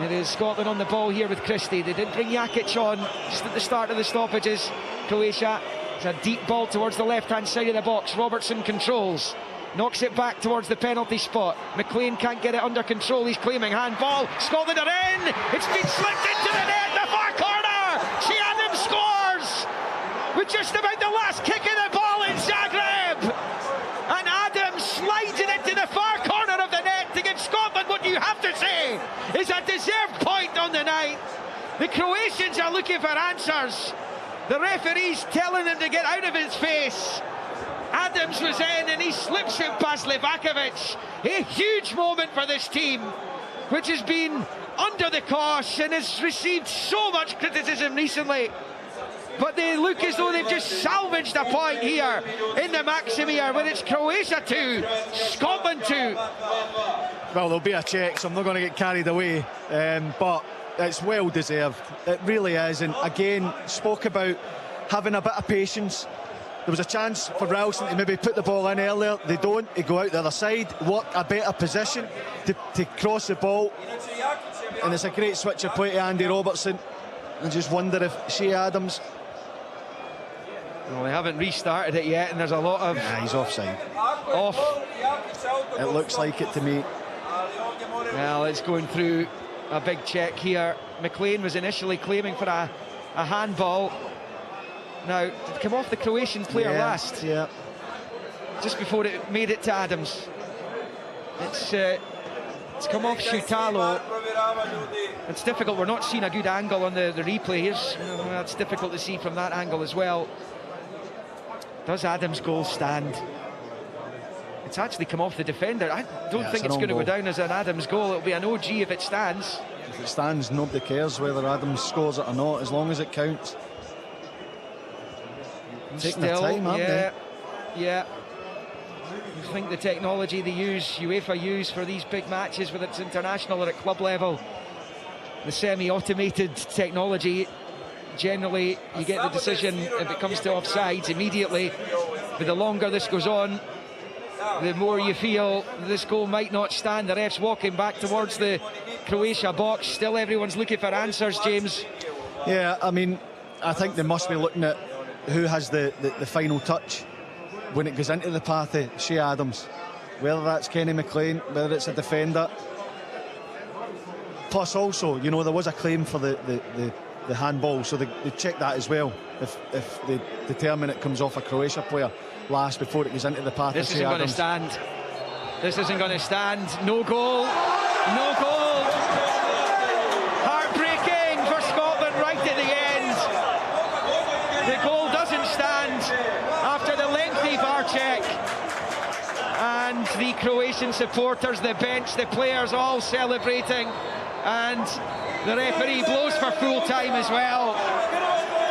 It is Scotland on the ball here with Christie. They did bring Jakic on just at the start of the stoppages. Croatia, it's a deep ball towards the left-hand side of the box. Robertson controls, knocks it back towards the penalty spot. McLean can't get it under control. He's claiming handball. Scotland are in. It's been slipped into the net in the far corner. Shea Adams scores with just about the last kick of the ball in Zagreb. And Adams slides it into the far corner of the net to give Scotland what you have to say is a deserved point on the night. The Croatians are looking for answers. The referee's telling them to get out of his face. Adams was in and he slips it past Livakovic. A huge moment for this team, which has been under the cosh and has received so much criticism recently. But they look as though they've just salvaged a point here in the Maximir, where it's Croatia 2, Scotland 2. Well, there'll be a check, so I'm not going to get carried away, but it's well deserved. It really is. And again, spoke about having a bit of patience. There was a chance for Ralston to maybe put the ball in earlier. They don't. They go out the other side, work a better position to cross the ball. And it's a great switch of play to Andy Robertson. And just wonder if Shea Adams Well, they haven't restarted it yet, and there's a lot of... Yeah, he's offside. Off. It looks like it to me. Well, it's going through a big check here. McLean was initially claiming for a handball. Now, did it come off the Croatian player last? Yeah. Just before it made it to Adams. It's come off Shutalo. It's difficult. We're not seeing a good angle on the replay here. It's difficult to see from that angle as well. Does Adams' goal stand? It's actually come off the defender. I don't think it's going to go down as an Adams goal. It'll be an OG if it stands. If it stands, nobody cares whether Adams scores it or not, as long as it counts. Taking their time, aren't they? Yeah. I think the technology they use, UEFA use for these big matches, whether it's international or at club level, the semi-automated technology, generally you get the decision if it comes to offsides immediately. But the longer this goes on, the more you feel this goal might not stand. The ref's walking back towards the Croatia box. Still everyone's looking for answers, James. Yeah, I mean, I think they must be looking at who has the final touch when it goes into the path of Shea Adams, whether that's Kenny McLean, whether it's a defender. Plus also, you know, there was a claim for the handball, so they check that as well. If they determine it comes off a Croatia player last before it goes into the path of Shea Adams. This isn't going to stand. No goal. No goal. Heartbreaking for Scotland right at the end. The goal doesn't stand after the lengthy VAR check. And the Croatian supporters, the bench, the players all celebrating. And the referee blows for full time as well.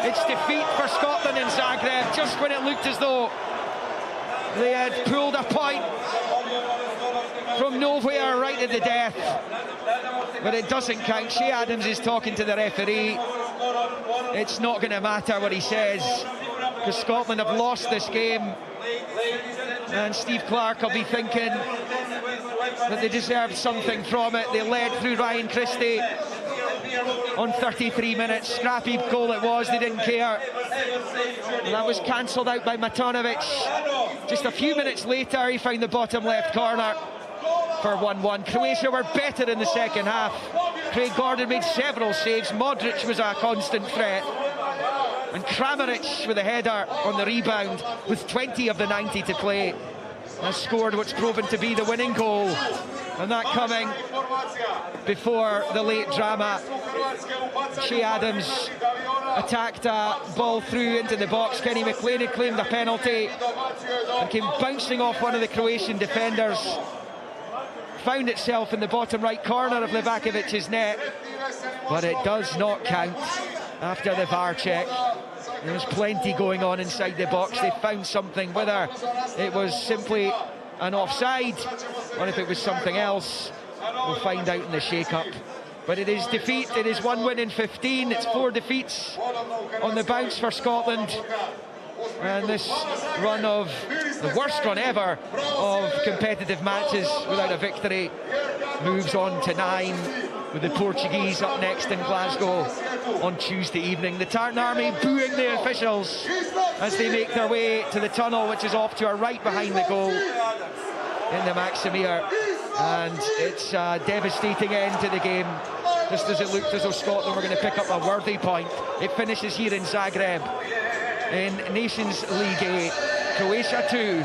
It's defeat for Scotland in Zagreb, just when it looked as though they had pulled a point from nowhere right at the death. But it doesn't count. Shea Adams is talking to the referee. It's not going to matter what he says, because Scotland have lost this game. And Steve Clarke will be thinking that they deserved something from it. They led through Ryan Christie on 33 minutes. Scrappy goal it was, they didn't care. And that was cancelled out by Matanovic. Just a few minutes later, he found the bottom left corner for 1-1. Croatia were better in the second half. Craig Gordon made several saves. Modric was a constant threat. And Kramaric with a header on the rebound with 20 of the 90 to play has scored what's proven to be the winning goal. And that coming before the late drama. Shea Adams attacked a ball through into the box. Kenny McLean had claimed a penalty and came bouncing off one of the Croatian defenders. Found itself in the bottom right corner of Livakovic's net, but it does not count after the VAR check. There was plenty going on inside the box. They found something, whether it was simply an offside or if it was something else, we'll find out in the shake-up. But it is defeat. It is 1 win in 15. It's 4 defeats on the bounce for Scotland. And this run of the worst run ever of competitive matches without a victory moves on to 9, with the Portuguese up next in Glasgow on Tuesday evening. The Tartan Army booing the officials as they make their way to the tunnel, which is off to our right behind the goal in the Maximir. And it's a devastating end to the game, just as it looked as though Scotland were going to pick up a worthy point. It finishes here in Zagreb in Nations League A. Croatia 2,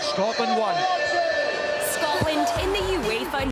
Scotland 1. Scotland in the UEFA